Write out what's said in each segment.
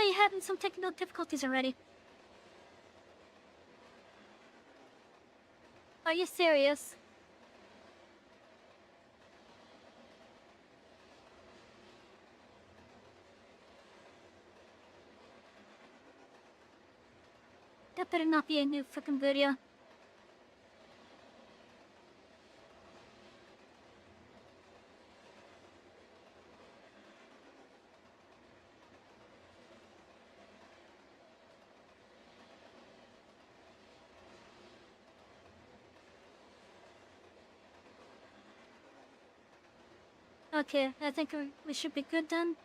definitely having some technical difficulties already. Are you serious? That better not be a new freaking video. Okay, I think we should be good then.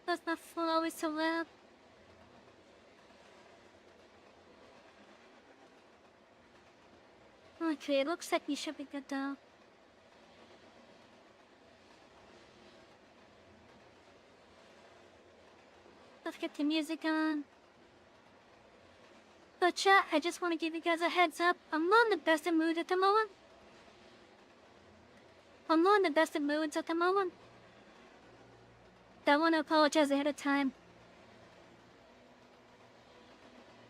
That's not always so loud. Okay, it looks like we should be good though. Let's get the music on. But chat, I just want to give you guys a heads up. I'm not in the best of mood at the moment. I'm not in the best of moods at the moment. I want to apologize ahead of time.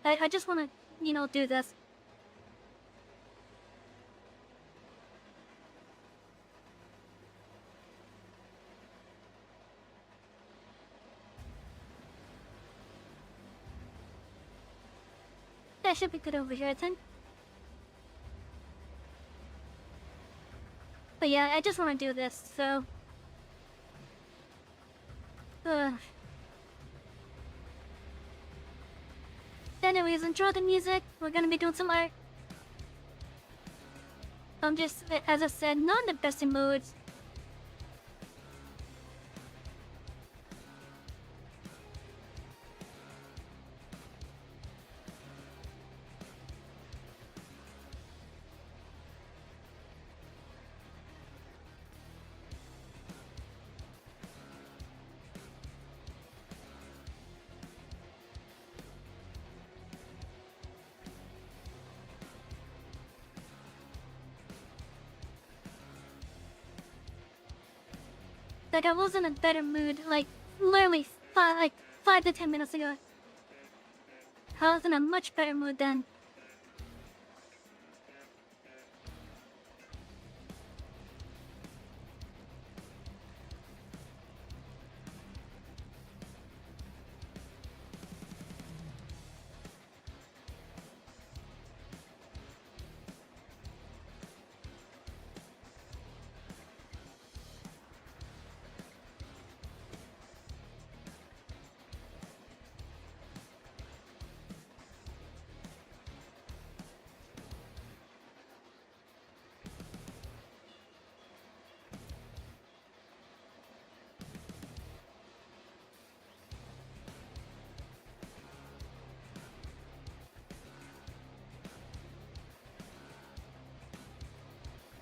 I just want to, do this. That should be good over here, I think. But yeah, I just want to do this, so... Anyways, enjoy the music. We're gonna be doing some art. I'm just, as I said, not in the best of moods. Like, I was in a better mood, like, literally 5 to 10 minutes ago. I was in a much better mood then.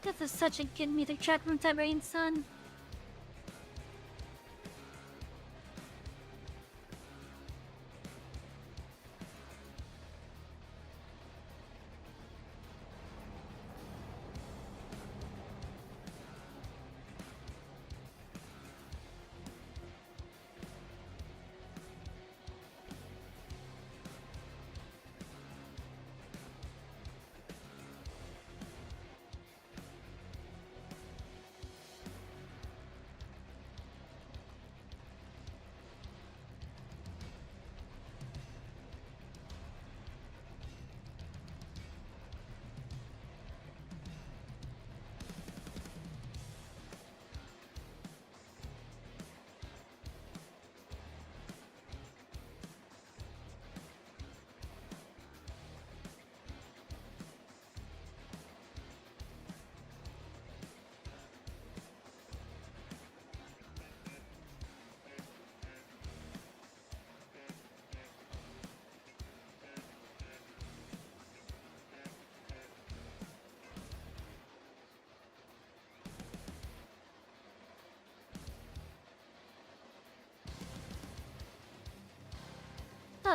This is such a good music track from Tiberian Sun.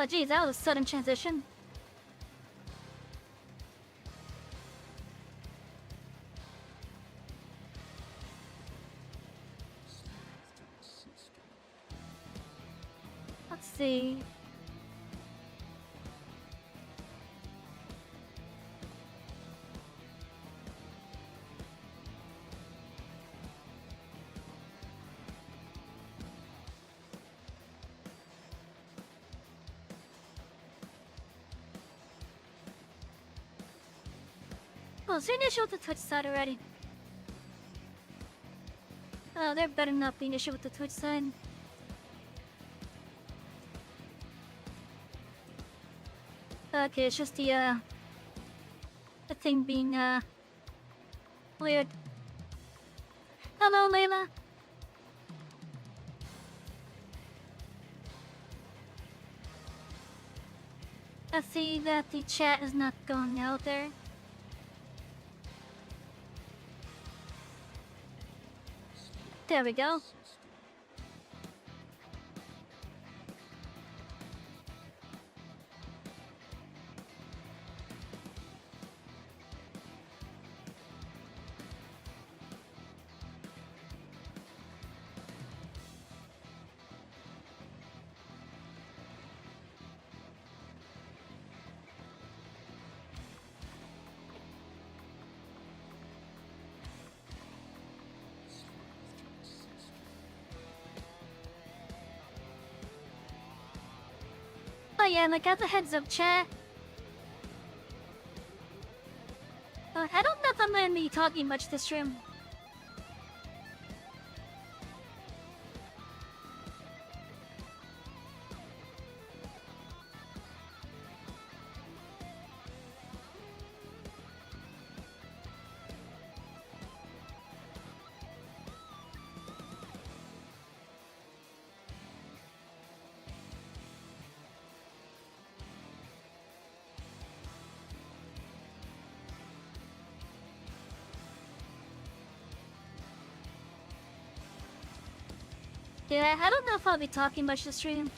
Oh geez, that was a sudden transition. Let's see. Well, so initial with the touch side already. Oh, there better not be an issue with the Twitch side. Okay, it's just the thing being, weird. Hello, Layla. I see that the chat is not going out there. There we go. Oh yeah, like as a heads up, chat. I don't know if I'm gonna be talking much this stream. Yeah, I don't know if I'll be talking much this stream.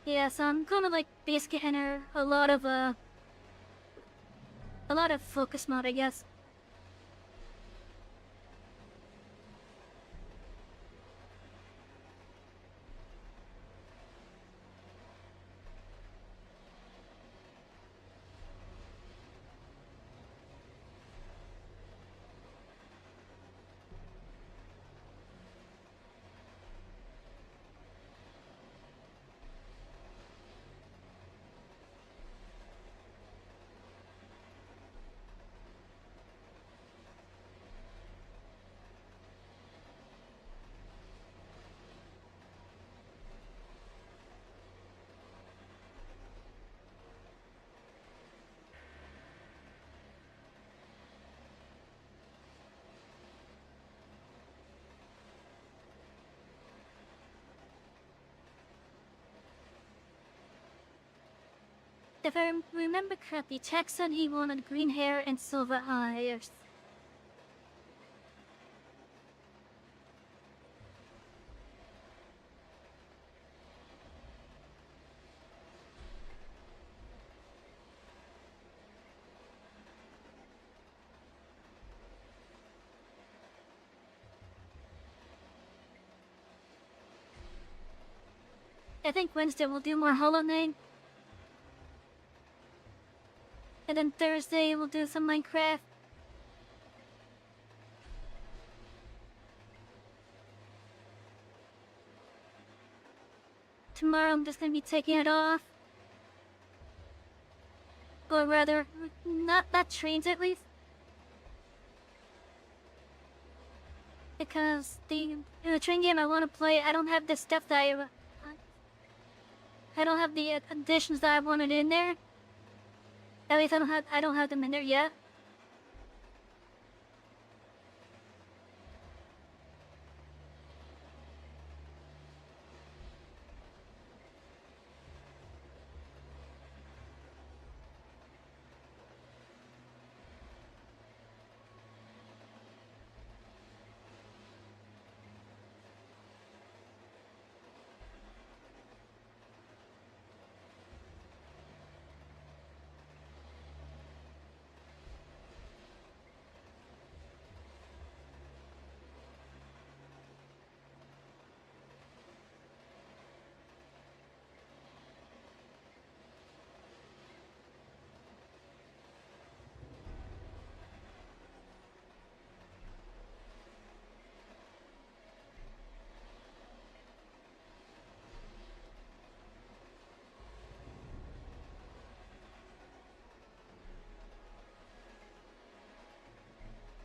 Yeah, so I'm gonna like basically enter a lot of focus mode, I guess. If I remember correctly, Tech said he wanted green hair and silver eyes. I think Wednesday we'll do more Hollow Knight. And then Thursday we'll do some Minecraft. Tomorrow I'm just gonna be taking it off. Or rather, not trains at least. Because the train game I want to play, I don't have the stuff that I don't have the additions that I wanted in there. At least I don't have them in there yet.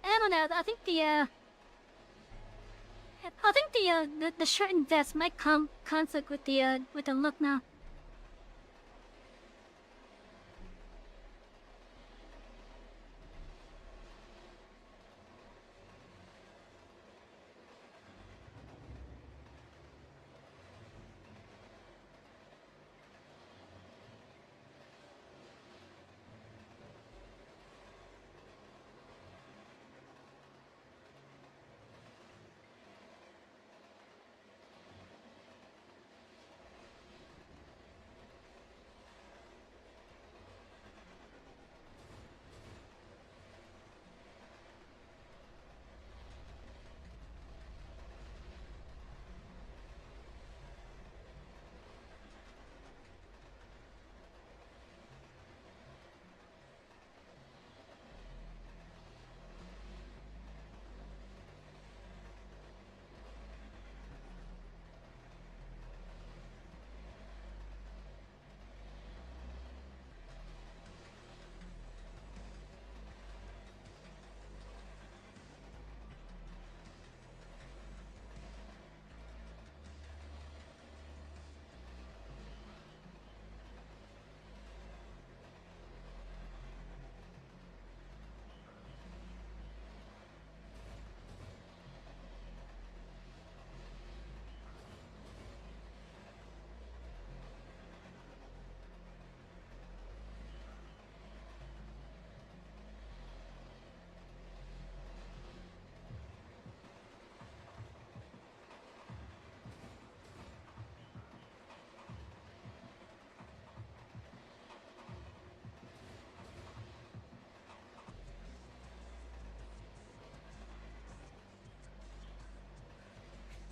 I don't know. I think the shirt and vest might conflict with the look now.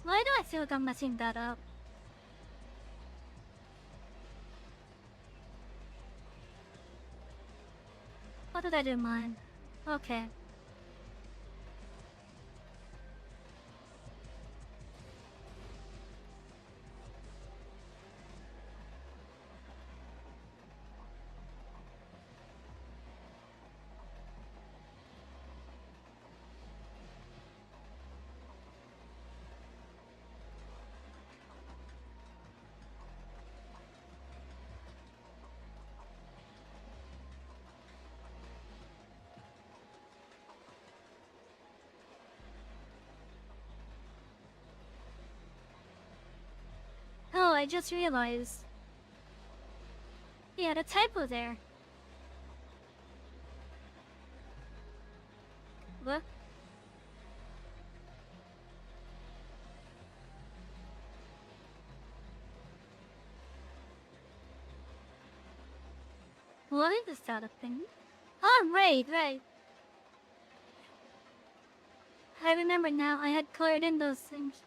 Why do I feel like I'm messing that up? What did I do mine? Okay. Oh, I just realized. Yeah, the typo there. What? What is this sort of thing? Oh, right. I remember now, I had colored in those things.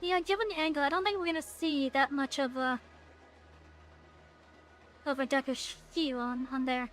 Yeah, given the angle, I don't think we're gonna see that much of a darker hue on there.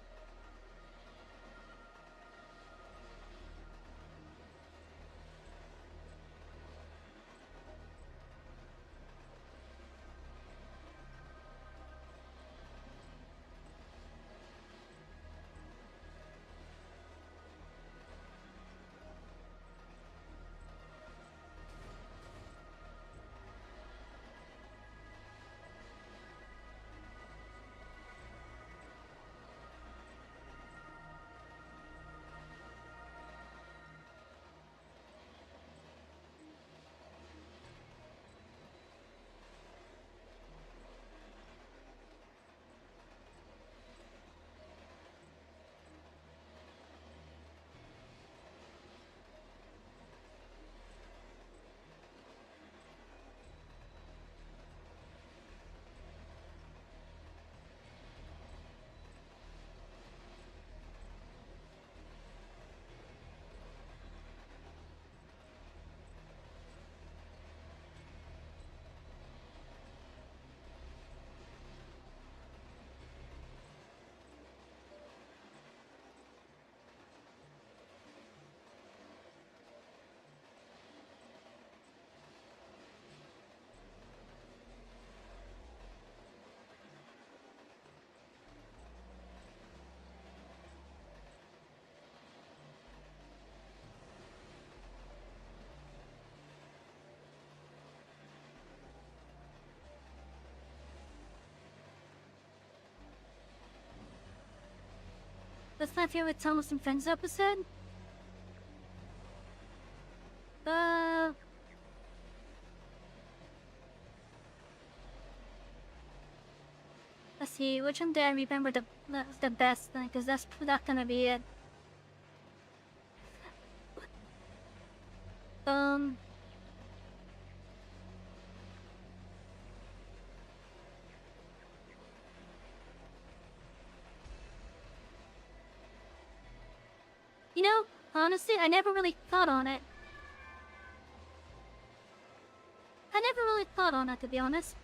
That's my favorite Thomas and Friends episode. Uh, let's see, which one do I remember the best? Because that's gonna be it. Um, you know, honestly, I never really thought on it. I never really thought on it, to be honest.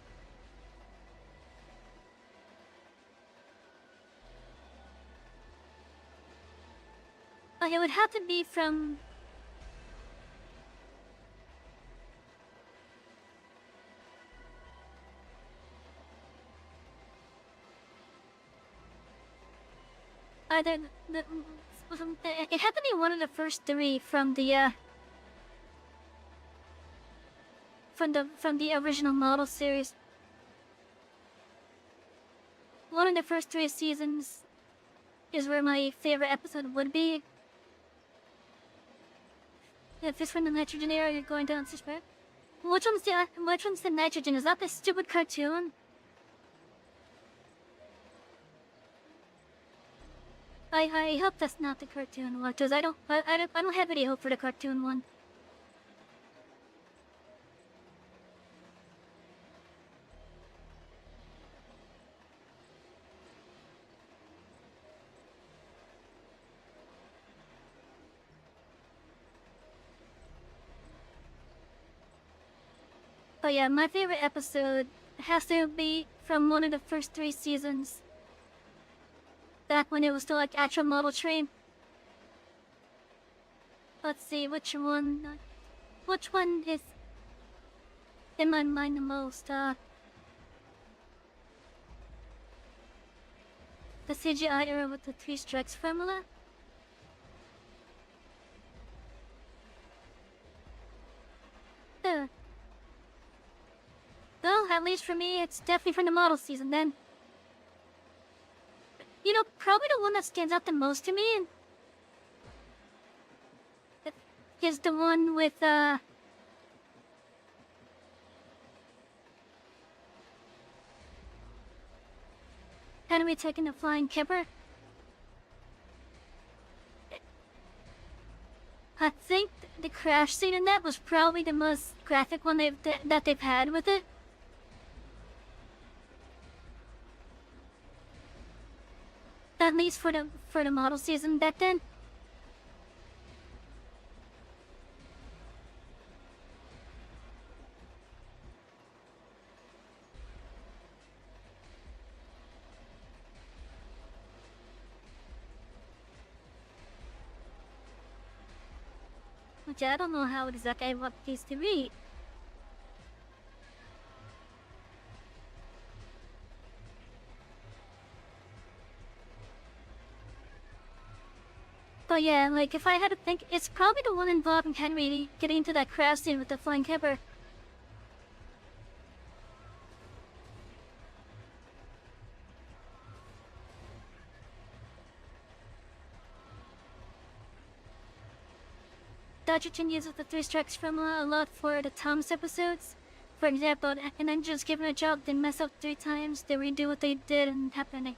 Like, it would have to be from... either it had to be one of the first three from the from the original model series. One of the first three seasons is where my favorite episode would be. If this from the nitrogen era, you're going down this way. Which one's the nitrogen? Is that the stupid cartoon? I hope that's not the cartoon one, because I don't have any hope for the cartoon one. But yeah, my favorite episode has to be from one of the first three seasons. Back when it was still like actual model train. Let's see, which one is in my mind the most? The CGI era with the 3 strikes formula? Well, at least for me, it's definitely from the model season then. You know, probably the one that stands out the most to me is the one with, Henry taking the flying kipper. I think the crash scene in that was probably the most graphic one that they've had with it. At least for the model season back then. I don't know how exactly I want these to be. But yeah, like if I had to think, it's probably the one involving Henry getting into that crash scene with the flying kipper. Dodgerton uses the 3 strikes formula a lot for the Tom's episodes. For example, an engine's given a job, they mess up 3 times, they redo what they did and happening.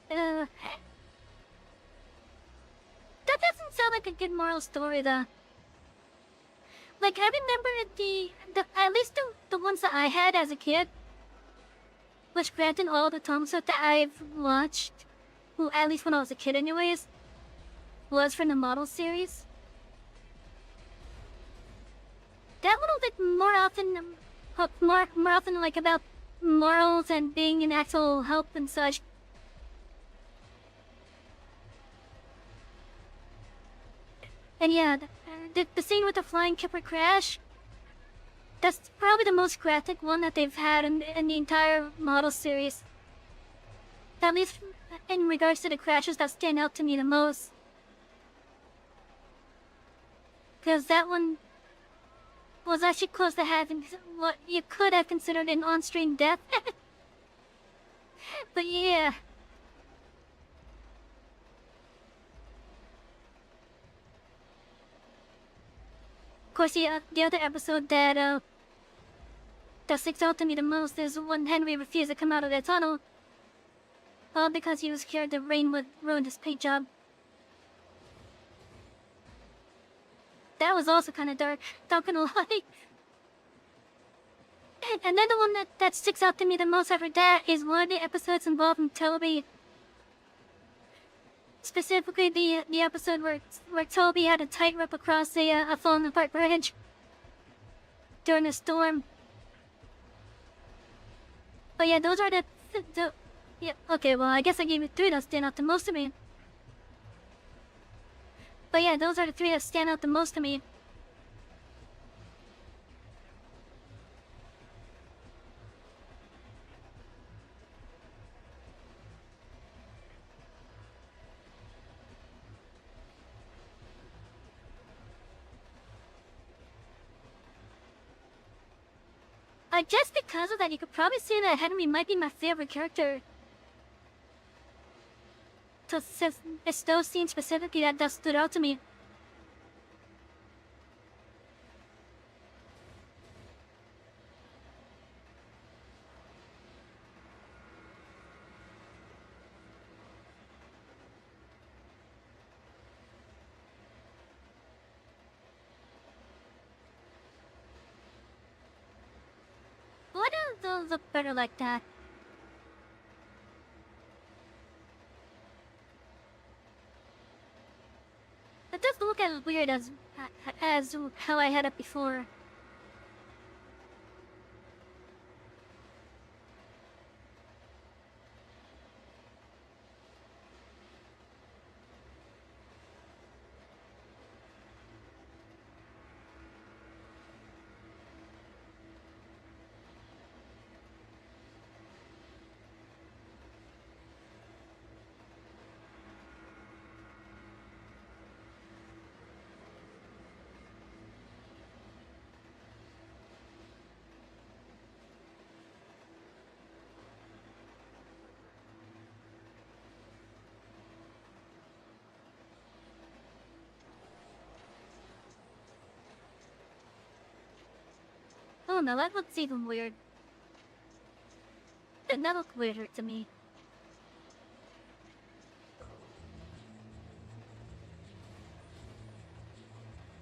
That doesn't sound like a good moral story though. Like, I remember the at least the ones that I had as a kid, which granted all the Toms that I've watched, well, at least when I was a kid anyways, was from the model series. That one was like more often like about morals and being an actual help and such. And yeah, the scene with the flying kipper crash, that's probably the most graphic one that they've had in the entire model series. At least in regards to the crashes that stand out to me the most. Because that one was actually close to having what you could have considered an on-screen death. But yeah. Of course, the other episode that sticks out to me the most is when Henry refused to come out of the tunnel. All because he was scared the rain would ruin his paint job. That was also kind of dark, not gonna lie. Another one that sticks out to me the most after that is one of the episodes involving Toby. Specifically, the episode where Toby had a tightrope across a fallen apart bridge during a storm. But yeah, those are the yeah. Okay, well, I guess I gave you 3 that stand out the most to me. But yeah, those are the 3 that stand out the most to me. Just because of that, you could probably say that Henry might be my favorite character. So it's those scenes specifically that stood out to me. Why don't those look better like that? It doesn't look as weird as how I had it before. Oh no, that looks even weird. That looked weirder to me.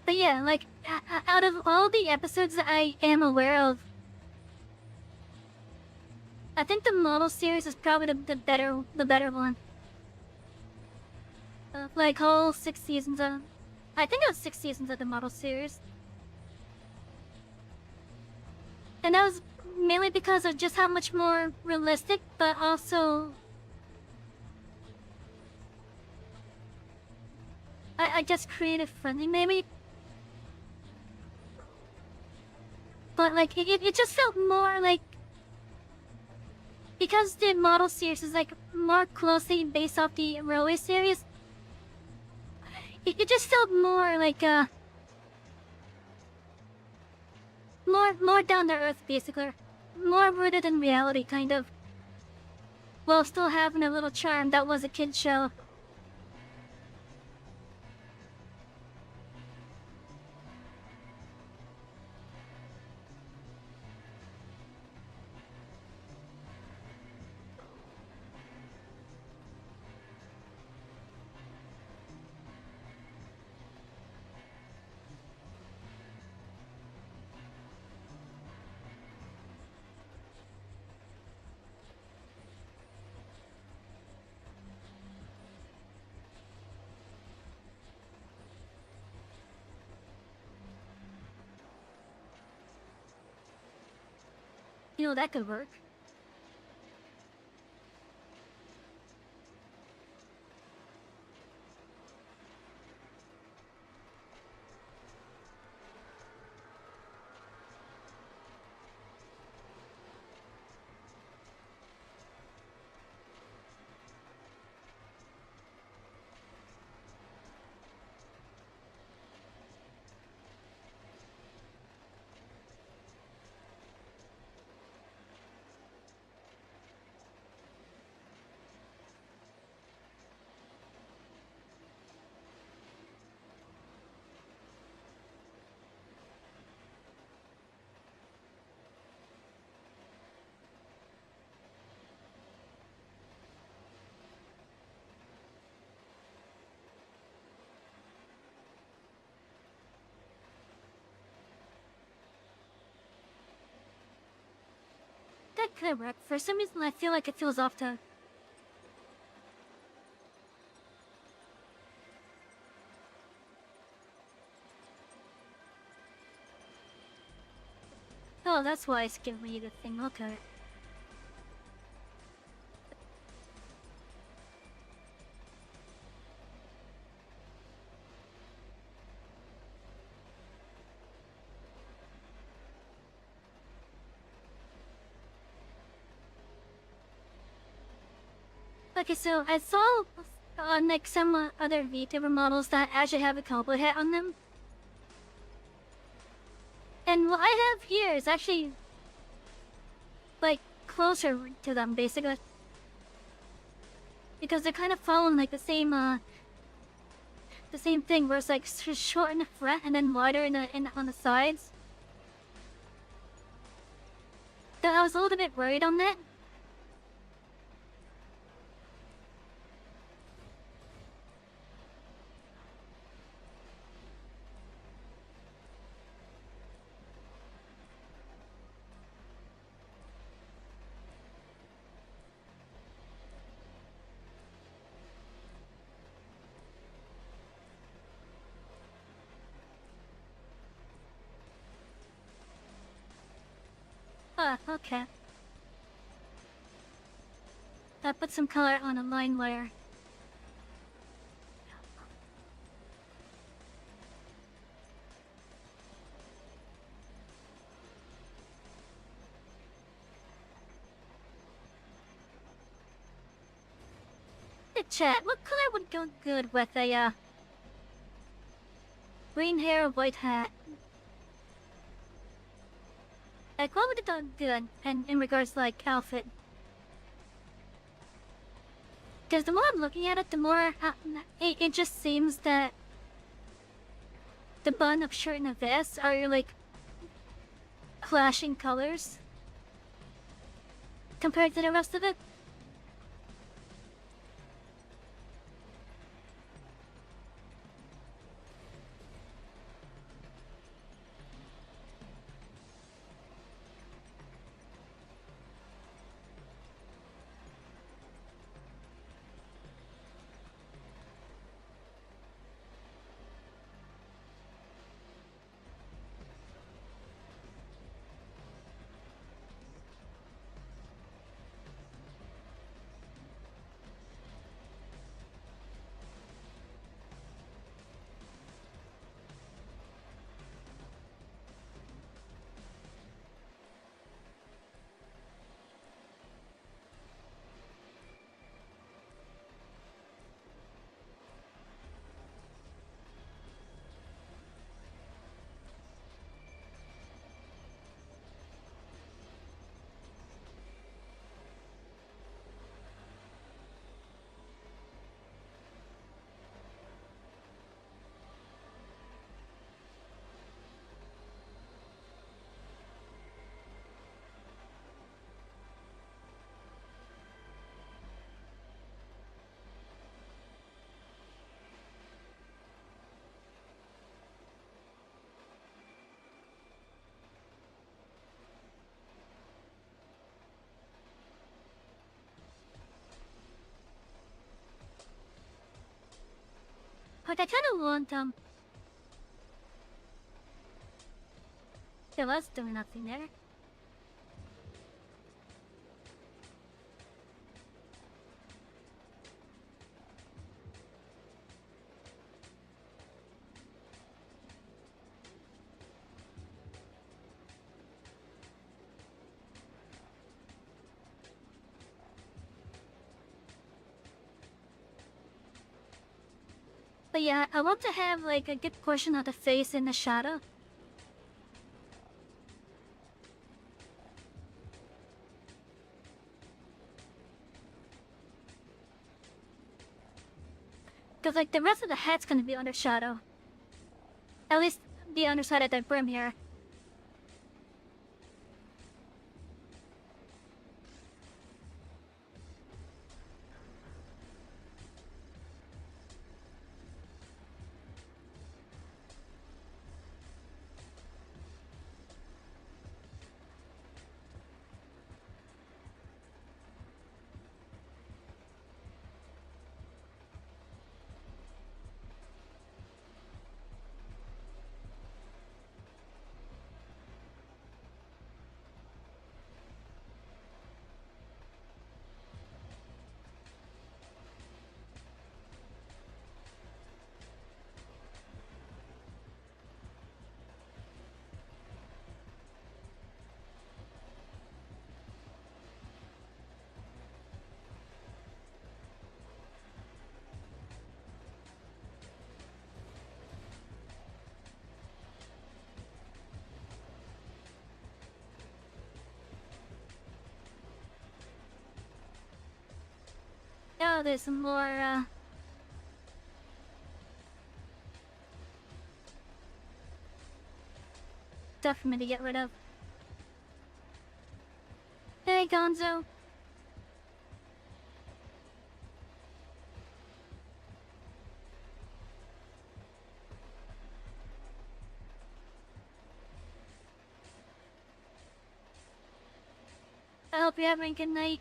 But yeah, like, out of all the episodes that I am aware of, I think the model series is probably the better one. Like whole 6 seasons of, I think it was 6 seasons of the model series. And that was mainly because of just how much more realistic, but also I just created friendly maybe. But like it just felt more like because the model series is like more closely based off the railway series. It just felt more like more down to earth basically, more rooted in reality kind of, while still having a little charm that was a kid show. You know, that could work. That could work. For some reason, I feel like it feels off to. Oh, that's why it's giving me the thing. Okay. Okay, so I saw on like some other VTuber models that actually have a cowboy hat on them. And what I have here is actually like closer to them basically. Because they're kind of following like the same thing where it's like short in the front and then wider on the sides. So I was a little bit worried on that. Ah, okay. I put some color on a line layer. Hey chat, what color would go good with a green hair, white hat? Like what would it do good in regards to like outfit? Because the more I'm looking at it, the more it just seems that the bun of shirt and a vest are like clashing colors compared to the rest of it. But I kind of want, there was doing nothing there. But yeah, I want to have like a good portion of the face in the shadow. Because like the rest of the head's gonna be under shadow. At least the underside of the brim here. Oh, there's some more, stuff for me to get rid of. Hey, Gonzo. I hope you're having a good night.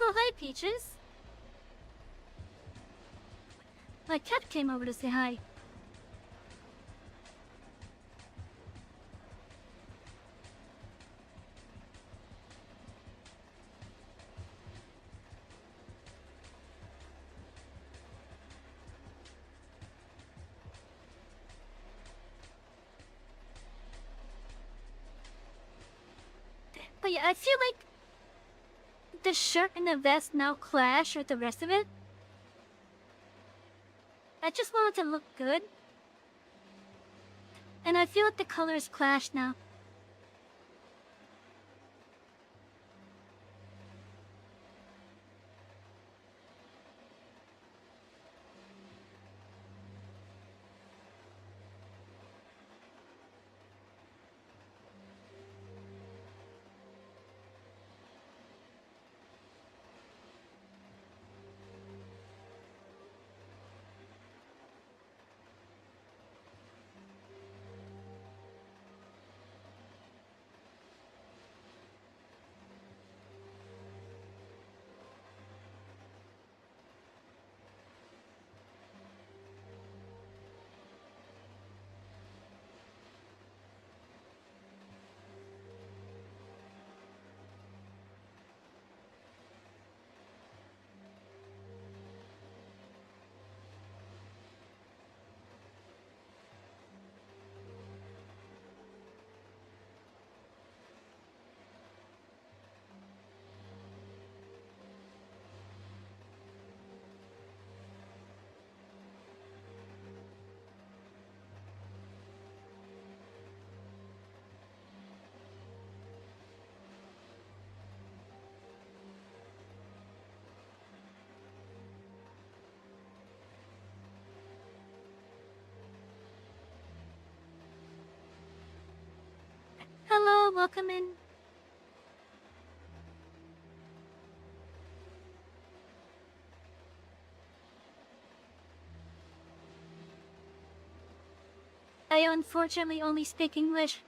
Oh, hi, Peaches. My cat came over to say hi. But yeah, I feel like the shirt and the vest now clash with the rest of it. I just want it to look good. And I feel like the colors clash now. welcome in. I unfortunately only speak English.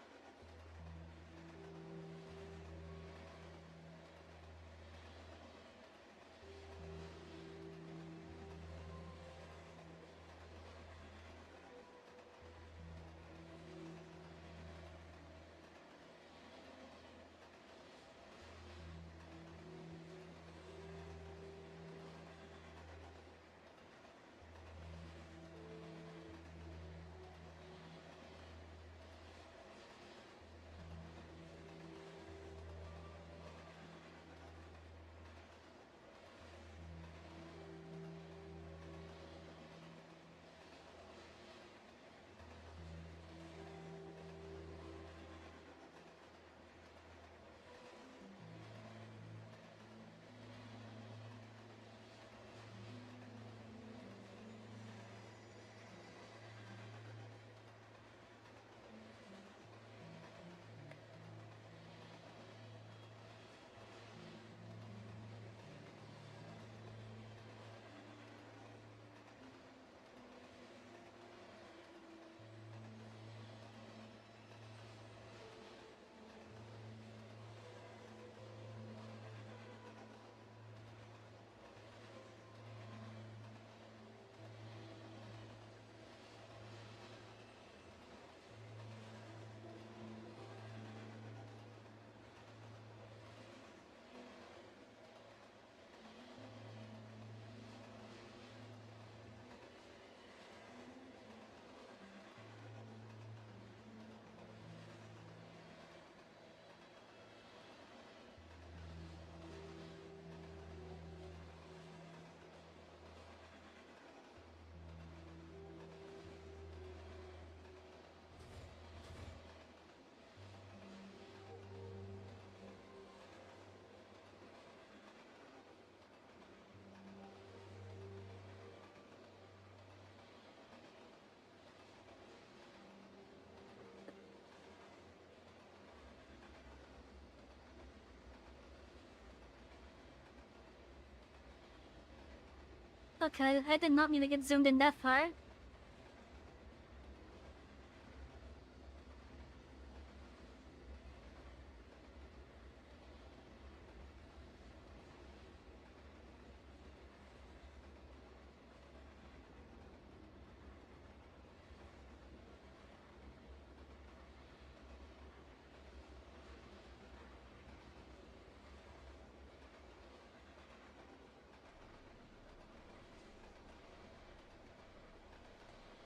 Okay, I did not mean to get zoomed in that far.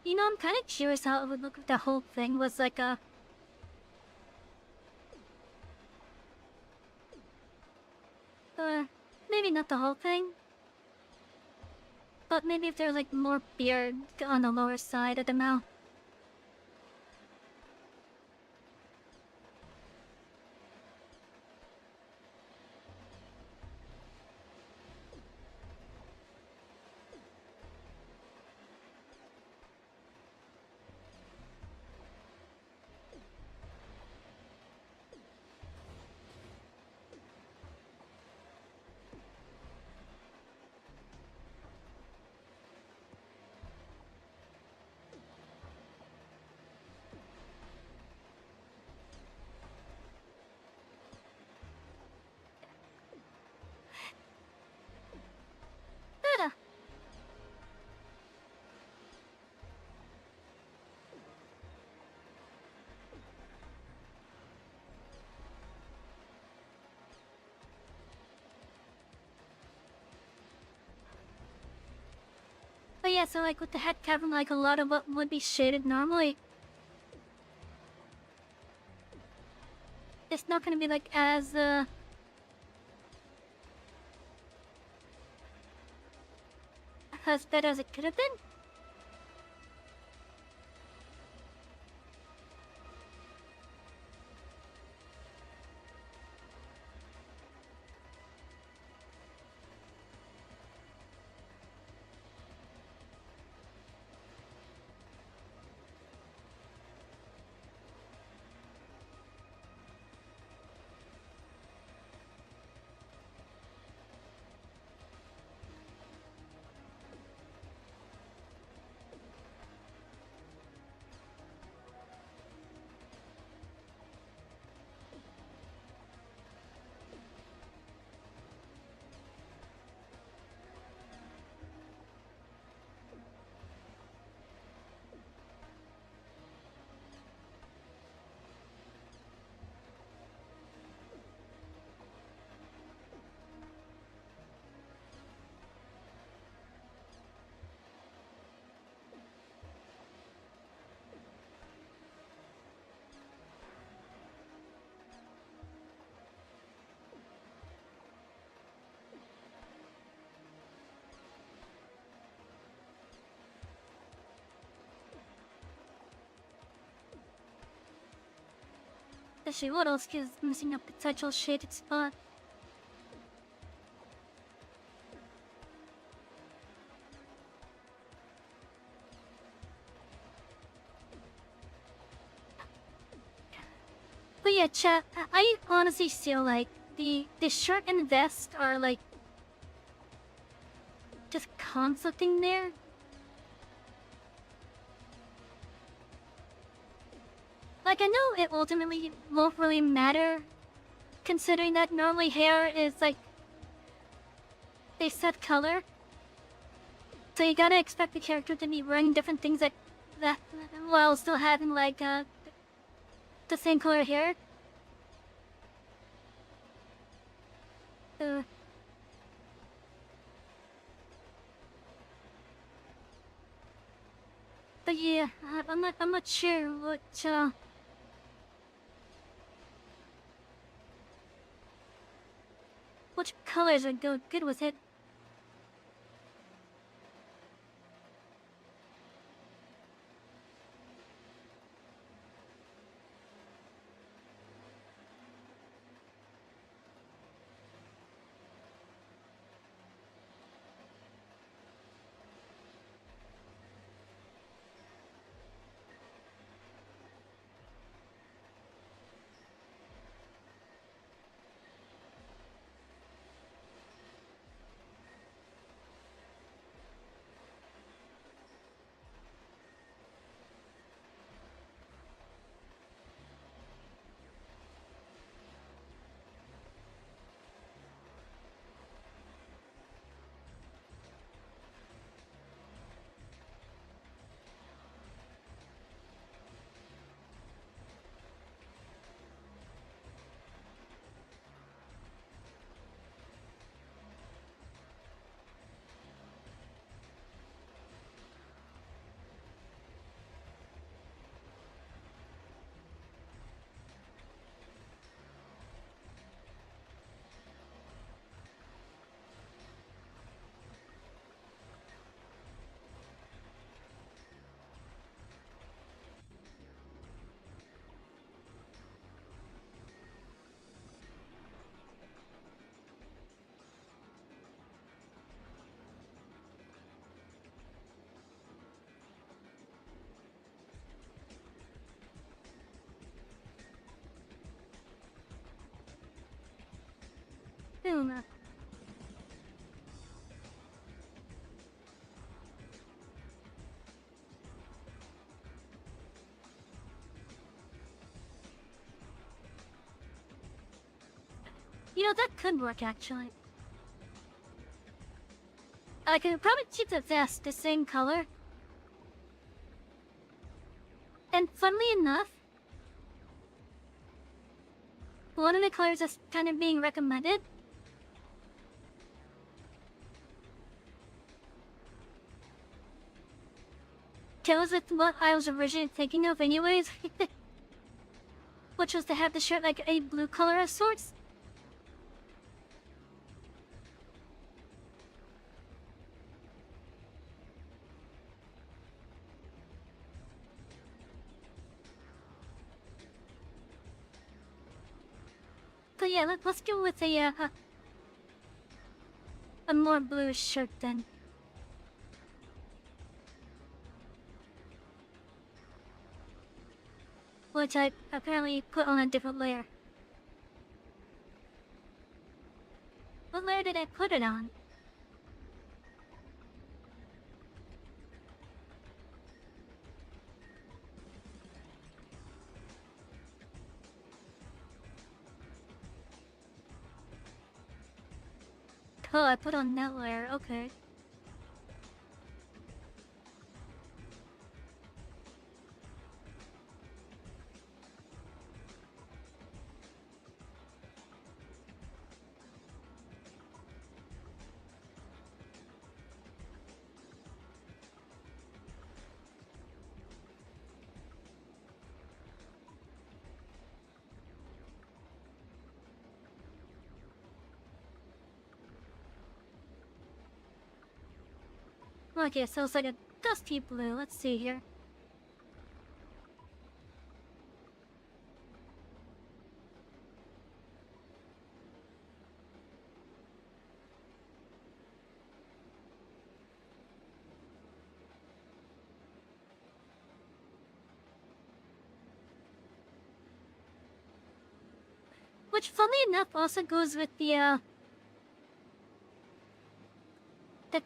You know, I'm kind of curious how it would look if the whole thing was like a... maybe not the whole thing. But maybe if there's like more beard on the lower side of the mouth. Tada! But yeah, so like with the head covering like a lot of what would be shaded normally, it's not gonna be like as bad as it could have been. Especially Waddleski is missing a potential shaded spot. But yeah, chat, I honestly feel like the shirt and vest are like just conflicting there. Like, I know it ultimately won't really matter, considering that normally hair is like a set color. So you gotta expect the character to be wearing different things that while still having like the same color hair. Uh, but yeah, I'm not sure which colors would go good with it. Boom. You know, that could work actually. I could probably keep the vest the same color. And funnily enough, one of the colors that's kind of being recommended goes with what I was originally thinking of anyways. Which was to have the shirt like a blue color of sorts. But yeah, let's go with a more bluish shirt then. Which I apparently put on a different layer. What layer did I put it on? Oh, I put on that layer, okay. Okay, so it's like a dusty blue. Let's see here. Which, funny enough, also goes with the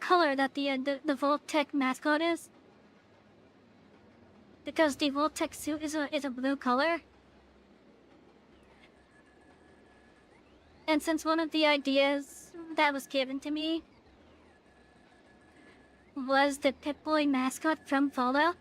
color that the Voltec mascot is. Because the Voltec suit is a blue color. And since one of the ideas that was given to me was the Pip-Boy mascot from Fallout,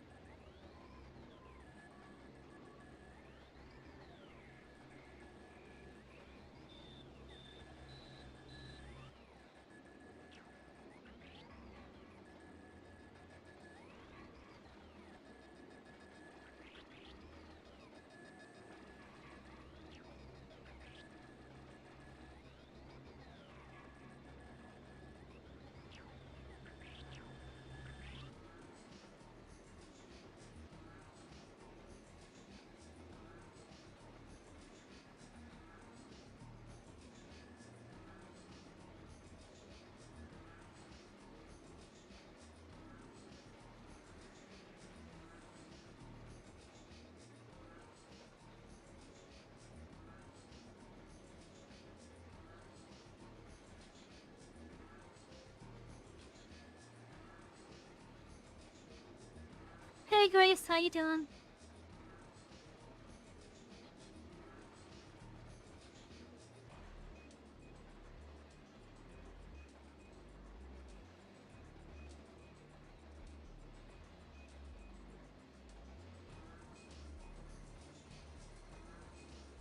hey Grace, how you doing?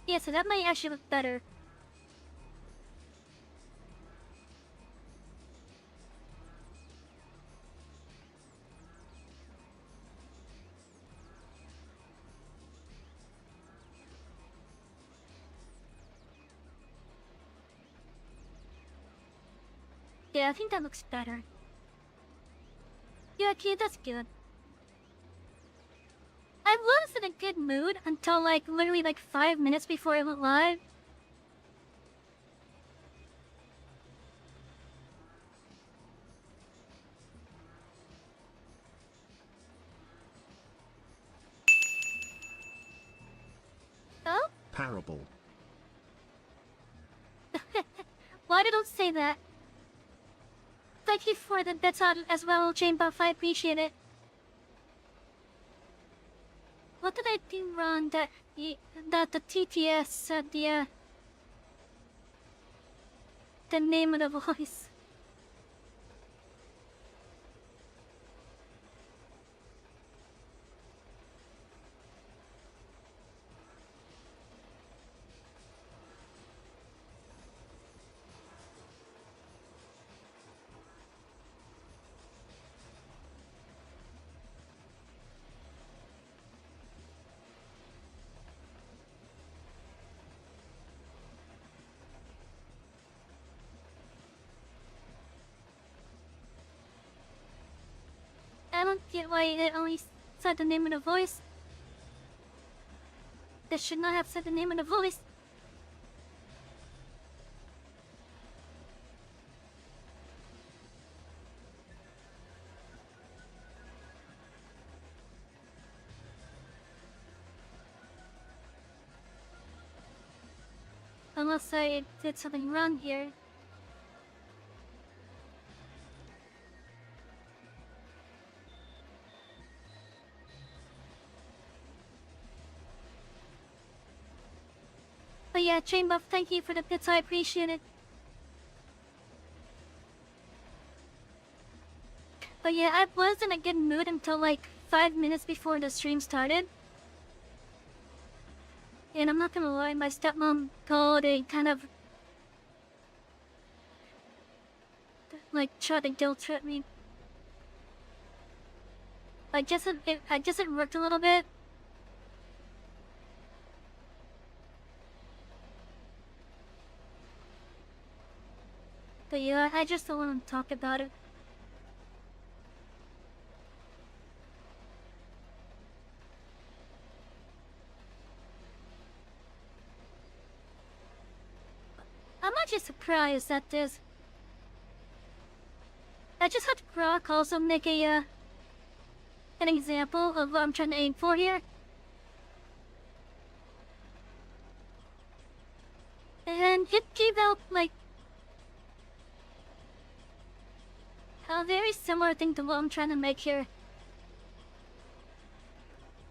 Yeah, so that might actually look better. Yeah, I think that looks better. Yeah, okay, that's good. I was in a good mood until literally 5 minutes before I went live. Oh? Parable. Why did I say that? Thank you for the bits on as well, Jane Buff, I appreciate it. What did I do wrong that the TTS said the name of the voice? I don't get why it only said the name of the voice. They should not have said the name of the voice. Unless I did something wrong here. But yeah, Chain Buff, thank you for the bits, I appreciate it. But yeah, I was in a good mood until 5 minutes before the stream started. And I'm not gonna lie, my stepmom called a kind of tried to guilt trip me. I guess it worked a little bit. But yeah, I just don't want to talk about it. I'm actually surprised that there's... I just had Grok also make an example of what I'm trying to aim for here. And it gave out, like, a very similar thing to what I'm trying to make here.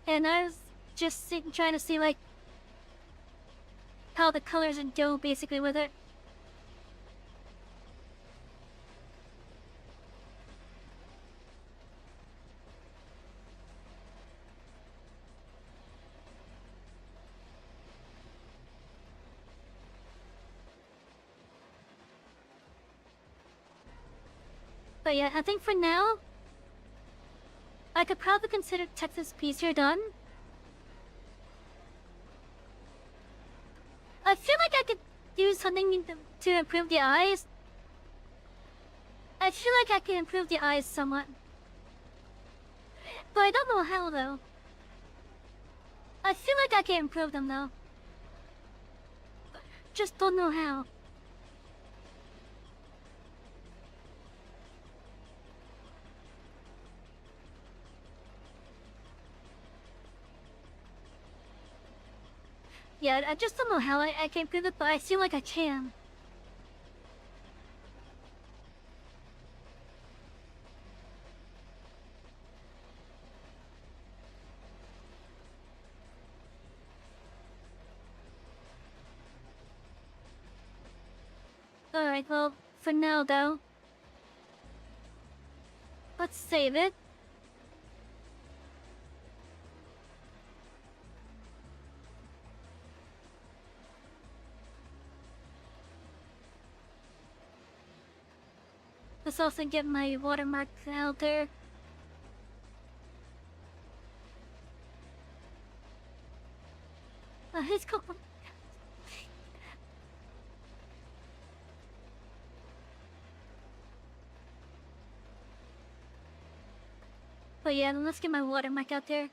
And I was just trying to see, like, how the colors would go basically with it. But yeah, I think for now, I could probably consider Texas piece here done. I feel like I could do something to improve the eyes. I feel like I can improve the eyes somewhat. But I don't know how though. I feel like I can improve them though. Just don't know how. Yeah, I just don't know how I can improve it, but I feel like I can. Alright, well, for now though, let's save it. Let's also get my watermark out there. It's cool. But yeah, let's get my watermark out there.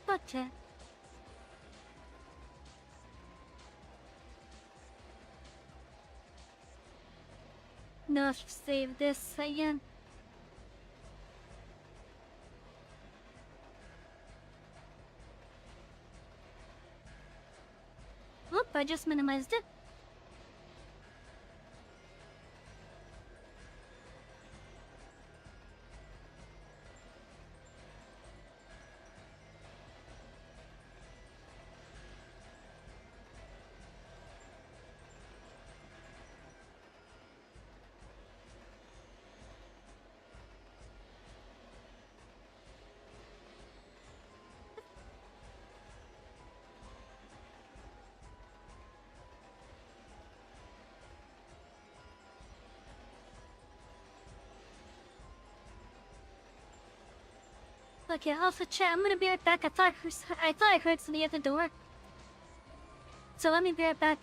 Gotcha. No, save this again. Whoop, I just minimized it. Okay, also chat. I'm gonna be right back. I thought I heard somebody at the door. So let me be right back.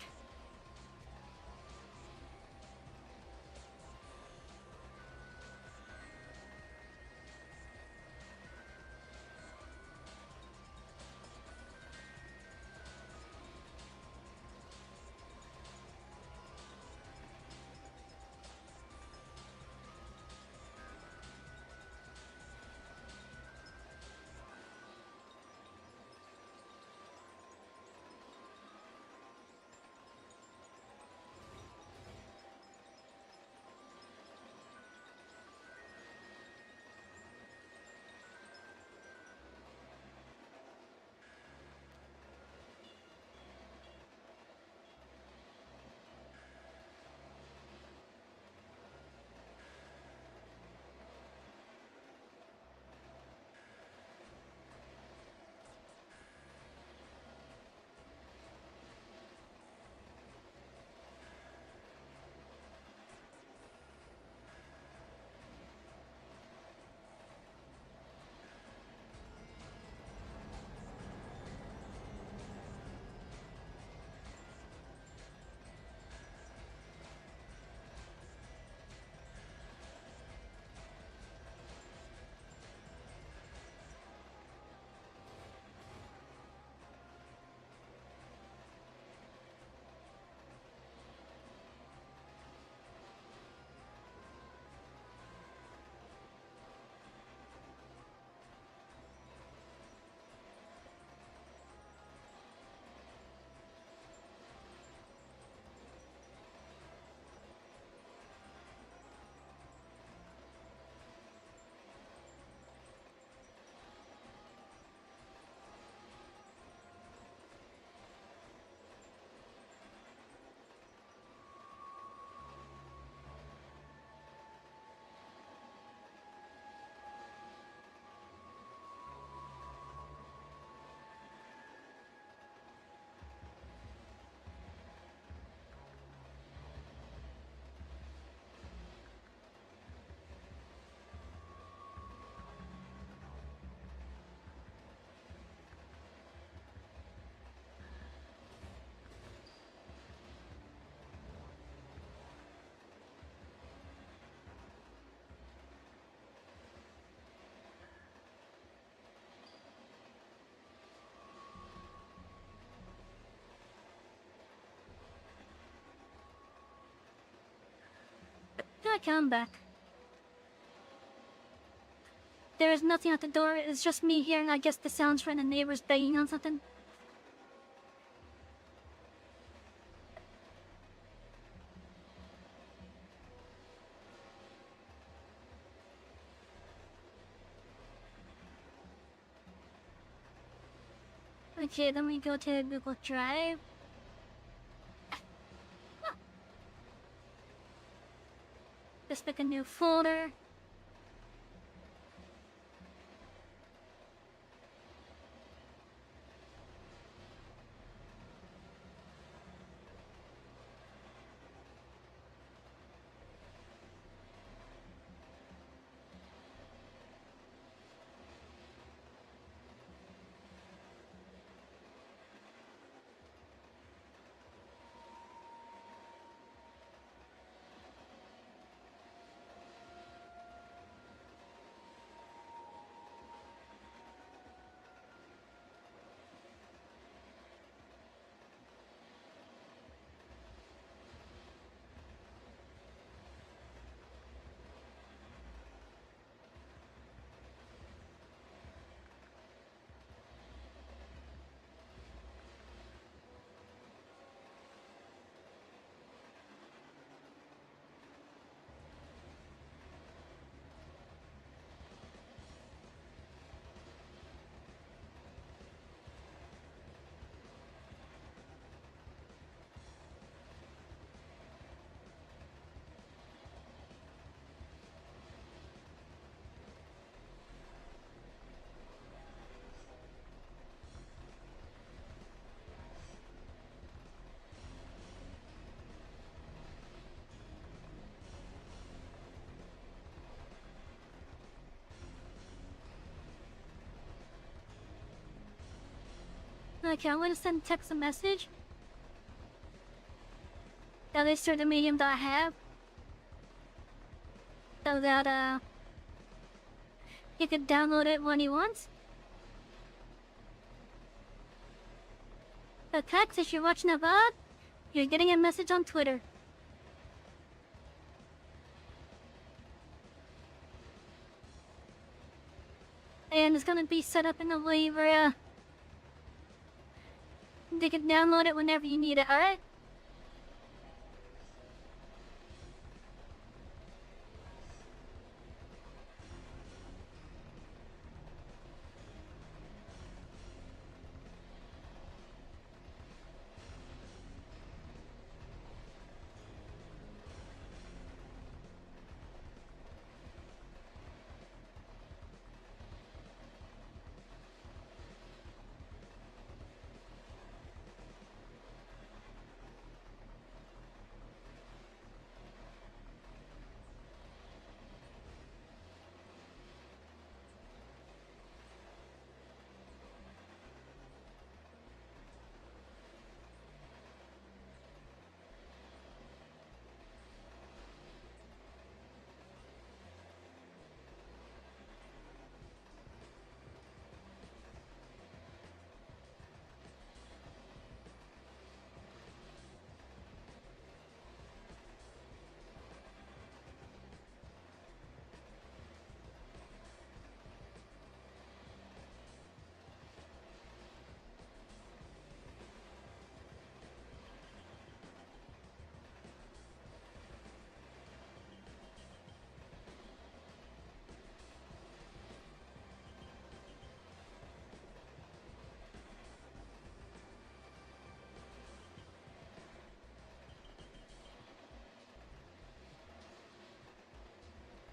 Okay, I'm back. There is nothing at the door. It's just me hearing, I guess, the sounds from the neighbors begging on something. Okay, then we go to Google Drive. Just pick a new folder. okay, I'm gonna send text a message. That is through the medium that I have. So that you can download it when you want. The text, if you're watching a VOD, you're getting a message on Twitter. And it's gonna be set up in a way where they can download it whenever you need it, alright?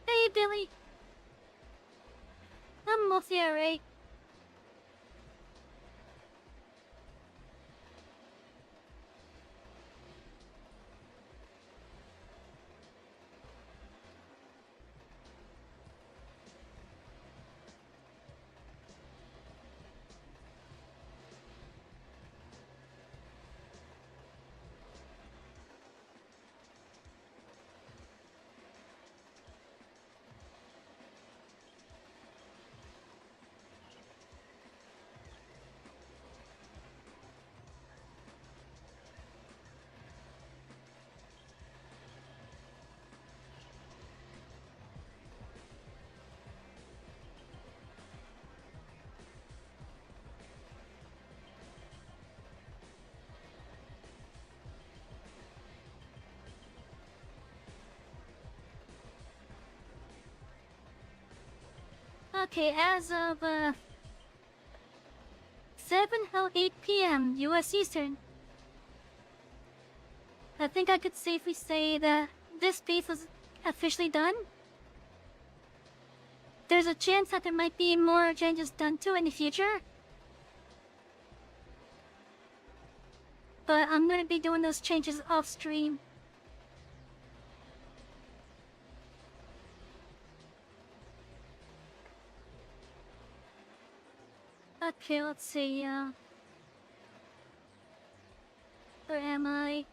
Hey, Billy. I'm mostly alright. Okay, as of 7:08 p.m. U.S. Eastern, I think I could safely say that this piece was officially done. There's a chance that there might be more changes done to in the future, but I'm gonna be doing those changes off stream. Okay, let's see, where am I?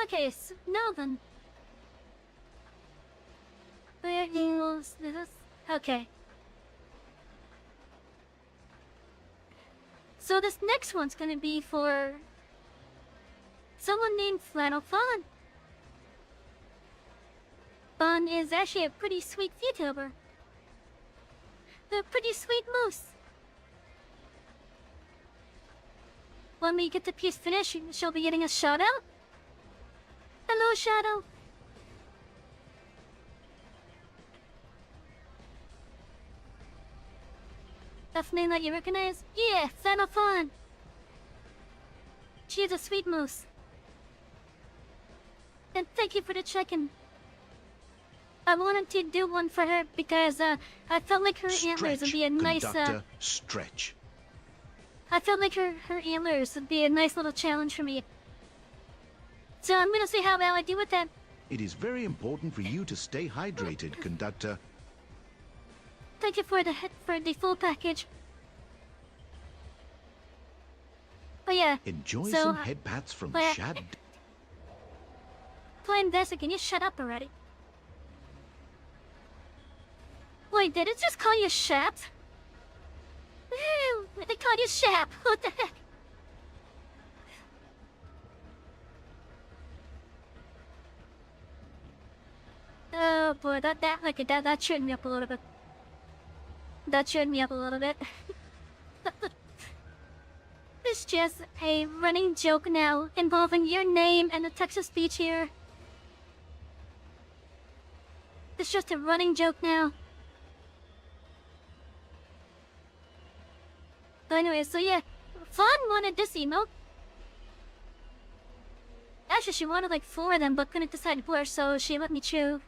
Okay, so now then. Where is this? Okay. So this next one's gonna be for someone named Flannel Fawn. Fawn is actually a pretty sweet VTuber. A pretty sweet moose. When we get the piece finished, she'll be getting a shout out. Hello, Shadow. That's the name that you recognize? Yeah, Flannel Fawn. She's a sweet moose. And thank you for the check-in. I wanted to do one for her because I felt like her antlers would be a nice. Stretch. I felt like her antlers would be a nice little challenge for me. So I'm gonna see how well I do with that. It is very important for you to stay hydrated, conductor. Thank you for the full package. Oh yeah. Enjoy so, some head pats from Shad. Playing this, can you shut up already? Wait, did it just call you Shap? Ew, they called you Shap. What the heck? Oh boy, that cheered me up a little bit. That cheered me up a little bit. It's just a running joke now involving your name and the Texas speech here. It's just a running joke now. But anyway, so yeah, Fawn wanted this emote. Actually, she wanted like 4 of them, but couldn't decide which, so she let me choose.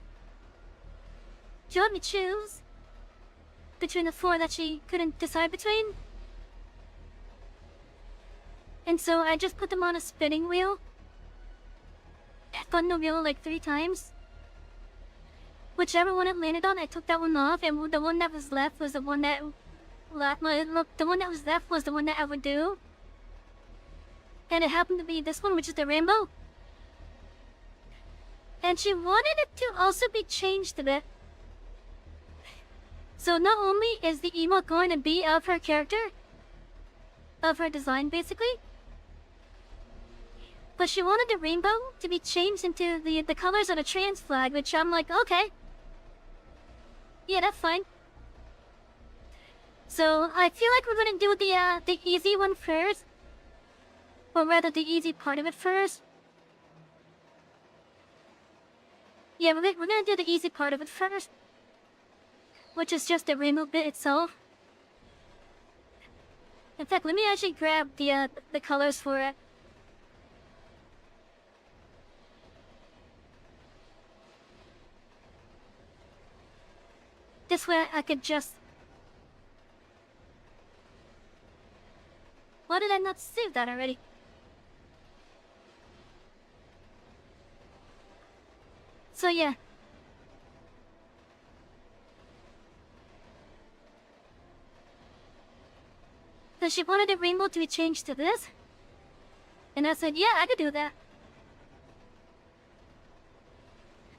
She let me choose between the 4 that she couldn't decide between. And so I just put them on a spinning wheel. I spun the wheel like 3 times. Whichever one it landed on, I took that one off, and the one that was left was the one that the one that was left was the one that I would do. And it happened to be this one, which is the rainbow. And she wanted it to also be changed a bit. So not only is the emote going to be of her character, of her design basically, but she wanted the rainbow to be changed into the colors of the trans flag, which I'm like, okay. Yeah, that's fine. So I feel like we're gonna do the easy one first, or rather the easy part of it first. Yeah, we're gonna do the easy part of it first, which is just the rainbow bit itself. In fact, let me actually grab the colors for it. This way I could just... Why did I not save that already? So yeah. So she wanted the rainbow to be changed to this. And I said, yeah, I could do that.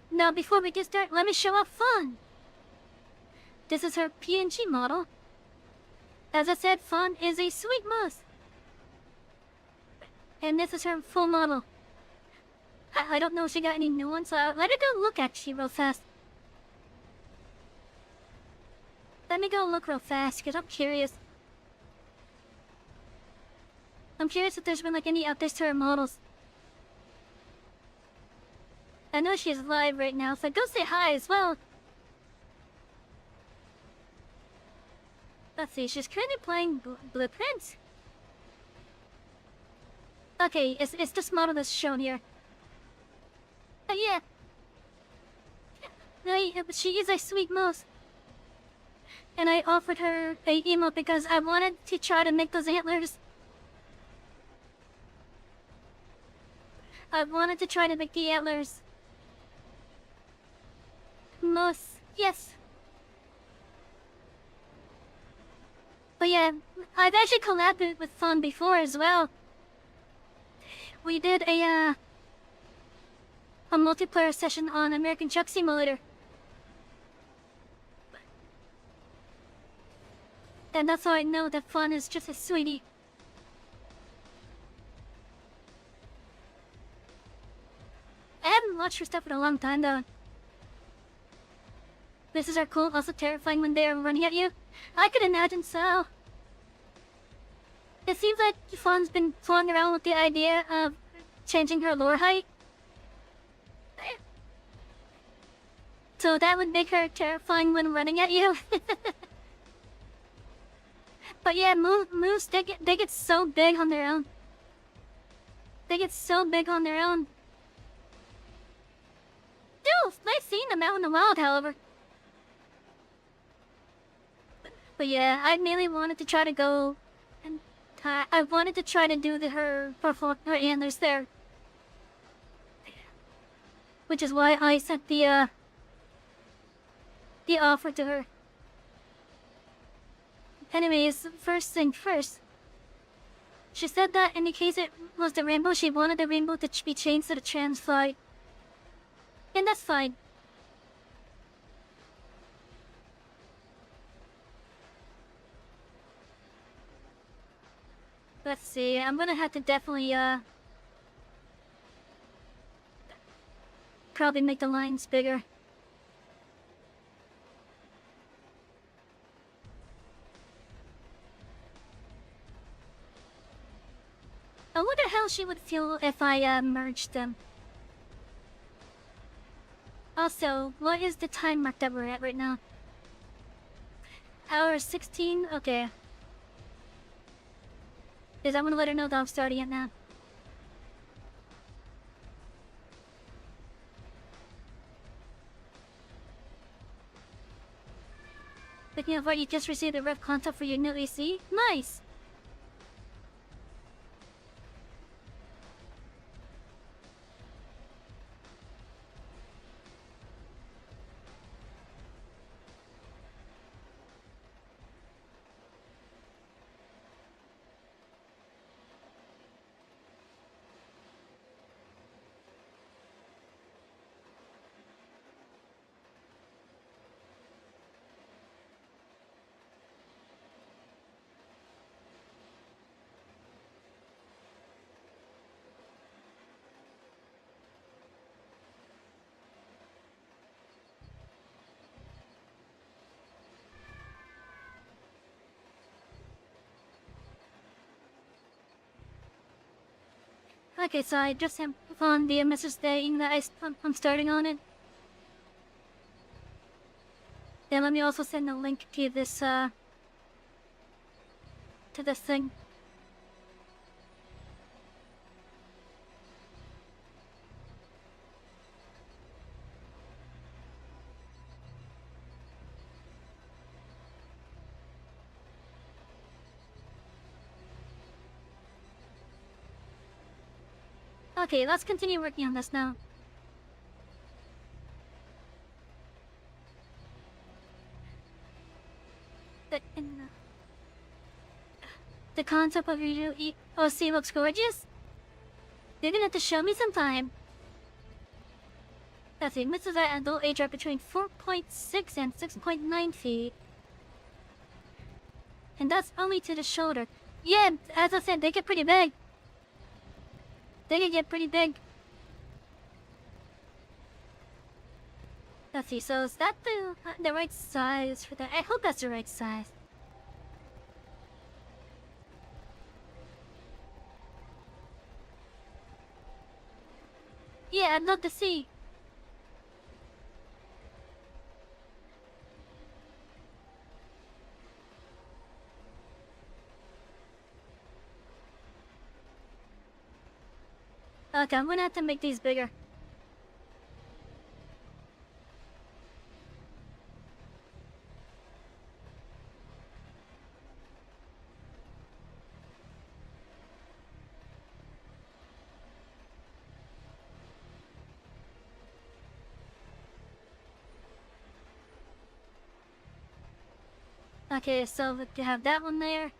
Now before we get started, let me show off Fawn. This is her PNG model. As I said, Fawn is a sweet mouse. And this is her full model. I don't know if she got any new ones, so let her go look actually real fast. Let me go look real fast, because I'm curious. I'm curious if there's been like any updates to her models. I know she's live right now, so go say hi as well. Let's see, she's currently playing Blueprints. Okay, it's this model that's shown here. Yeah. But she is a sweet mouse. And I offered her a emote because I wanted to try to make those antlers. I wanted to try to make the antlers. Mouse, yes. But yeah, I've actually collabed with Fawn before as well. We did a multiplayer session on American Truck Simulator. And that's how I know that Fawn is just a sweetie. I haven't watched her stuff in a long time though. This is are cool, also terrifying when they are running at you. I could imagine so. It seems like Fawn's been flying around with the idea of changing her lore height. So that would make her terrifying when running at you. But yeah, moose, they get so big on their own. They get so big on their own. Dude, nice seeing them I'm out in the wild, however. But yeah, I mainly wanted to try to go, and I wanted to try to do her antlers there, which is why I sent the offer to her. Anyways, first thing first. She said that in the case it was the rainbow, she wanted the rainbow to be changed to the trans flag. And that's fine. Let's see, I'm gonna have to definitely, probably make the lines bigger. I wonder how she would feel if I, merged them. Also, what is the time mark that we're at right now? Hour 16? Okay. Because I'm gonna let her know that I'm starting it now. Speaking of what, you just received the ref contact for your new AC? Nice! Okay, so I just have found the message saying that I'm starting on it. Then let me also send a link to this, to this thing. Okay, let's continue working on this now. The concept of your new OC looks gorgeous. You're gonna have to show me sometime. That's it. Misses at adult age are between 4.6 and 6.9 feet. And that's only to the shoulder. Yeah, as I said, they get pretty big. They can get pretty big. Let's see, so is that the right size for that? I hope that's the right size. Yeah, I'd love to see. Okay, I'm gonna have to make these bigger. Okay, so we have that one there.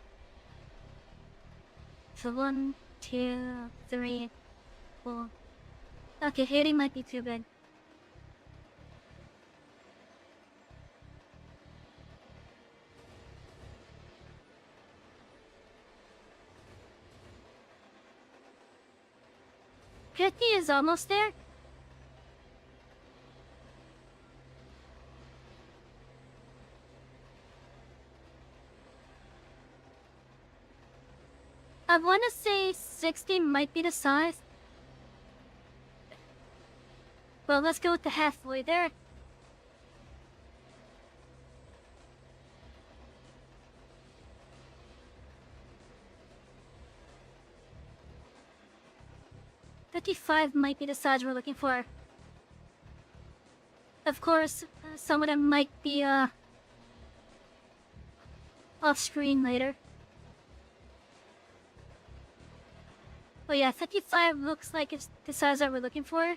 So 1, 2, 3, 4. Okay, 80 might be too big. Fifty is almost there. I want to say 60 might be the size. Well, let's go with the halfway there. $55 might be the size we're looking for. Of course, some of them might be off screen later. But yeah, 55 looks like it's the size that we're looking for.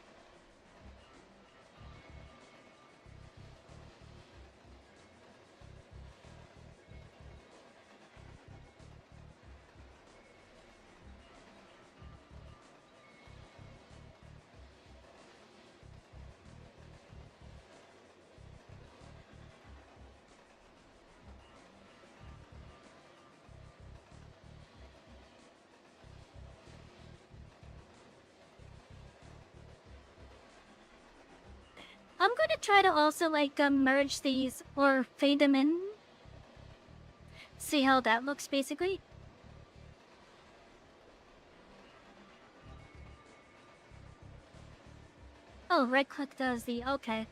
I'm gonna try to also like merge these or fade them in. See how that looks basically. Oh, right click does the, okay.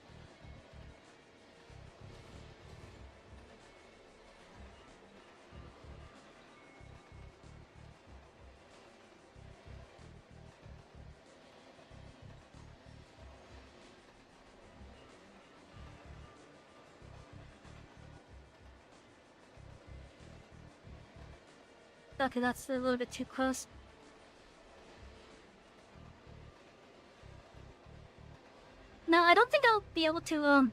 Okay, that's a little bit too close. No, I don't think I'll be able to,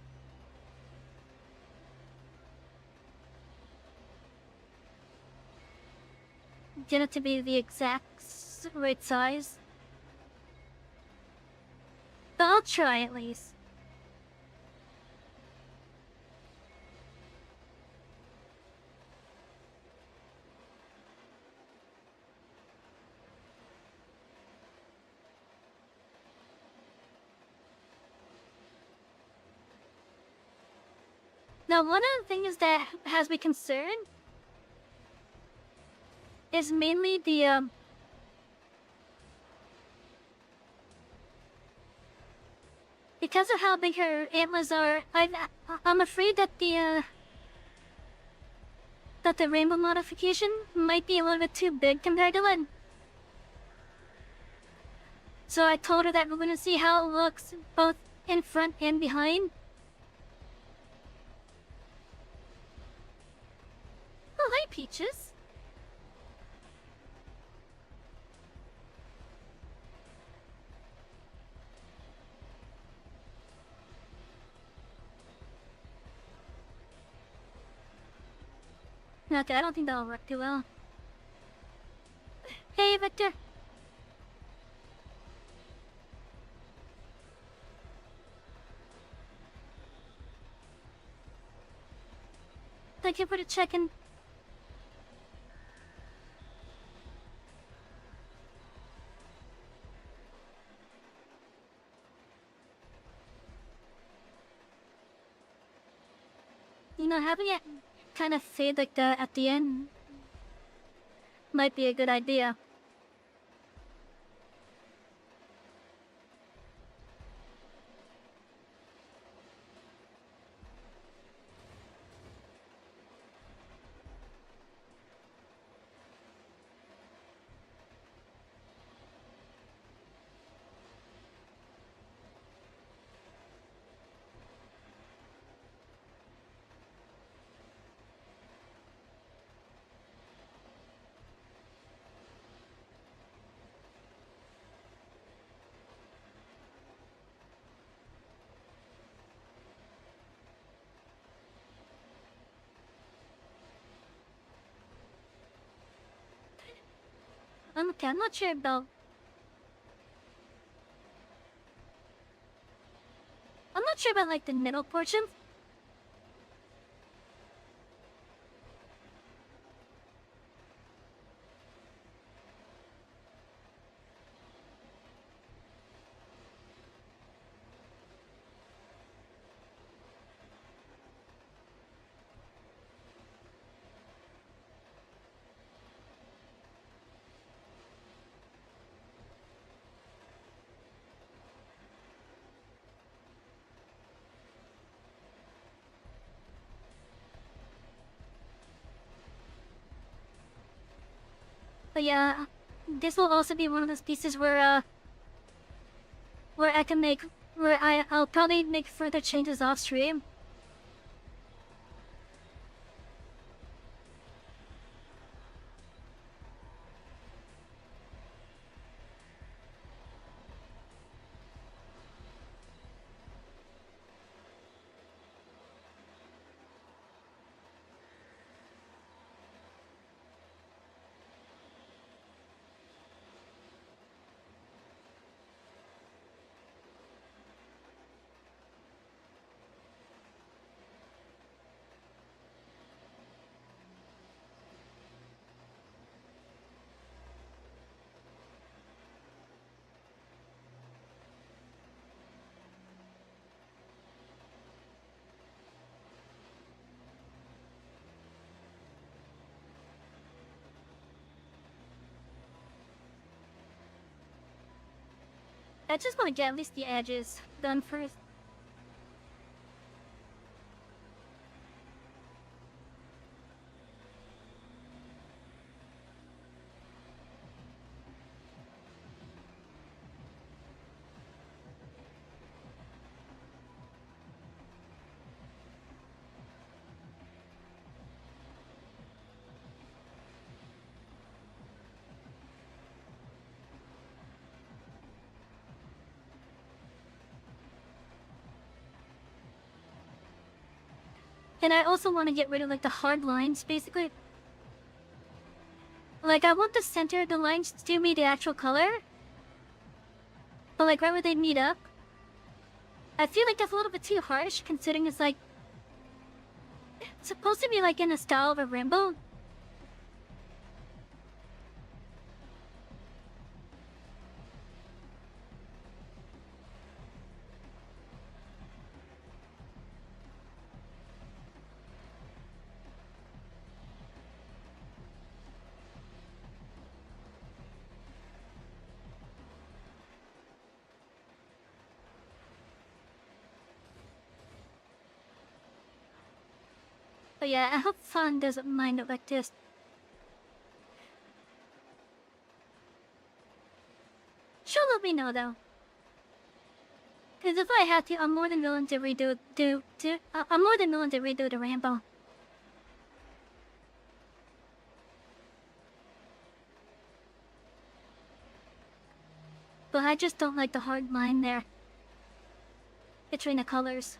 get it to be the exact right size. But I'll try at least. Now, one of the things that has me concerned is mainly the, because of how big her antlers are, I'm afraid that the rainbow modification might be a little bit too big compared to it. So I told her that we're gonna see how it looks both in front and behind. Oh, hi, Peaches. Okay, I don't think that'll work too well. Hey, Victor. Thank you for the check-in. You know, having it kind of fade like that at the end might be a good idea. Okay, I'm not sure about... I'm not sure about, like, the middle portion. But yeah, this will also be one of those pieces where I can make where I'll probably make further changes off stream. I just want to get at least the edges done first. And I also want to get rid of like the hard lines, basically. Like I want the center of the lines to be the actual color. But like right where they meet up, I feel like that's a little bit too harsh considering it's like supposed to be like in the style of a rainbow. But yeah, I hope Fawn doesn't mind it like this. She'll let me know though. Cause if I had to, I'm more than willing to redo I'm more than willing to redo the rainbow. But I just don't like the hard line there between the colors.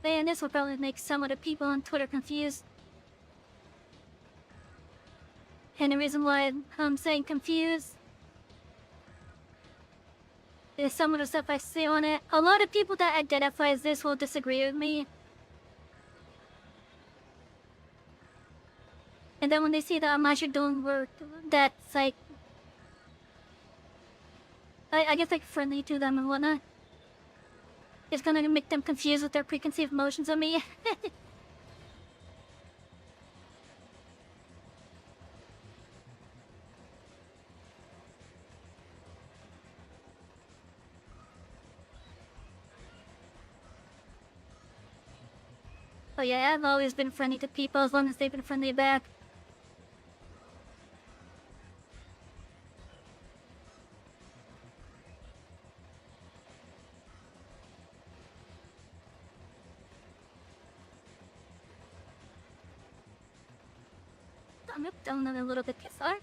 Man, this will probably make some of the people on Twitter confused. And the reason why I'm saying confused is some of the stuff I see on it. A lot of people that identify as this will disagree with me. And then when they see that I'm actually doing work that's like, I guess like friendly to them and whatnot, it's gonna make them confused with their preconceived notions of me. But yeah, I've always been friendly to people as long as they've been friendly back. I'm down a little bit too far.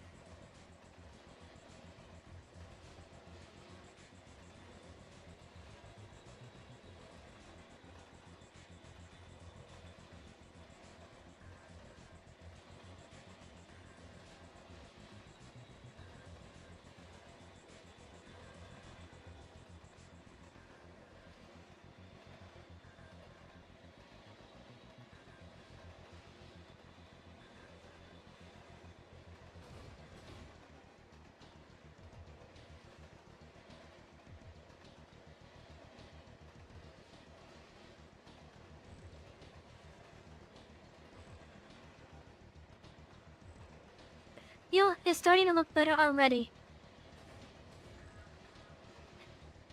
It's starting to look better already.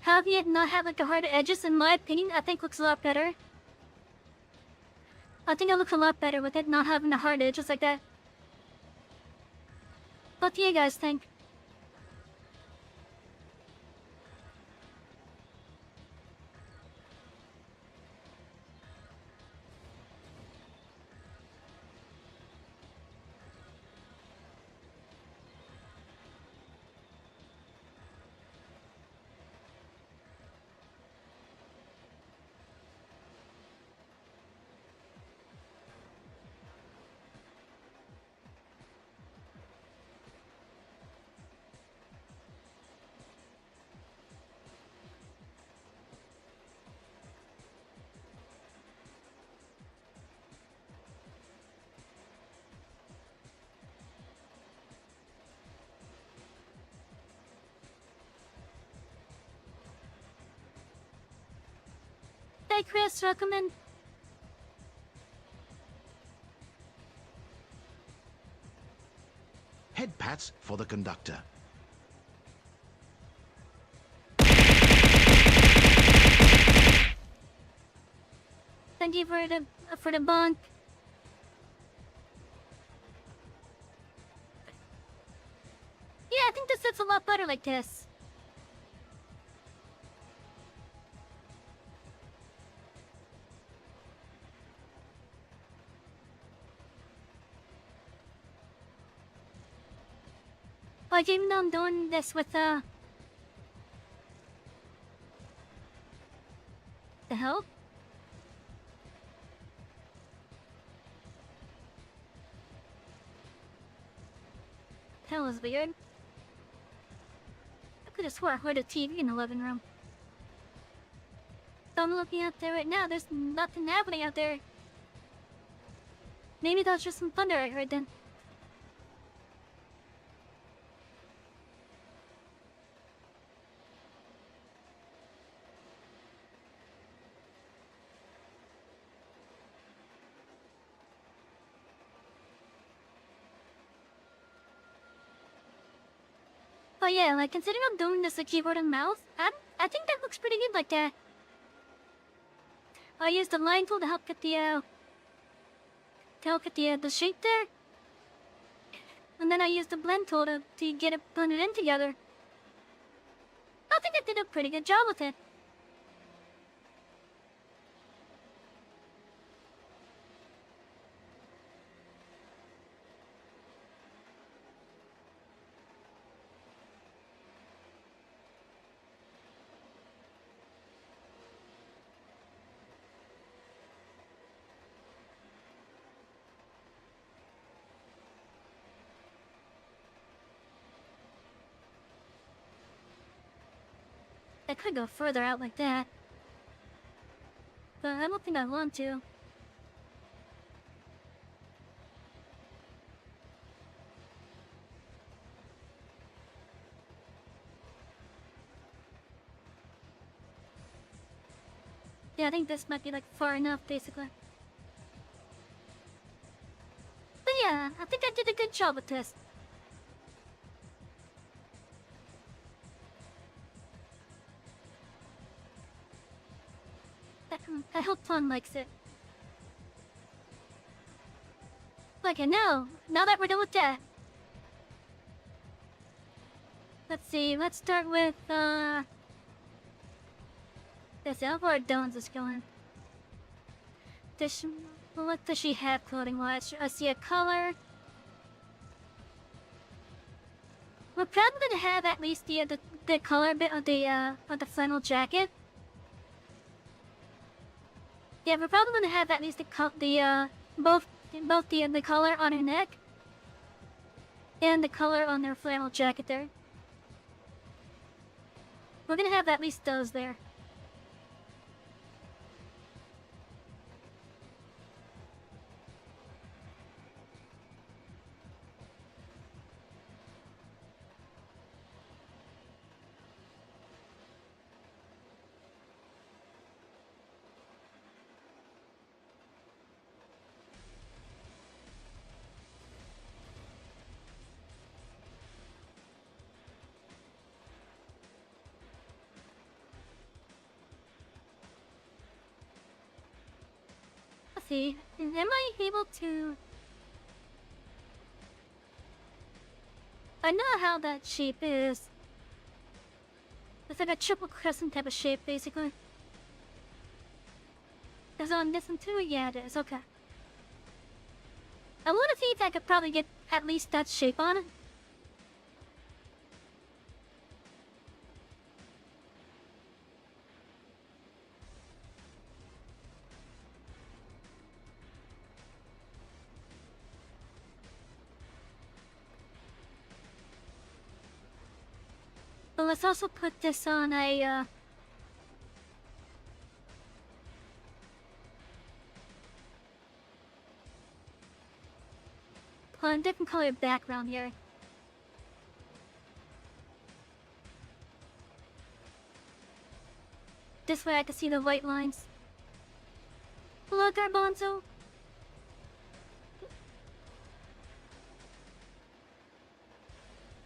Having it not have like the hard edges, in my opinion, I think looks a lot better. I think it looks a lot better with it not having the hard edges like that. What do you guys think? Hey Chris, recommend. Head pats for the conductor. Thank you for the bunk. Yeah, I think this fits a lot better like this. Like even though I'm doing this with the help. Hell is weird. I could have swore I heard a TV in the living room. So I'm looking out there right now, there's nothing happening out there. Maybe that was just some thunder I heard then. But yeah, like considering I'm doing this with keyboard and mouse, I think that looks pretty good like that. I used the line tool to help get the shape there. And then I used the blend tool to get it blended in together. I think I did a pretty good job with it. I could go further out like that. But I don't think I want to. Yeah, I think this might be like far enough, basically. But yeah, I think I did a good job with this. I hope Fawn likes it. Okay, now that we're done with that. Let's see, let's start with, let's see how far Dawn's is going. What does she have clothing-wise? I see a color. We're probably gonna have at least the color bit of the flannel jacket. Yeah, we're probably gonna have at least both the color on her neck and the color on their flannel jacket there. We're gonna have at least those there. Let's see, am I able to... I know how that shape is. It's like a triple crescent type of shape, basically. Is it on this one too? Yeah, it is. Okay. I want to see if I could probably get at least that shape on it. But let's also put this on on a different color background here. This way I can see the white lines. Hello, Garbanzo.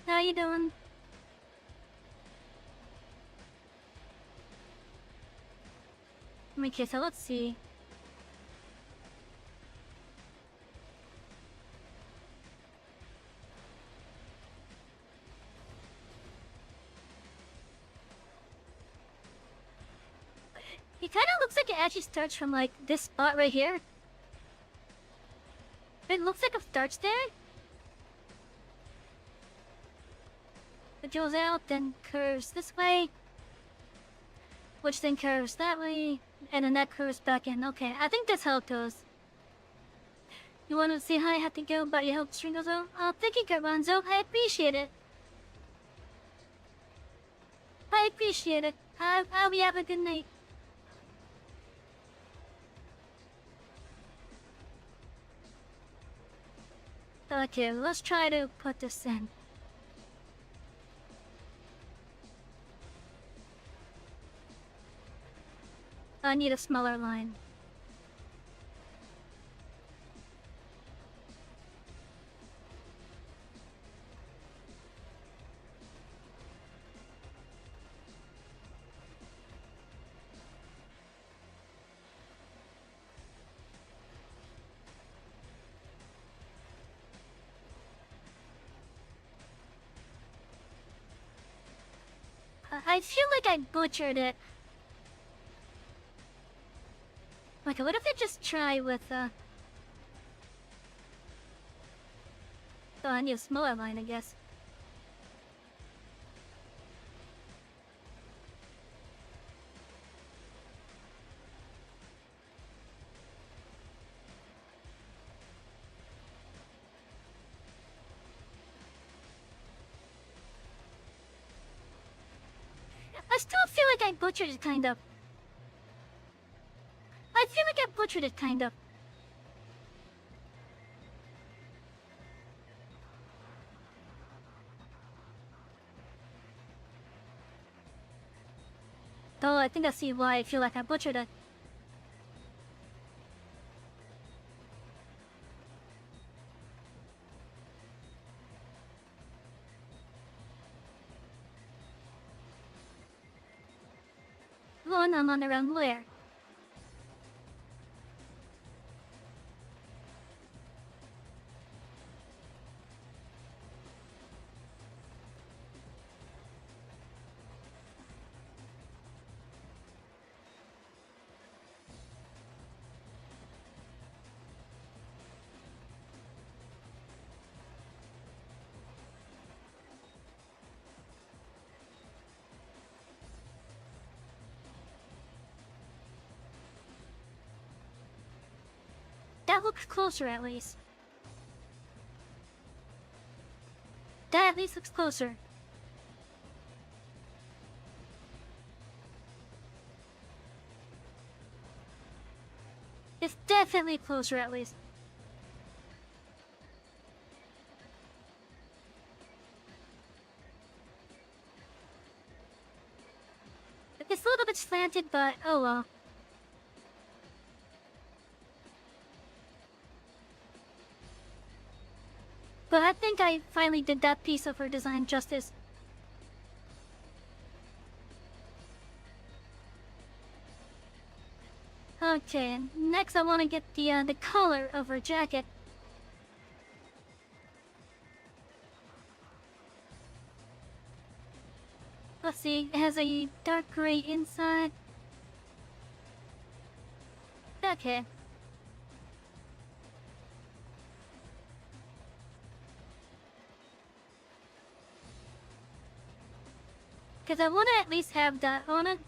How you doing? Okay, so let's see. It kind of looks like it actually starts from like this spot right here. It looks like it starts there. It goes out, then curves this way. Which then curves that way. And then that curves back in. Okay, I think that's how it goes. You want to say hi? I have to go, but you helped string us out. Oh, thank you, Garbanzo. I appreciate it. I appreciate it. I'll be have a good night. Okay, let's try to put this in. I need a smaller line. I feel like I butchered it. Okay, what if I just try with, Oh, I need a smaller line, I guess. I still feel like I butchered it, kind of. I feel like I butchered it, kind of. Though I think I see why I feel like I butchered it. One, I'm on the wrong layer. That looks closer, at least. That at least looks closer. It's definitely closer, at least. It's a little bit slanted, but oh well. But I think I finally did that piece of her design justice. Okay, next I want to get the color of her jacket. Let's see, it has a dark gray inside. Okay. Because I want to at least have that on it.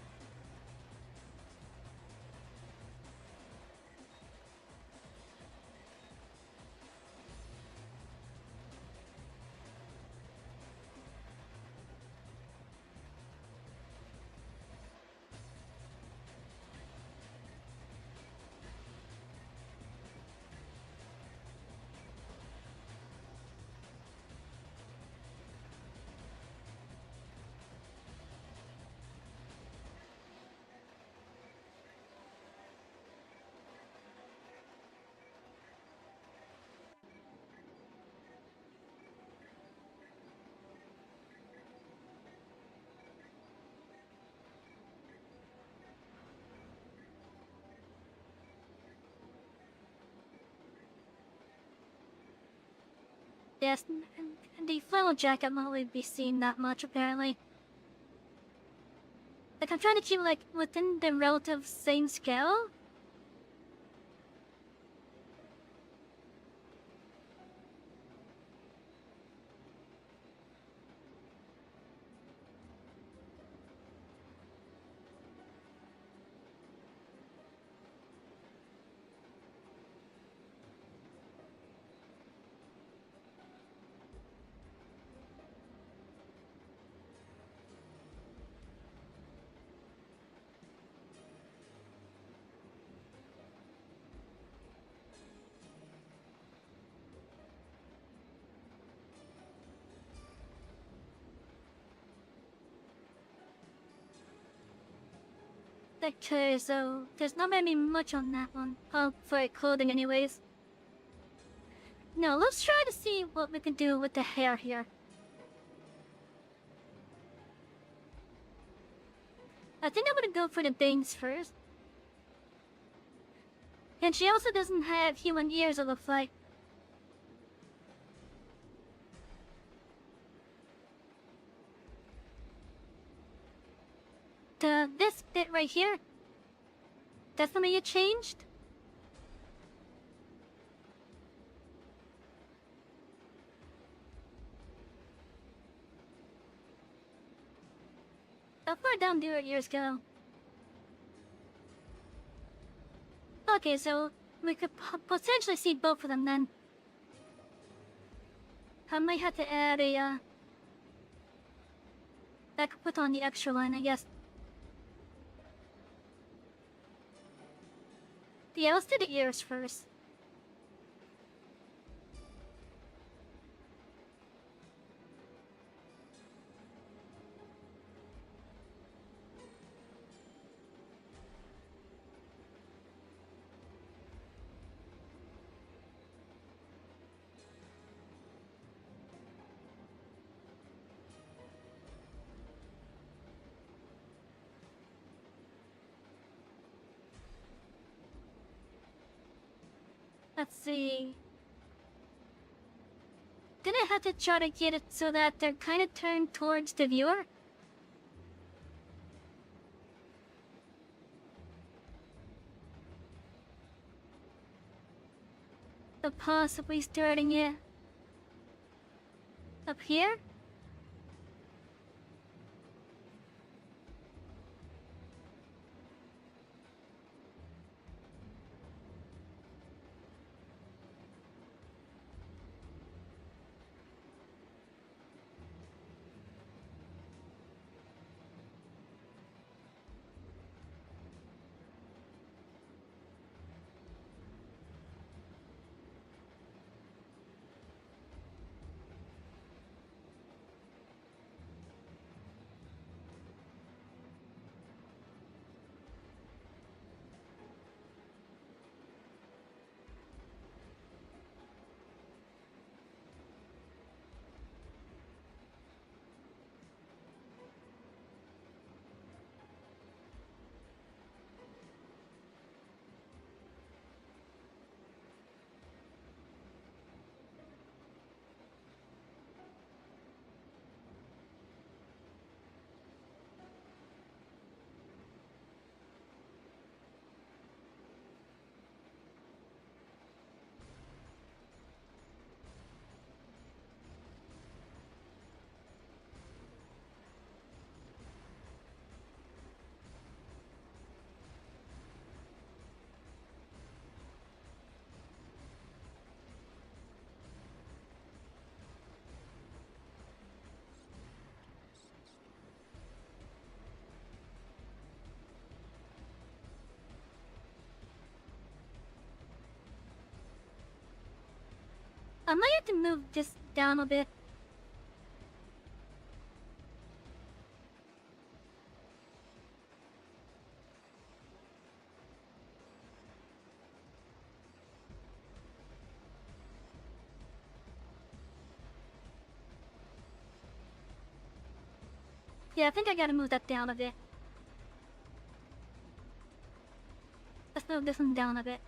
Yes, and the flannel jacket won't really be seen that much apparently. Like I'm trying to keep like within the relative same scale. Okay, so there's not gonna be much on that one. For clothing anyways. No, let's try to see what we can do with the hair here. I think I'm gonna go for the bangs first. And she also doesn't have human ears, it looks like. This bit right here, that's something you changed? How far down do your ears go? Okay, so we could potentially see both of them then. I might have to add a, I could put on the extra line, I guess. Yeah, let's do the ears first. Let's see. Then I have to try to get it so that they're kind of turned towards the viewer. So possibly starting it up here. I might have to move this down a bit. Yeah, I think I gotta move that down a bit. Let's move this one down a bit.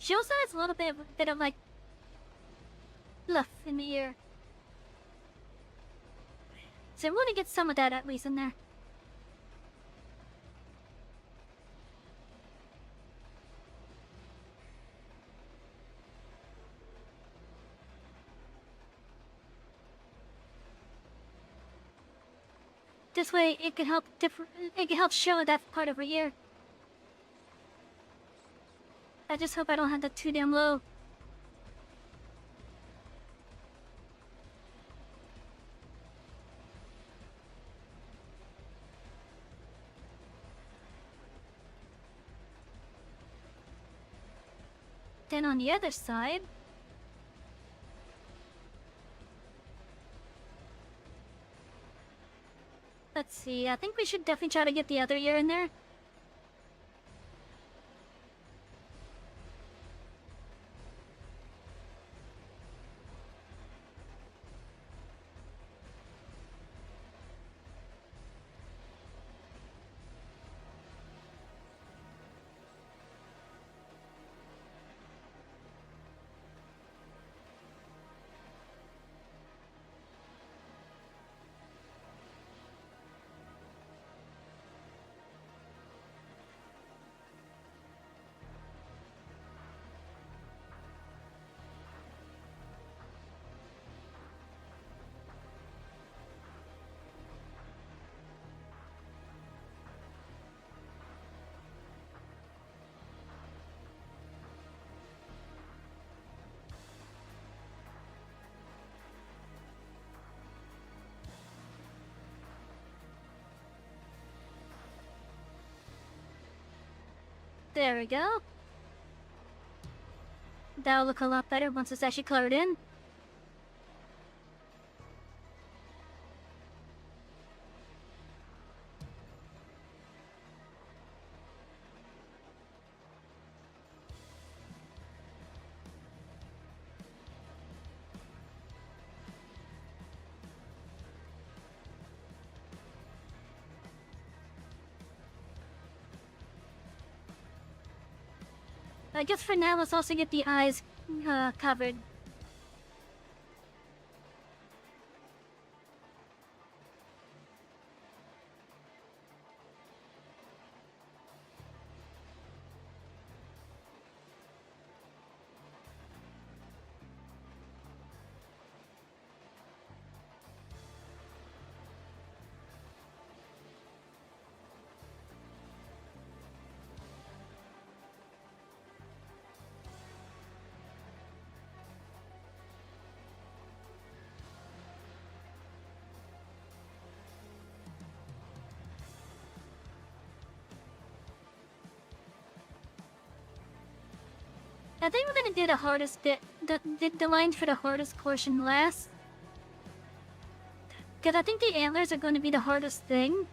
She also has a little bit of like fluff in the ear. So I want to get some of that at least in there. This way it can help show that part of her ear. I just hope I don't have that too damn low. Then on the other side, let's see, I think we should definitely try to get the other ear in there. There we go. That'll look a lot better once it's actually colored in. I guess for now, let's also get the eyes covered. I think we're gonna do the hardest bit, the lines for the hardest portion last. Because I think the antlers are going to be the hardest thing.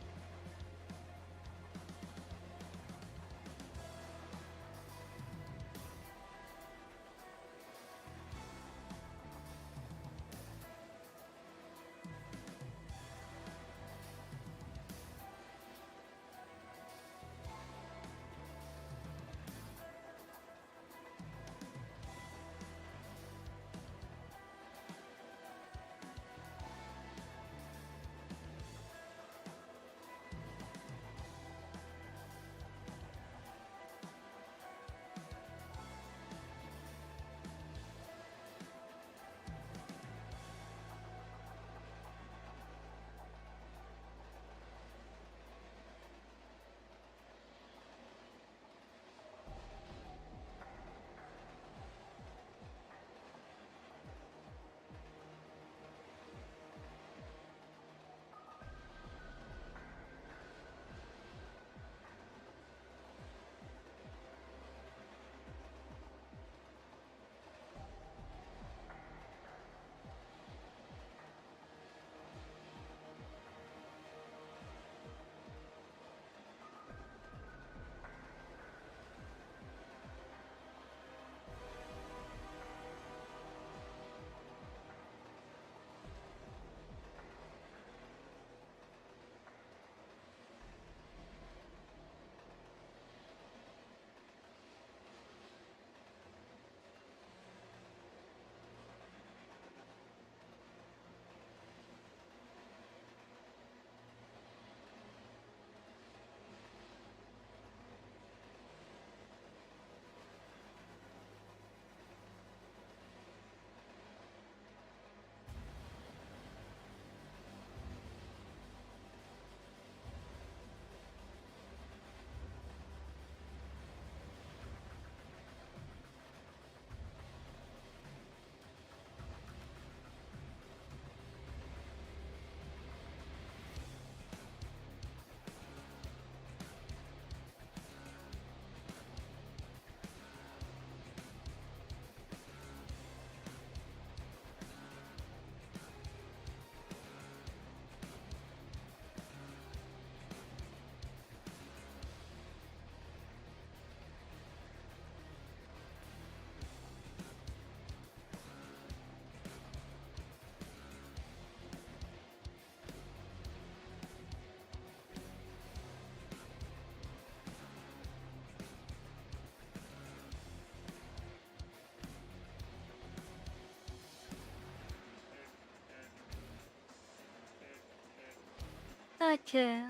Okay.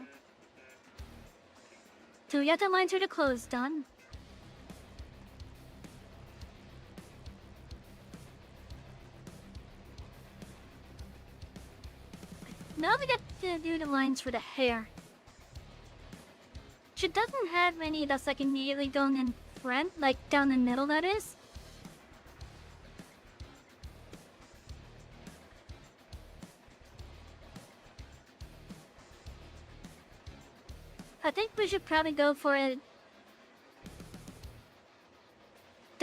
So we got the lines for the clothes done. Now we got to do the lines for the hair. She doesn't have any that's like immediately going in front, like down the middle that is. I think we should probably go for it.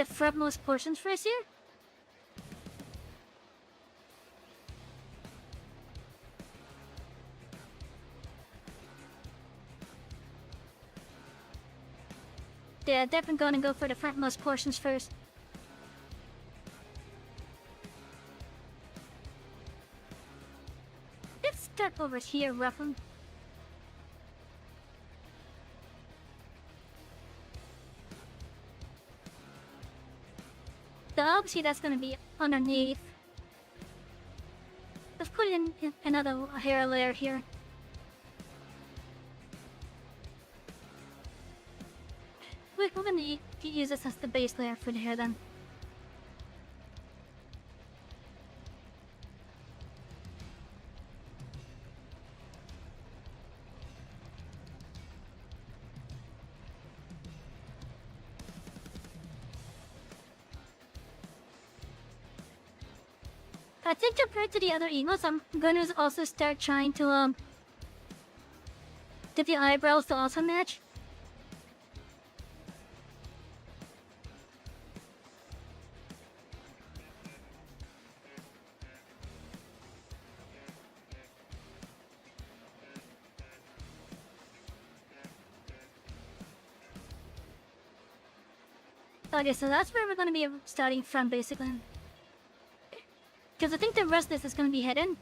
the frontmost portions first here. Yeah, definitely gonna go for the frontmost portions first. Let's start over here, roughly. So obviously that's gonna be underneath. Let's put in another hair layer here. We're gonna use this as the base layer for the hair then. I think compared to the other emotes, I'm gonna also start trying to get the eyebrows to also match. Okay, so that's where we're gonna be starting from, basically. Because I think the rest of this is gonna be hidden.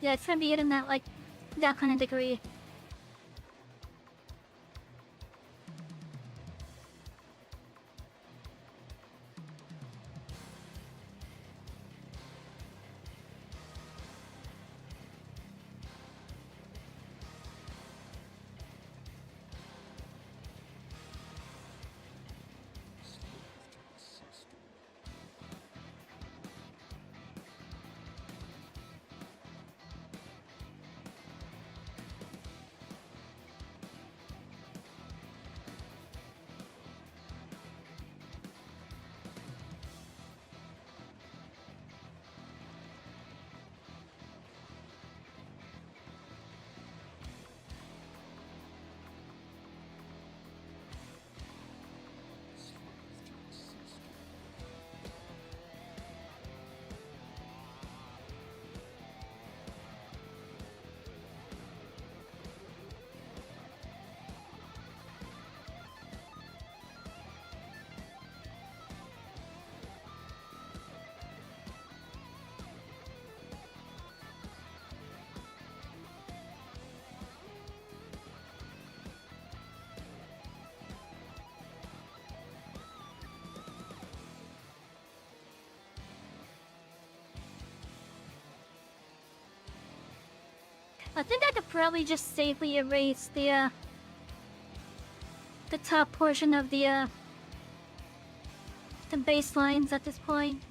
Yeah, it's gonna be hidden that, like, that kind of degree. I think I could probably just safely erase the top portion of the baselines at this point.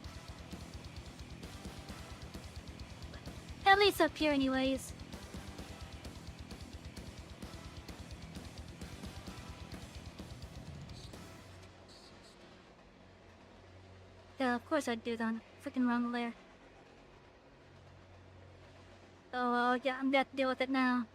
At least up here anyways. Yeah, of course I'd do that. Freaking wrong layer. Oh well, yeah, I'm gonna have to deal with it now.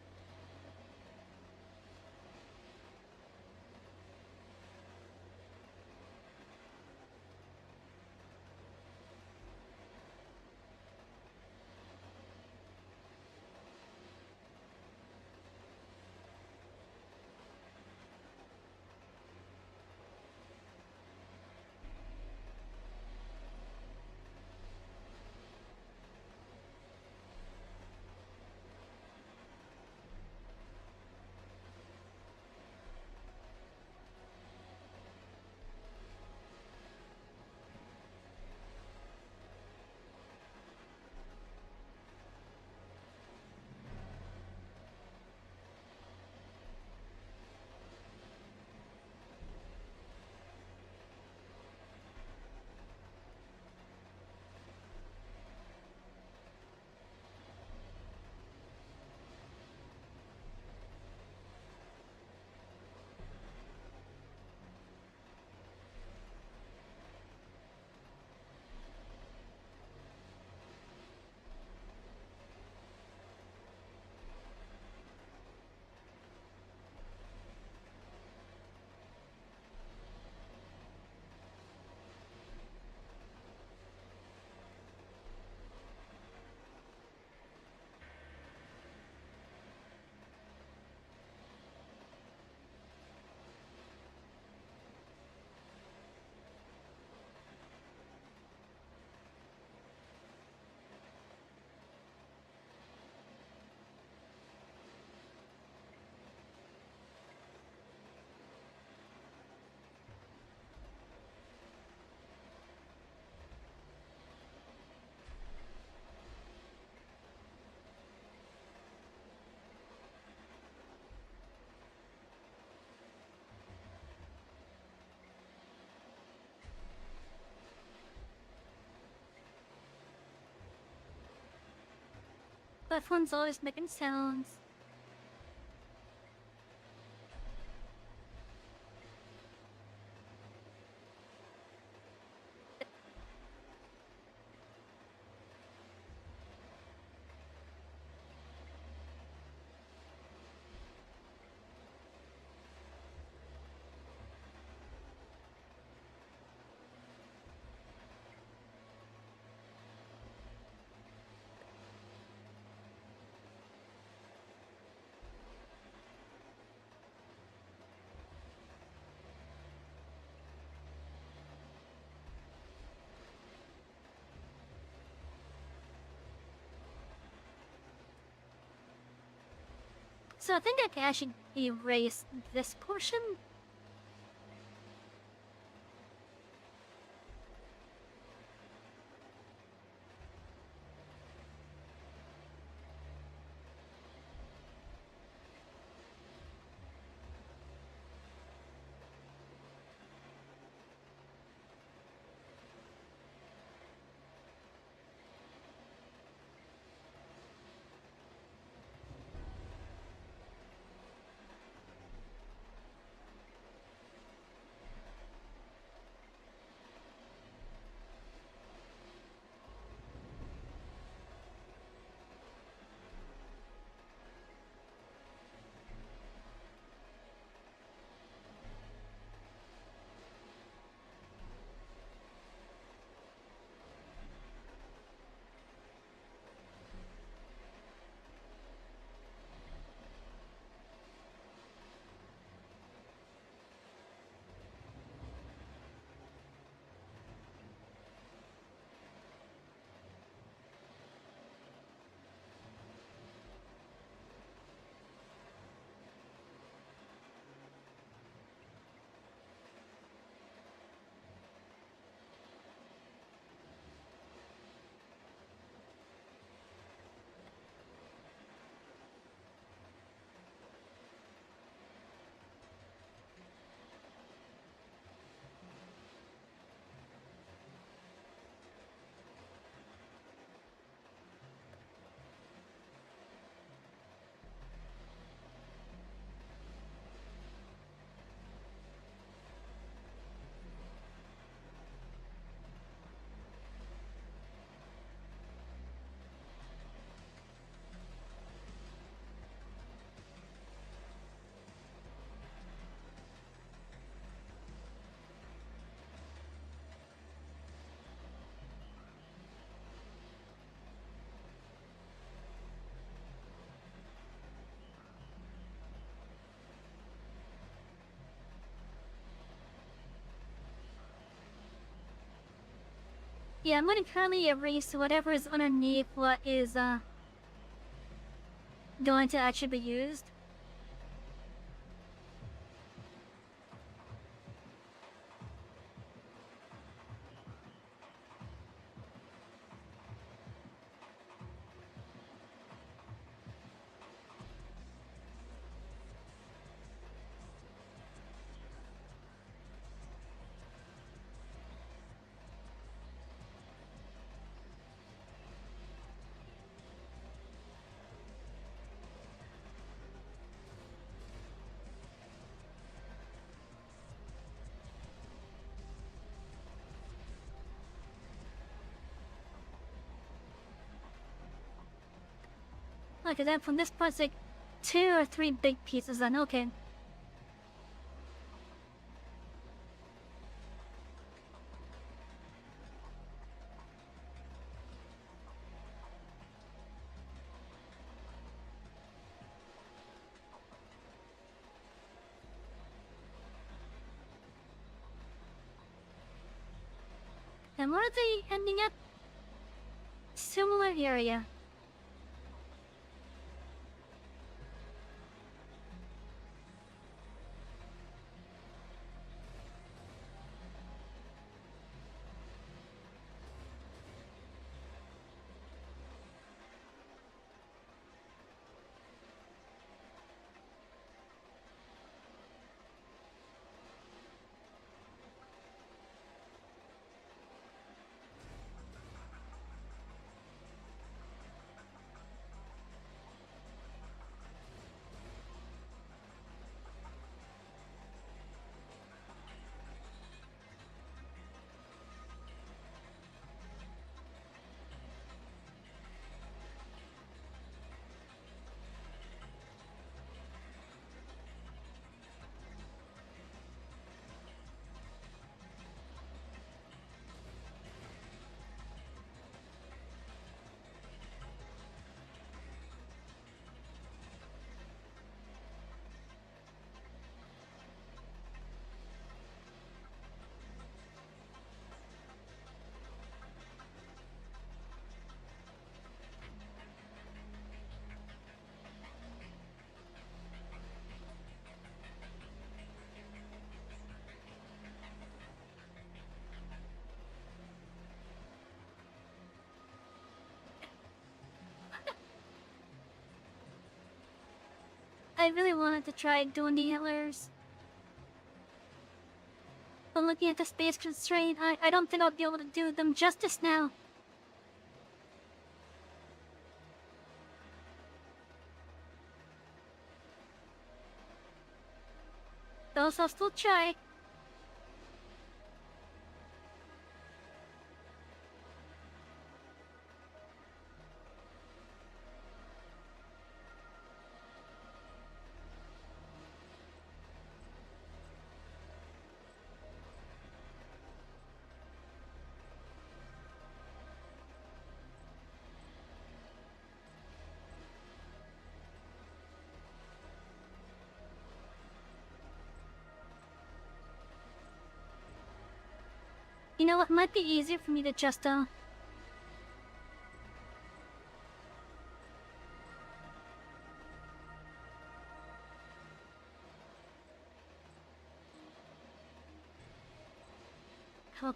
But phone's always making sounds. So I think I can actually erase this portion. Yeah, I'm gonna currently erase whatever is underneath what is going to actually be used. Okay, then from this part, it's like 2 or 3 big pieces then, okay. And where are they ending up? Similar area. I really wanted to try doing the antlers. But looking at the space constraint, I don't think I'll be able to do them justice now. Those I'll still try. You know what, might be easier for me to just, How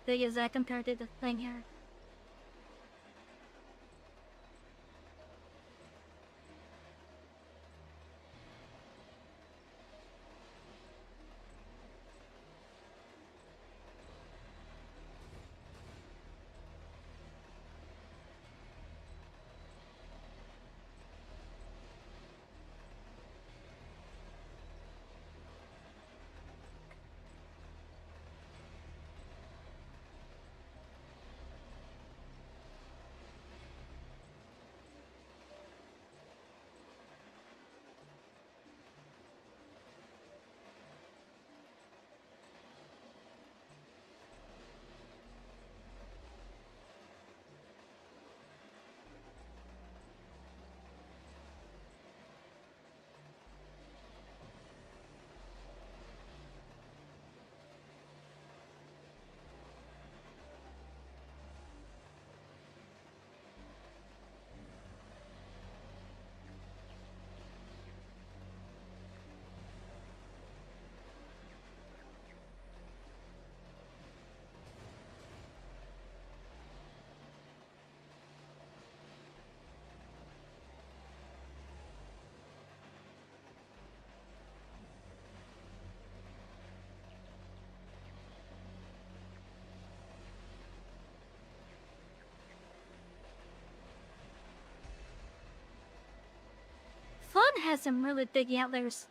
big is that compared to the thing here? Fawn has some really big antlers.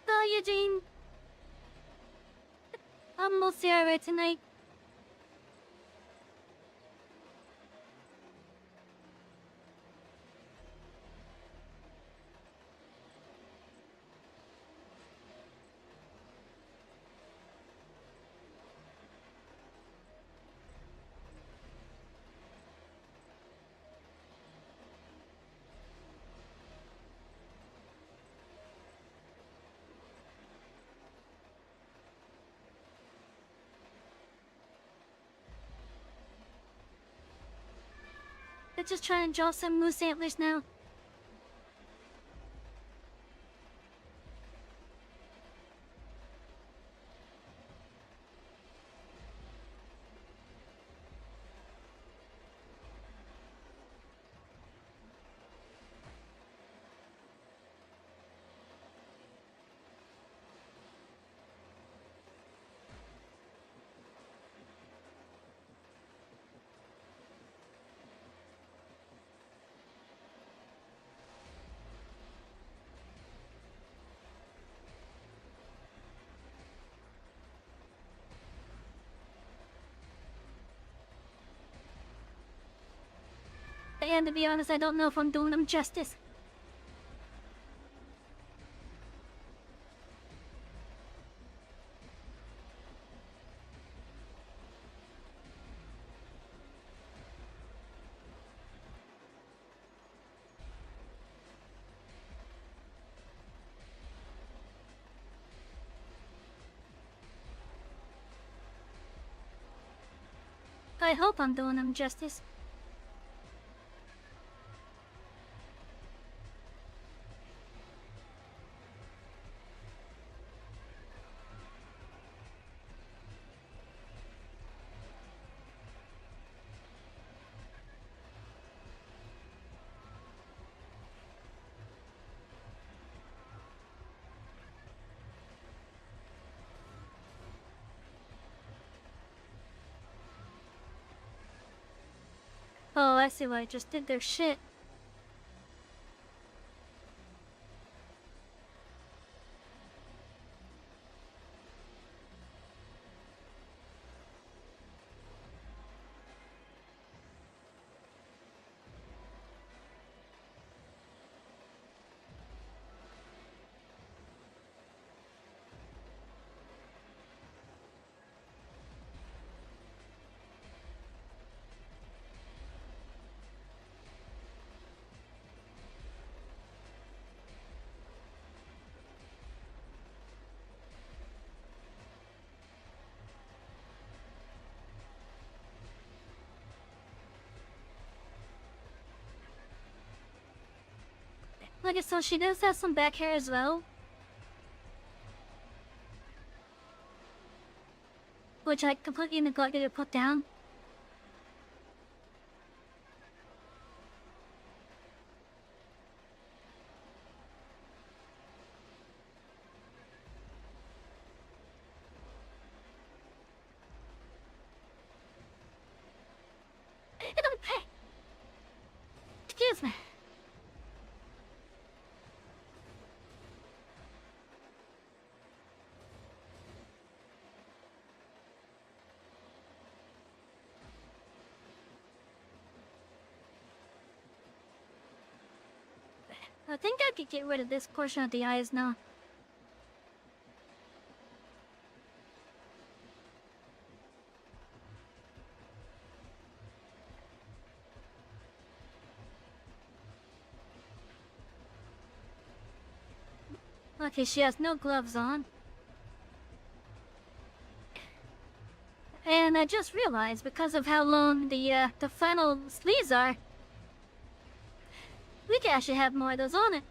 Bye, Eugene. I'm mostly alright tonight. Let's just try and draw some moose antlers now. and to be honest, I don't know if I'm doing them justice. I hope I'm doing them justice. Oh, I see why I just did their shit. Like, so she does have some back hair as well. Which I completely neglected to put down. Excuse me. I think I could get rid of this portion of the eyes now. Okay, she has no gloves on. And I just realized, because of how long the final sleeves are, we can actually have more of those on it.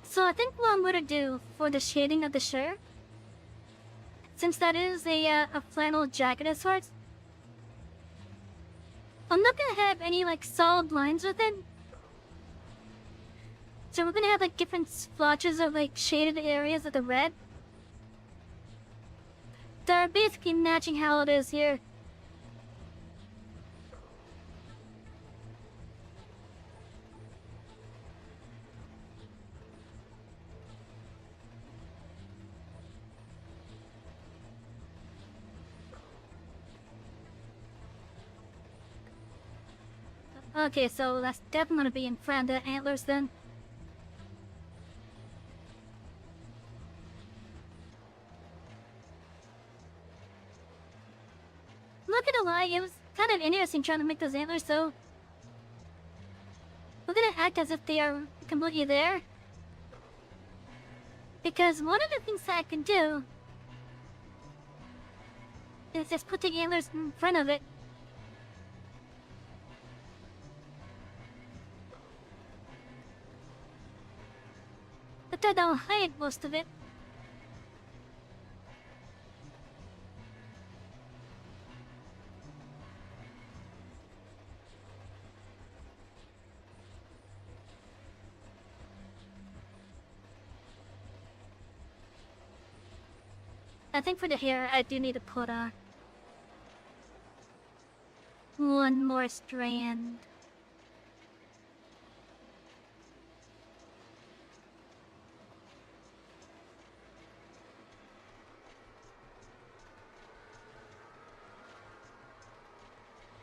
So I think what I'm gonna do for the shading of the shirt, since that is a flannel jacket of sorts, I'm not gonna have any like solid lines with it. So we're gonna have like different splotches of like shaded areas of the red that are basically matching how it is here. Okay, so that's definitely gonna be in front of the antlers then. Not gonna lie, it was kind of interesting trying to make those antlers, so we're gonna act as if they are completely there. Because one of the things that I can do is just put the antlers in front of it. But then I'll hide most of it. I think for the hair, I do need to put one more strand.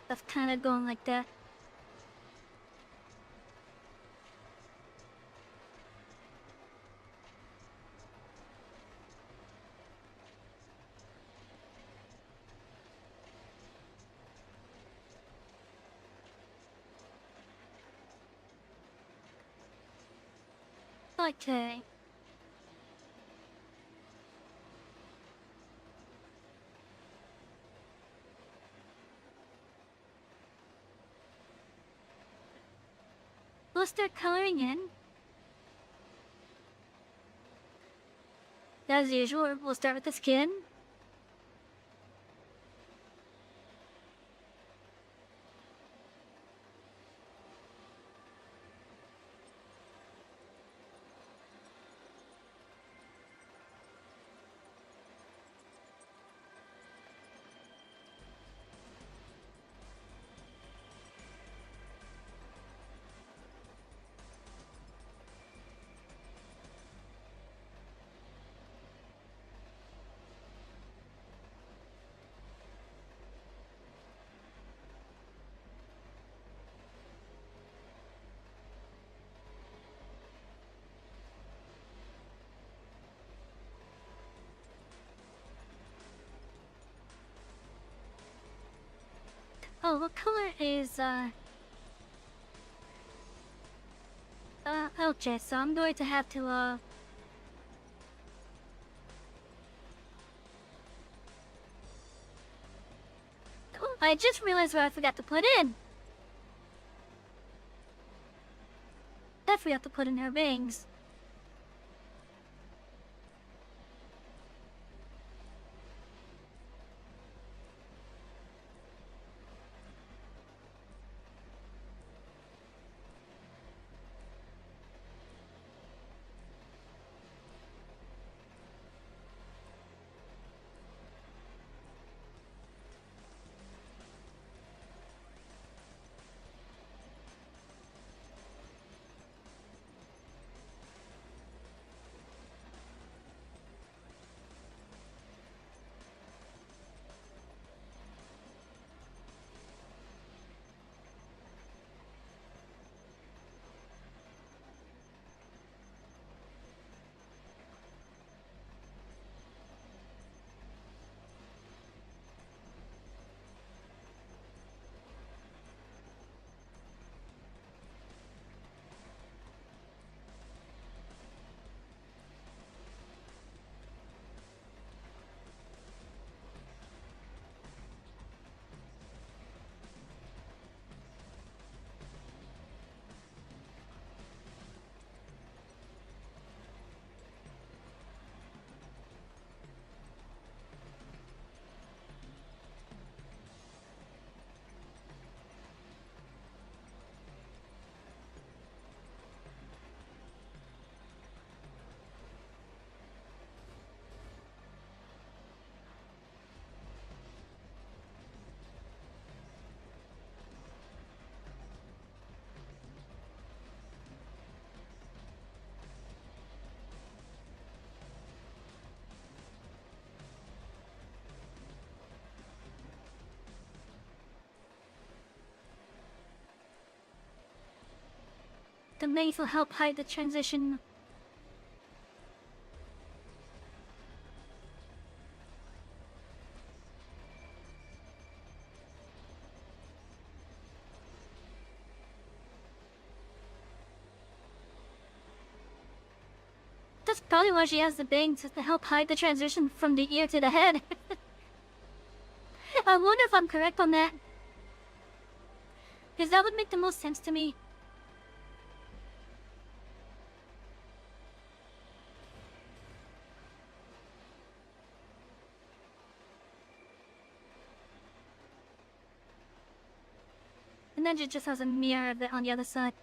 That's kind of going like that. Okay. We'll start coloring in. As usual, we'll start with the skin. Oh, what color is okay, so I'm going to have to oh, I just realized what I forgot to put in. I forgot to put in her rings. The maze will help hide the transition. That's probably why she has the bangs, to help hide the transition from the ear to the head. I wonder if I'm correct on that. Because that would make the most sense to me. And then it just has a mirror of it on the other side.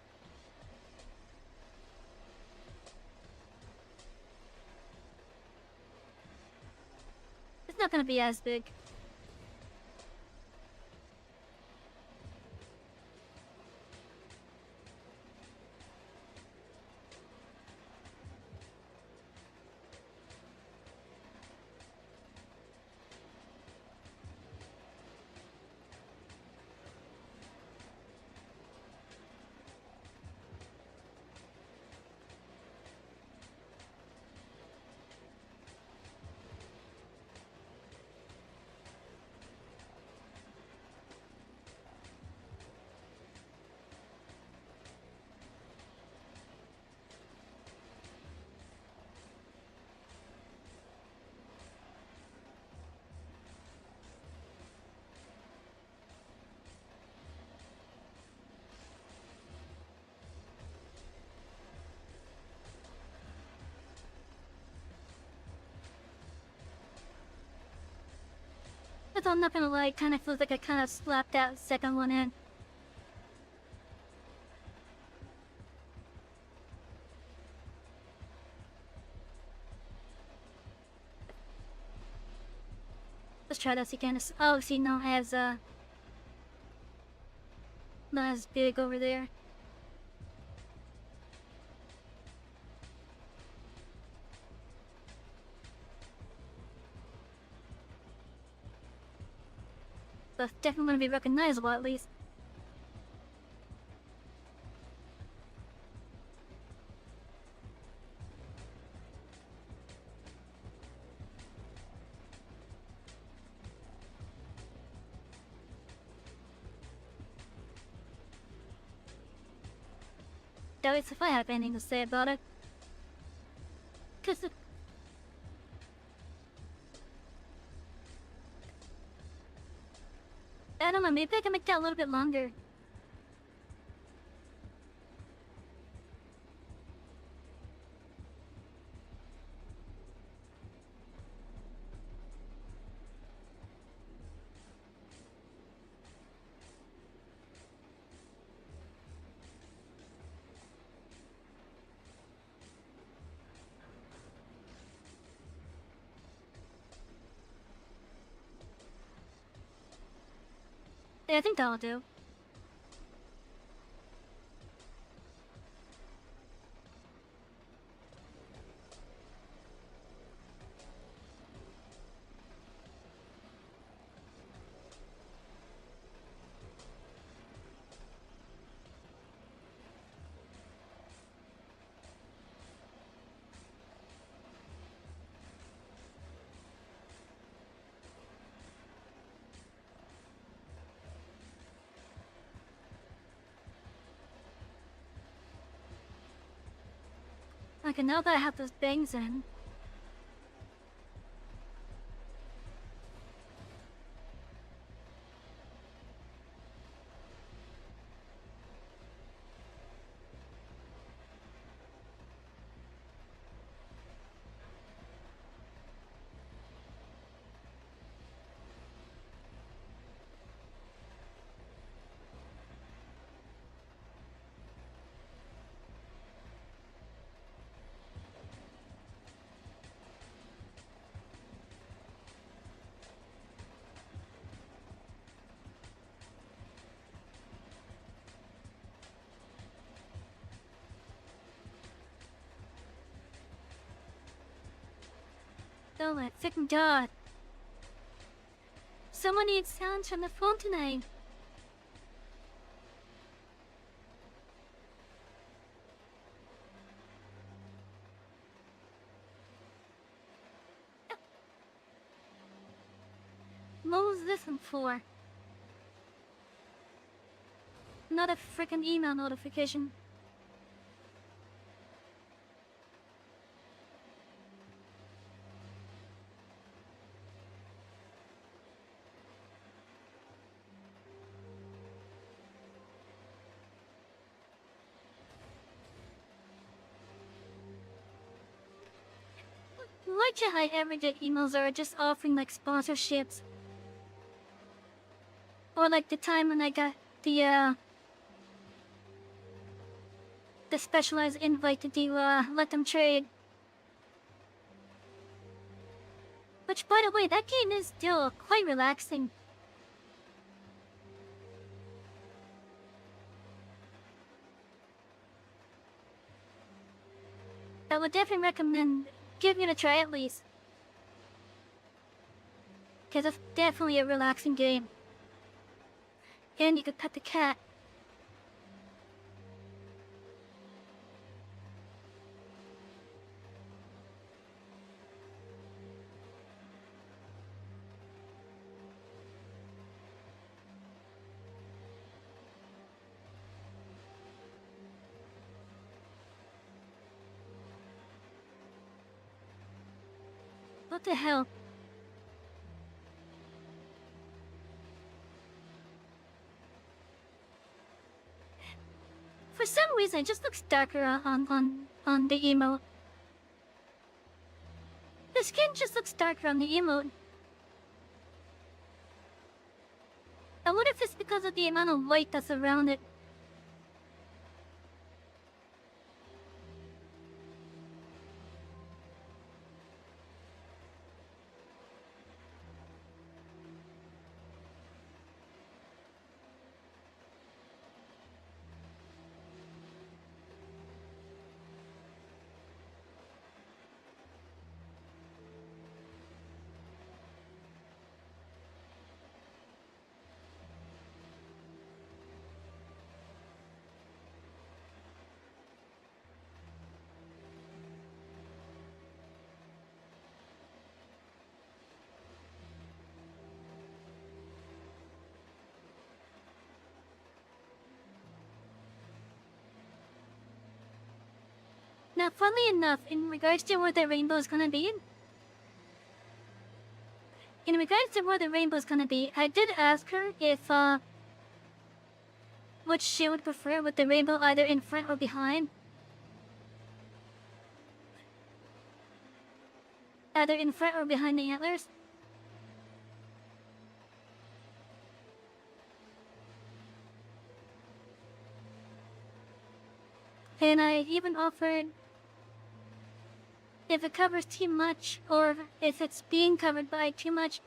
It's not gonna be as big. But I'm not gonna lie, it kinda feels like I kinda slapped that second one in. Let's try this again. Oh, see, now it has, not as big over there. But definitely gonna be recognizable at least. Doubt it's if I have anything to say about it. Cause I don't know, maybe I can make that a little bit longer. Yeah, I think that'll do. Okay, now that I have those bangs in. Oh my freaking god. Someone needs sounds from the phone tonight. What was this one for? Another freaking email notification. Like to hide everyday emails are just offering like sponsorships. Or like the time when I got the specialized invite to do let them trade. Which by the way, that game is still quite relaxing. I would definitely recommend giving it a try at least. Cause it's definitely a relaxing game. And you could pet the cat. What the hell? For some reason, it just looks darker on the emote. The skin just looks darker on the emote. I wonder if it's because of the amount of light that's around it. Now, funnily enough, in regards to where the rainbow is gonna be, I did ask her if, what she would prefer with the rainbow either in front or behind. Either in front or behind the antlers. And I even offered if it covers too much, or if it's being covered by too much,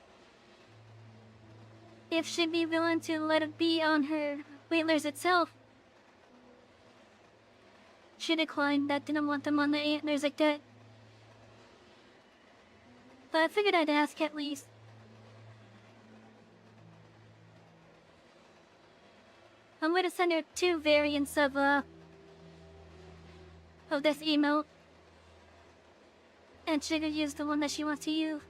if she'd be willing to let it be on her wheelers itself. She declined that, didn't want them on the antlers like that. But I figured I'd ask at least. I'm gonna send her 2 variants of this emote. And she could use the one that she wants to use.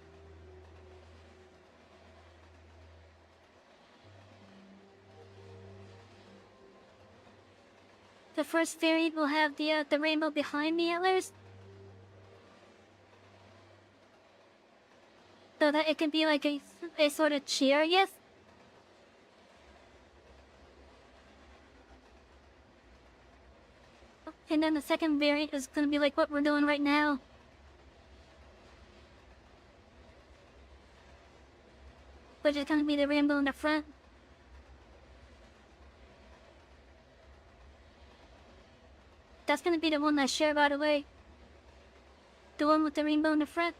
The first variant will have the rainbow behind the antlers. So that it can be like a sort of cheer, yes? And then the second variant is gonna be like what we're doing right now. Which is gonna be the rainbow in the front. That's gonna be the one I share, by the way. The one with the rainbow in the front.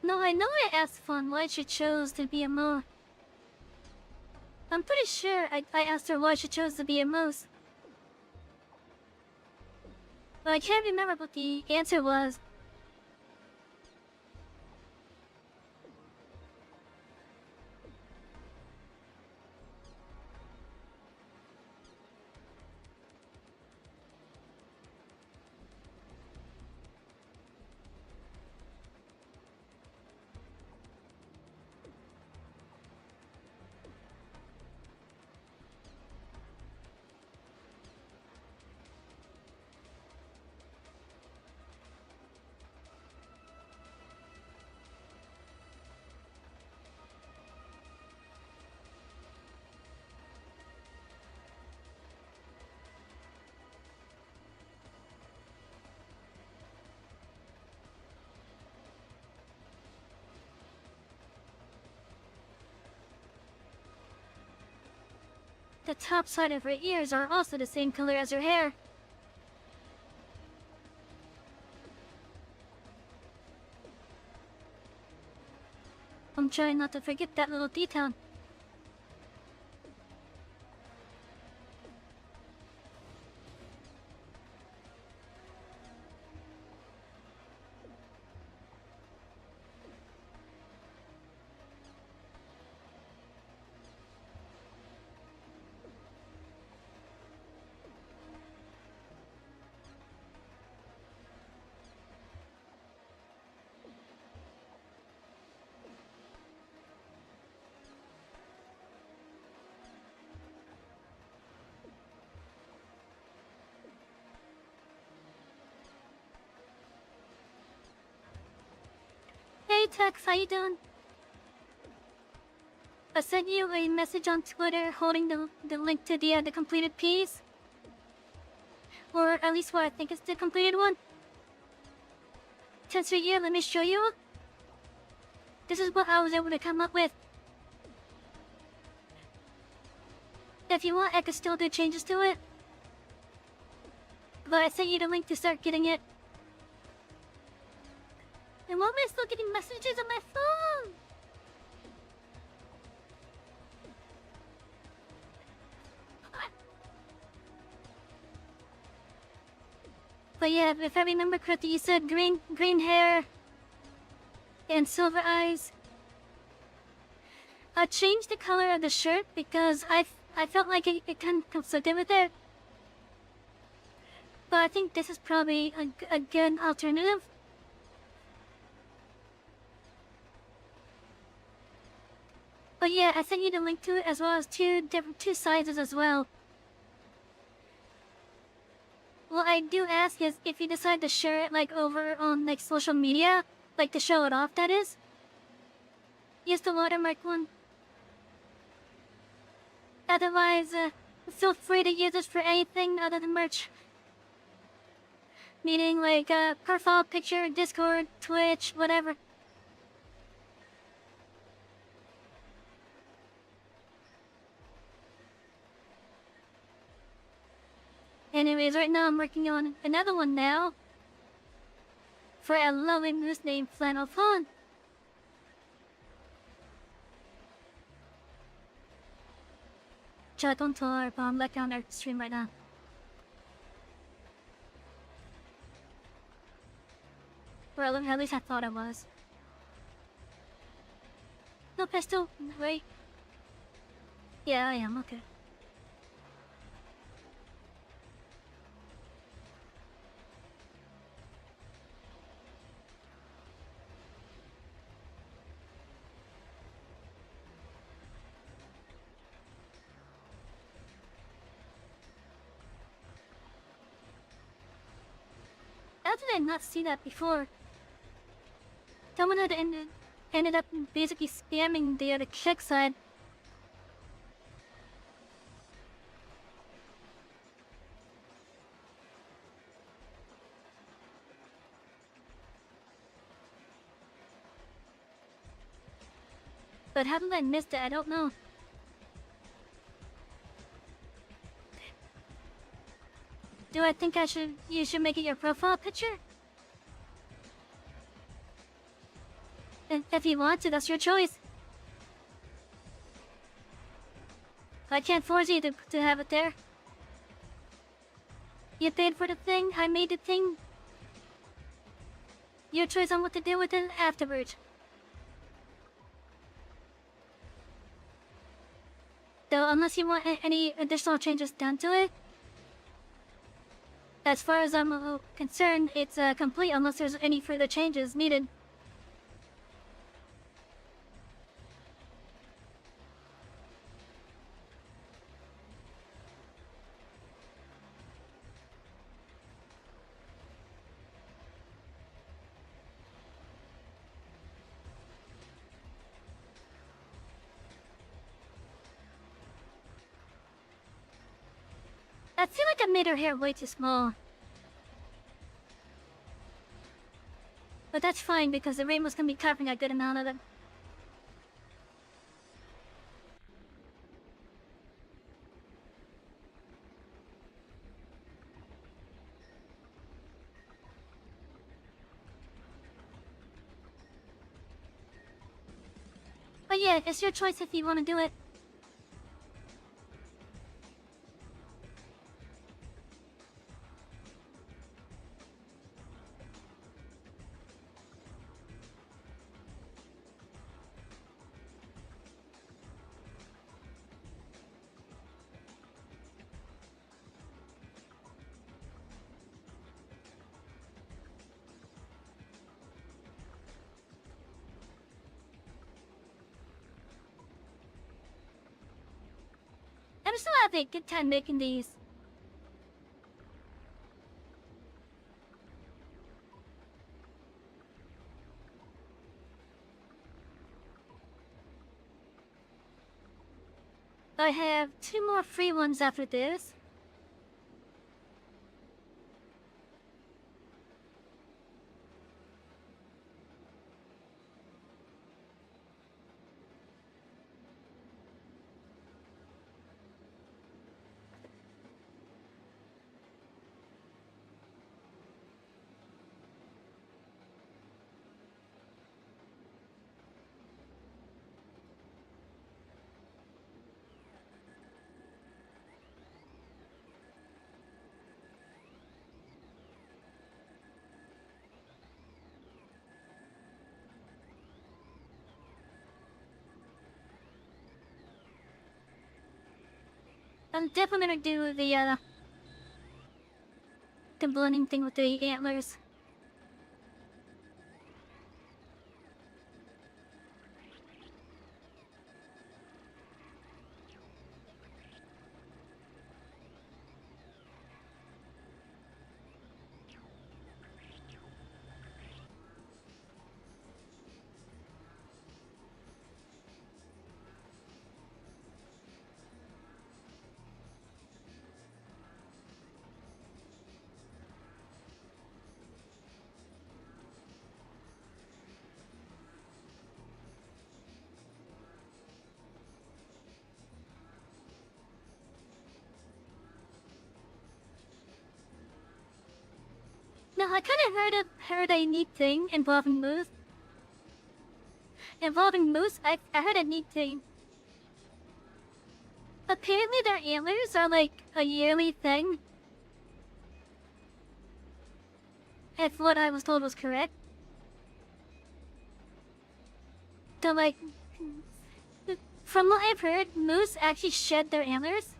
No, I know I asked Fawn why she chose to be a moose. I'm pretty sure I asked her why she chose to be a moose. But I can't remember what the answer was. The top side of her ears are also the same color as her hair. I'm trying not to forget that little detail. Hey Tex, how you doing? I sent you a message on Twitter holding the link to the completed piece. Or at least what I think is the completed one. Since you're here, let me show you. This is what I was able to come up with. If you want, I could still do changes to it. But I sent you the link to start getting it. And why am I still getting messages on my phone? But yeah, if I remember correctly, you said green hair and silver eyes. I changed the color of the shirt because I felt like it kind of conflicted with it. But I think this is probably a good alternative. But yeah, I sent you the link to it as well as two sizes as well. What I do ask is if you decide to share it like over on like social media, like to show it off, that is. Use the watermark one. Otherwise, feel free to use this for anything other than merch. Meaning like profile picture, Discord, Twitch, whatever. Anyways, right now I'm working on another one now. For a lovely moose named Flannel Fawn. Chat, don't tell her, but I'm like on our stream right now. Well, at least I thought I was. No, Pesto, wait. Yeah, I am, okay. How did I not see that before? Someone had ended up basically spamming the check side. But how did I miss that? I don't know. Do I think you should make it your profile picture? If you want to, that's your choice. I can't force you to have it there. You paid for the thing, I made the thing. Your choice on what to do with it afterwards. Though, unless you want any additional changes done to it, as far as I'm concerned, it's complete unless there's any further changes needed. I feel like I made her hair way too small. But that's fine because the rainbow's gonna be covering a good amount of it. But yeah, it's your choice if you want to do it. I'm still having a good time making these. I have 2 more free ones after this. I'm definitely gonna do the blending thing with the antlers. Now, I kinda heard a neat thing involving moose. I heard a neat thing. Apparently their antlers are like a yearly thing. If what I was told was correct. So like, from what I've heard, moose actually shed their antlers.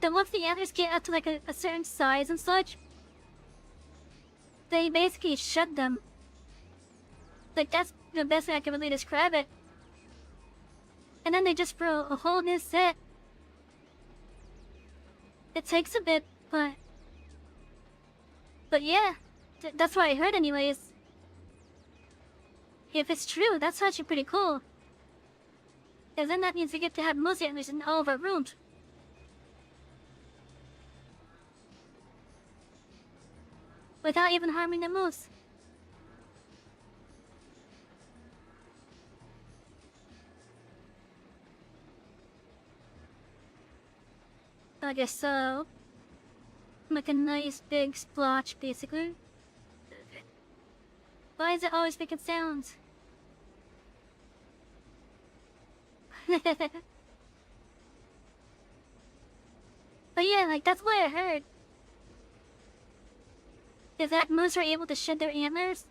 Then once the antlers get up to like a certain size and such, they basically shed them. Like that's the best way I can really describe it. And then they just grow a whole new set. It takes a bit, but yeah, that's what I heard anyways. If it's true, that's actually pretty cool. Because then that means we get to have moose antlers in all of our rooms. Without even harming the moose. I guess so. Like a nice big splotch, basically. Why is it always making sounds? But yeah, like that's what I heard. Is that moose are able to shed their antlers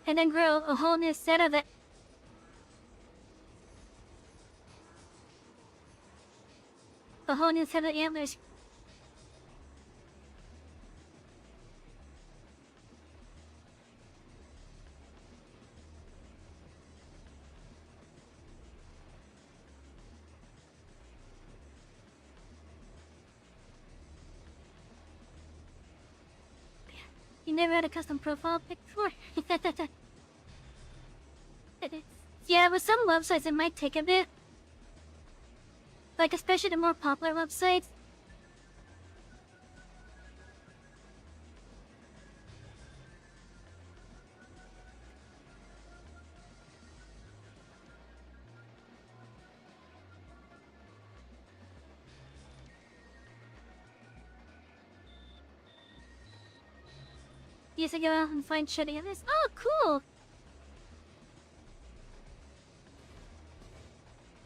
and then grow a whole new set of it. A whole new set of antlers. You never had a custom profile pic before? Yeah, with some websites it might take a bit. Like, especially the more popular websites. You used to go out and find shitty others. Oh, cool!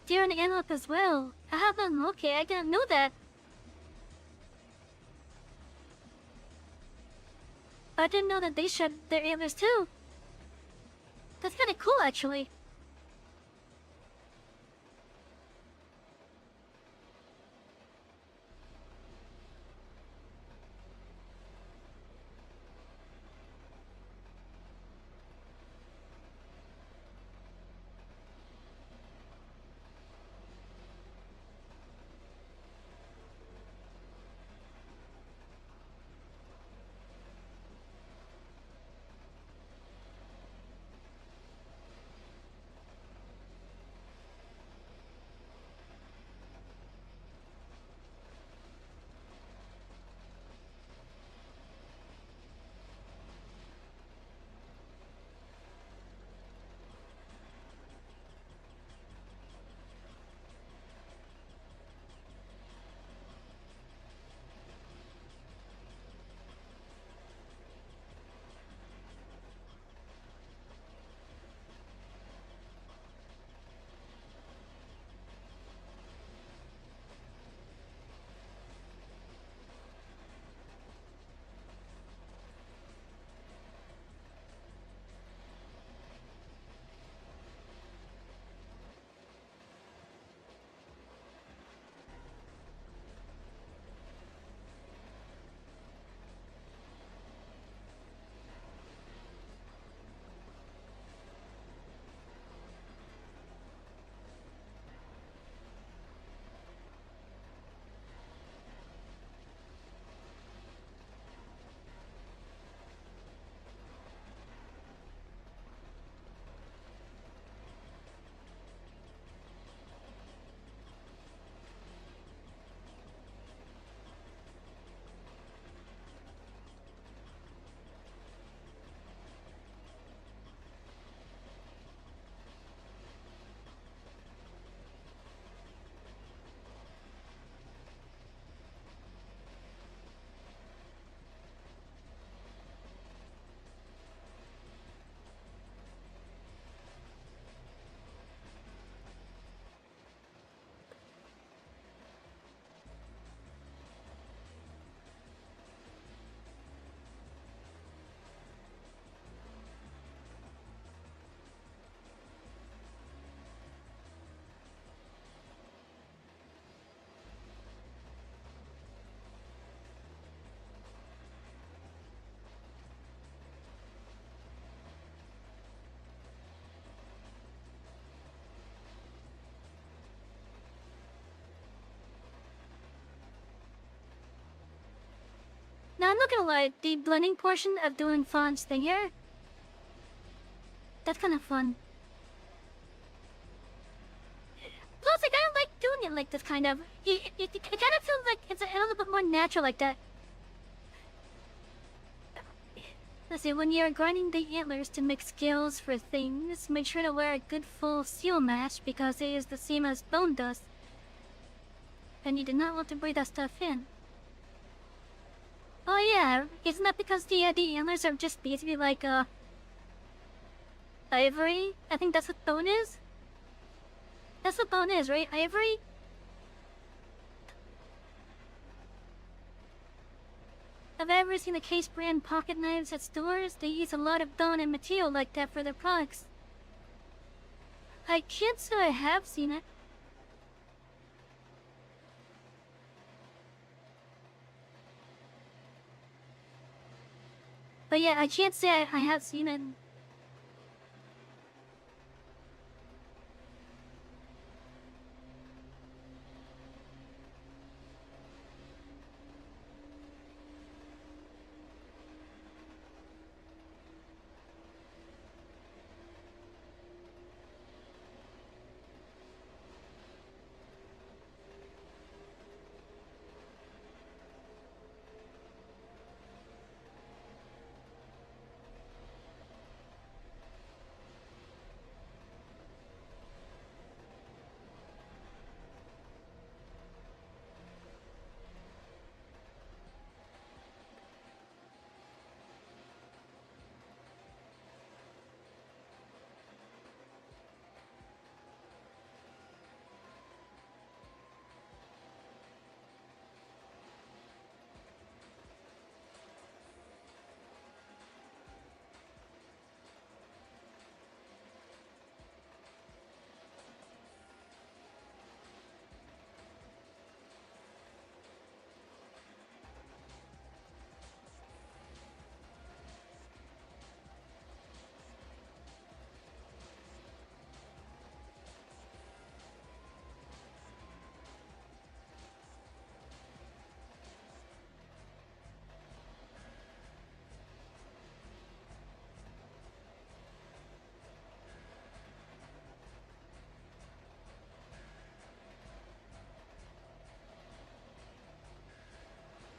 Deer and antelope as well. I have them. Okay, I didn't know that. I didn't know that they shed their antlers too. That's kinda cool, actually. Now I'm not gonna lie, the blending portion of doing fonts thing here, that's kind of fun. Plus, like, I like doing it like this, kind of. It kind of feels like it's a little bit more natural like that. Let's see, when you're grinding the antlers to make scales for things, make sure to wear a good full seal mask because it is the same as bone dust. And you do not want to breathe that stuff in. Oh Yeah, isn't that because the antlers are just basically like ivory? I think that's what bone is. That's what bone is, right? Ivory. Have I ever seen the Case brand pocket knives at stores? They use a lot of bone and material like that for their products. I can't say I have seen it. But yeah, I can't say I have seen it.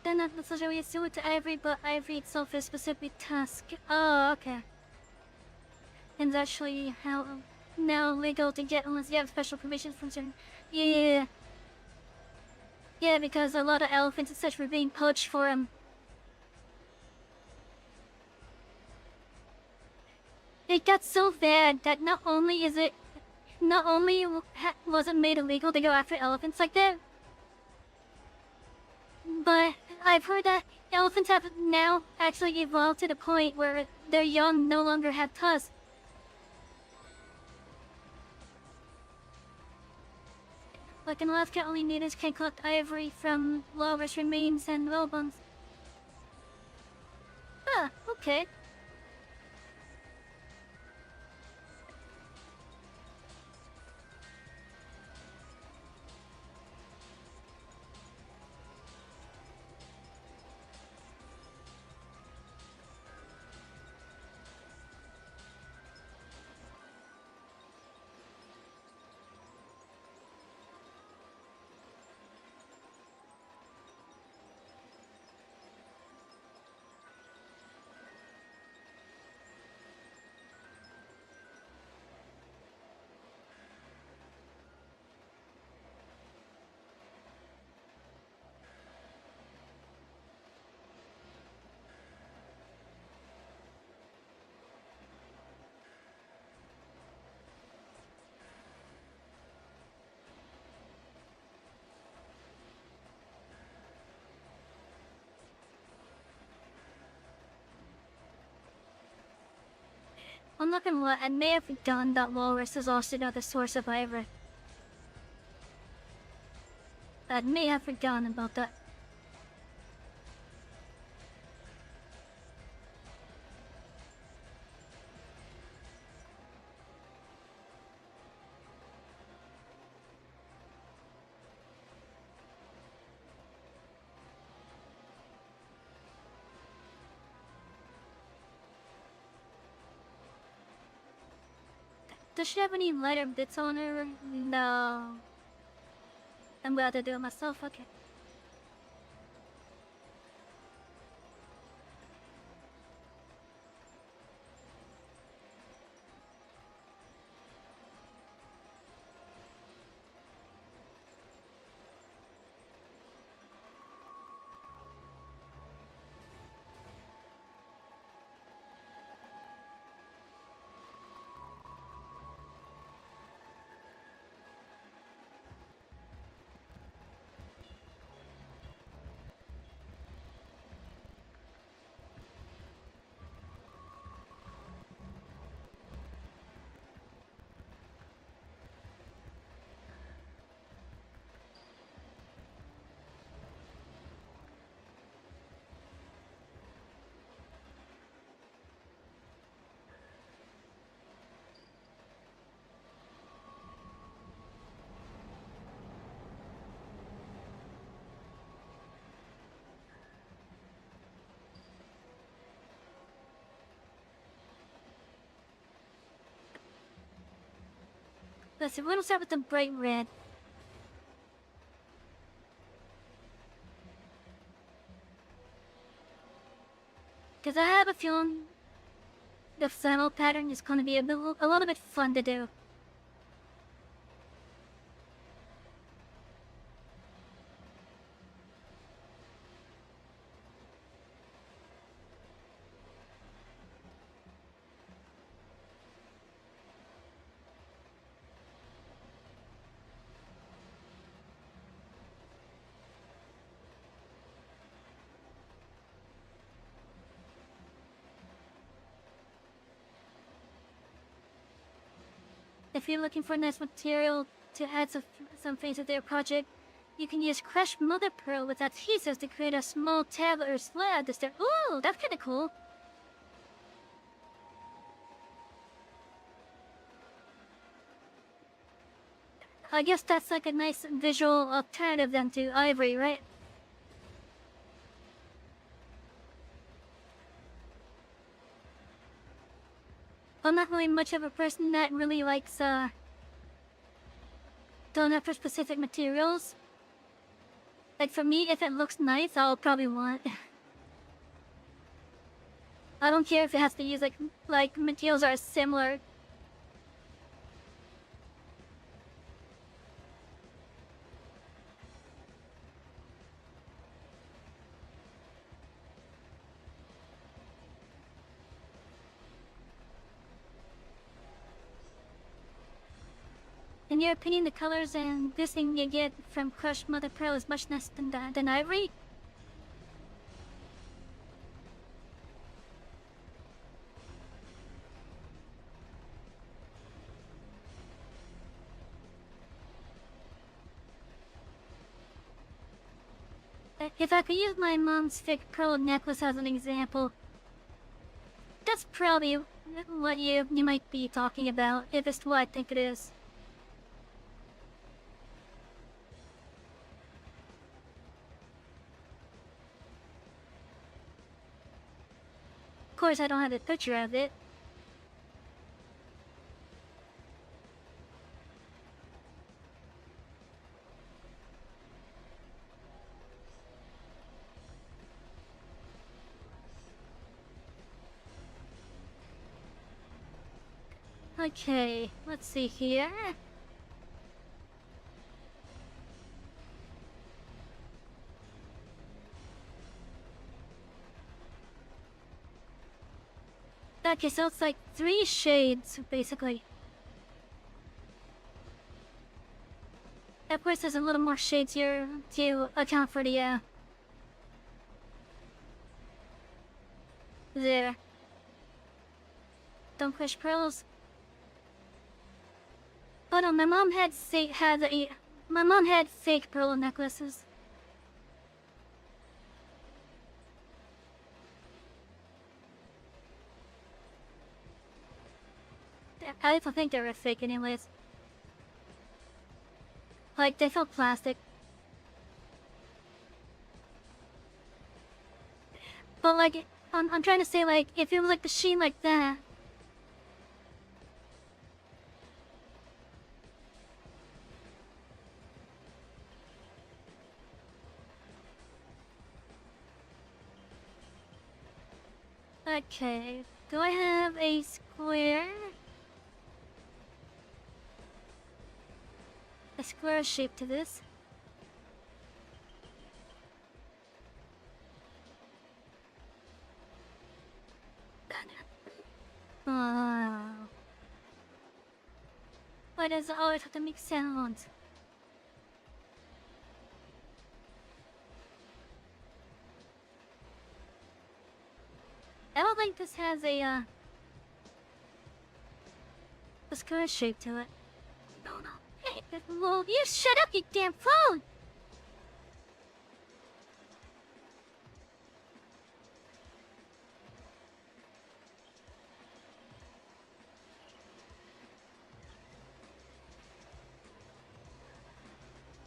They're not necessarily suited to ivory, but ivory itself is a specific task. Oh, okay. And it's actually how now legal to get unless you have special permissions from certain. Yeah. Yeah, because a lot of elephants and such were being poached for It got so bad that not only was it made illegal to go after elephants like that, but I've heard that elephants have now actually evolved to the point where their young no longer have tusks. Like in Alaska, only natives can collect ivory from walrus remains and whale bones. Ah, okay. I'm not gonna lie, I may have forgotten that walrus is also another source of ivory. I may have forgotten about that. Does she have any lighter bits on her? No. I'm glad to do it myself, okay. Let's see, we're gonna start with the bright red. Because I have a feeling the flannel pattern is gonna be a little bit fun to do. If you're looking for nice material to add some things to their project, you can use crushed mother pearl with adhesives to create a small tablet or slab to start. Ooh, that's kinda cool. I guess that's like a nice visual alternative then to ivory, right? I'm not really much of a person that really likes going after specific materials. Like for me, if it looks nice, I'll probably want it. I don't care if it has to use like materials are similar. In your opinion, the colors and this thing you get from crushed mother pearl is much nicer than ivory? If I could use my mom's fake pearl necklace as an example, that's probably what you might be talking about, if it's what I think it is. Of course, I don't have a picture of it. Okay, let's see here. Okay, so it's like 3 shades, basically. Of course, there's a little more shades here to account for the, there. Don't crush pearls. Oh no, my mom had fake pearl necklaces. I don't think they were fake anyways. Like, they felt plastic. But like, I'm trying to say like, if it was like the sheen like that. Okay, do I have a square? A square shape to this? Oh. Why does it always have to make sounds? I don't think this has a square shape to it. No, no. Hey, well, you shut up, you damn phone!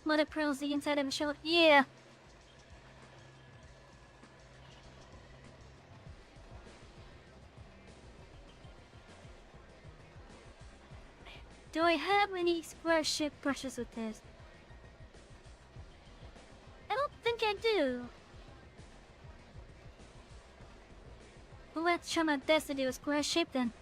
Mother pearls the inside of a shell. Yeah. Do I have any square shaped brushes with this? I don't think I do. Well, let's try my best to do a square shape then.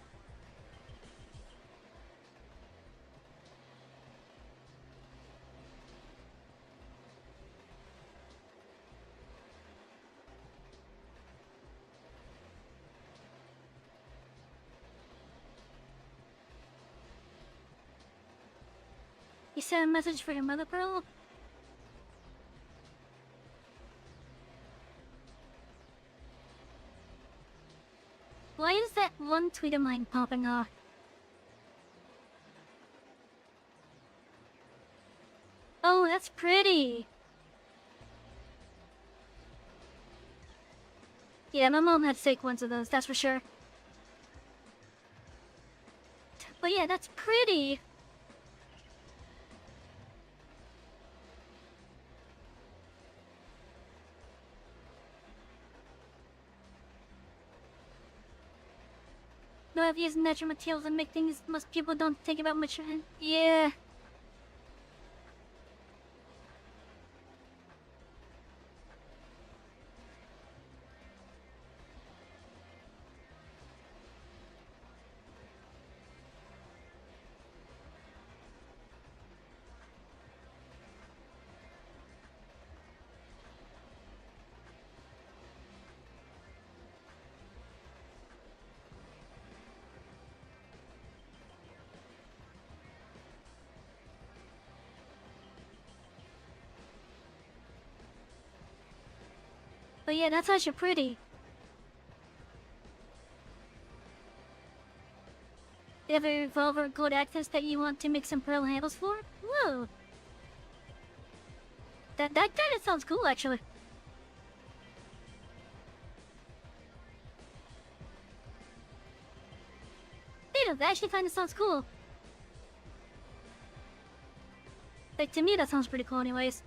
You sent a message for your mother, Pearl? Why is that one tweet of mine popping off? Oh, that's pretty! Yeah, my mom had fake ones of those, that's for sure. But yeah, that's pretty! No, I've used natural materials and make things most people don't think about much. Yeah. But yeah, that's actually pretty. You have a revolver gold access that you want to make some pearl handles for? Whoa! That kinda sounds cool, actually. That actually kinda sounds cool. Like, to me, that sounds pretty cool anyways.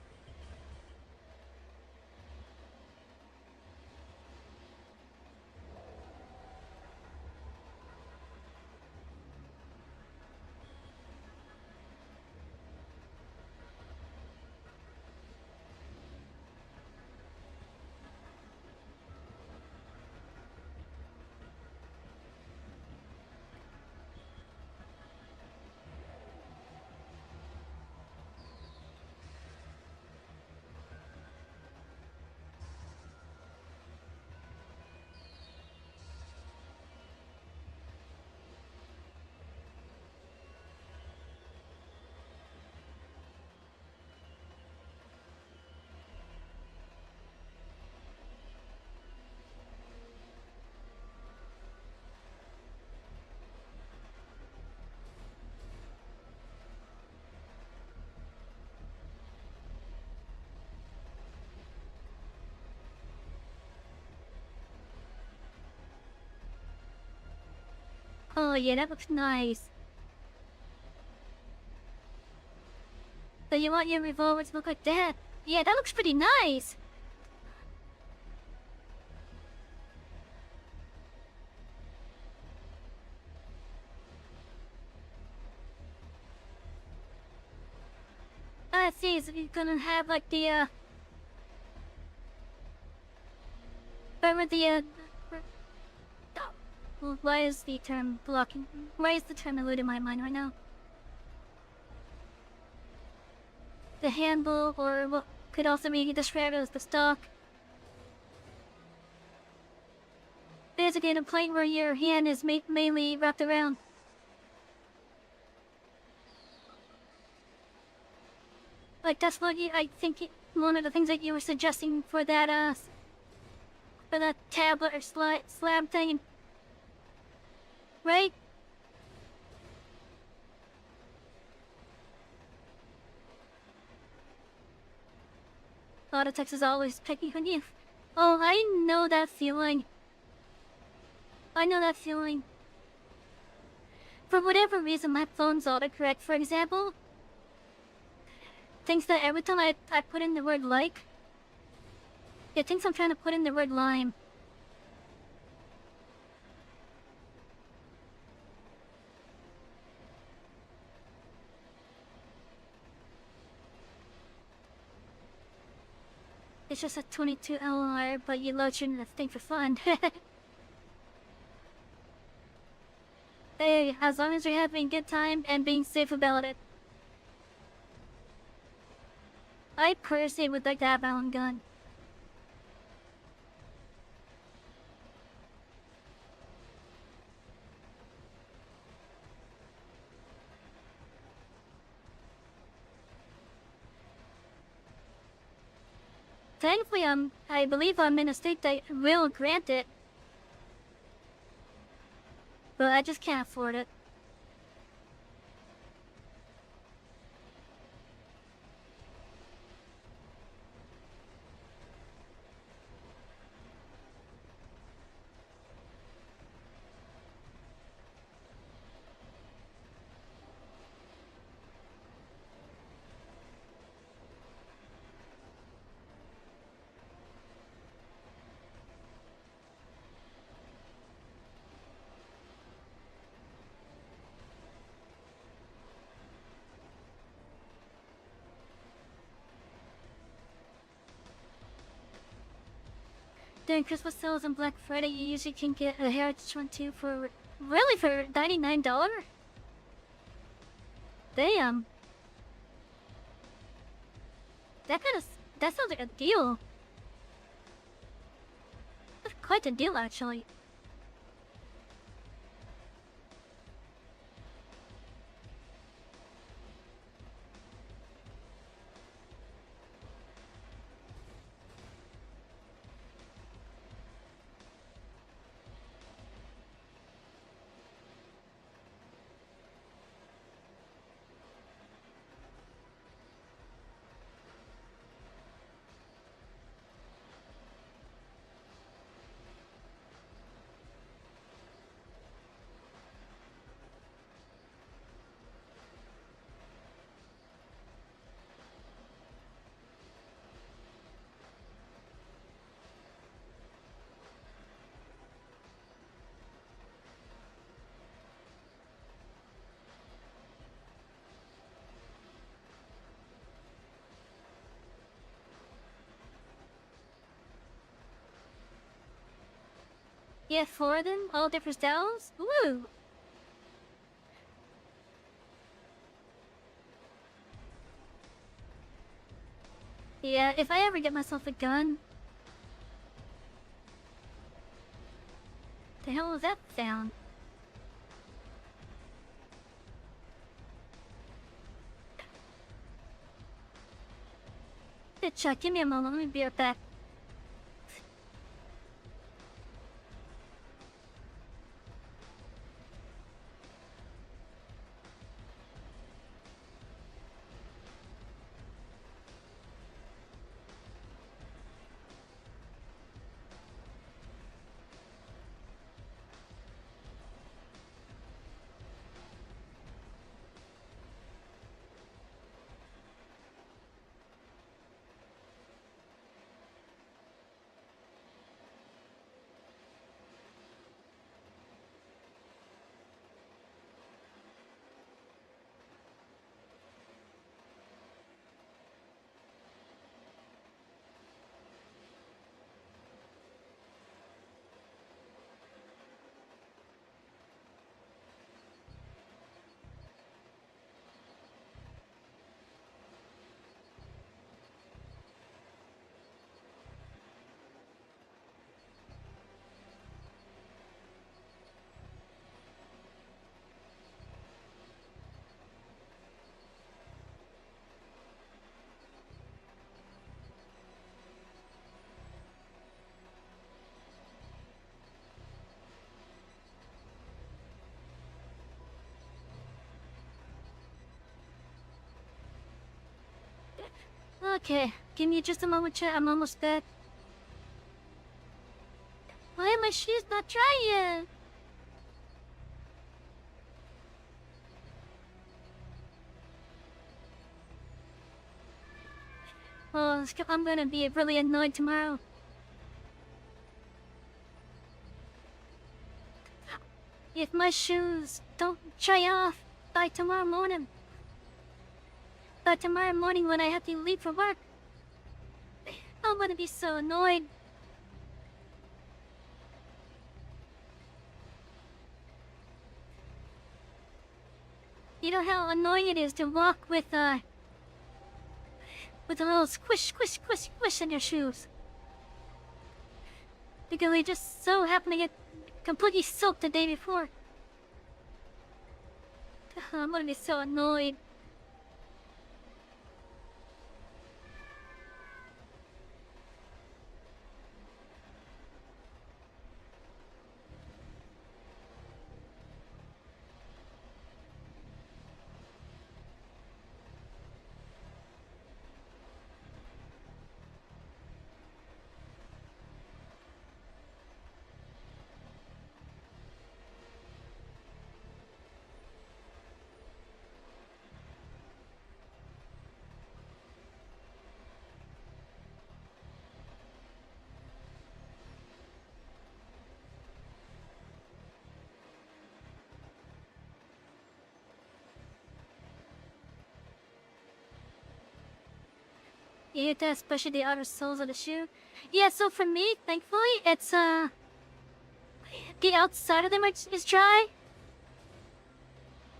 Oh yeah, that looks nice. So you want your revolver to look like that? Yeah, that looks pretty nice. I see, so you're gonna have like the remember the well, why is the term blocking? Why is the term eluding my mind right now? The handle, or what could also be described as the stock. Basically, a plate where your hand is mainly wrapped around. Like that's what I think one of the things that you were suggesting for that tablet or slab thing, right? A lot of text is always picking on you. Oh, I know that feeling. I know that feeling. For whatever reason, my phone's autocorrect, for example, thinks that every time I put in the word like, it thinks I'm trying to put in the word lime. It's just a 22 LR, but you load your thing for fun. Hey, as long as you're having a good time and being safe about it. I personally would like to have my own gun. Thankfully, I believe I'm in a state that will grant it. But I just can't afford it. During Christmas sales and Black Friday, you usually can get a Heritage one too for really for $99. Damn. That sounds like a deal. That's quite a deal, actually. Yeah, four of them, all different styles. Woo! Yeah, if I ever get myself a gun. The hell was that sound? Hey, Chuck, give me a moment. Let me be right back. Okay, give me just a moment, chat. I'm almost back. Why are my shoes not dry yet? Oh, I'm gonna be really annoyed tomorrow. If my shoes don't dry off by tomorrow morning. By tomorrow morning when I have to leave for work. I'm gonna be so annoyed. You know how annoying it is to walk with a little squish, squish, squish, squish in your shoes. Because they just so happen to get completely soaked the day before. I'm gonna be so annoyed. Yeah, especially the outer soles of the shoe. Yeah, so for me, thankfully, it's the outside of them is dry.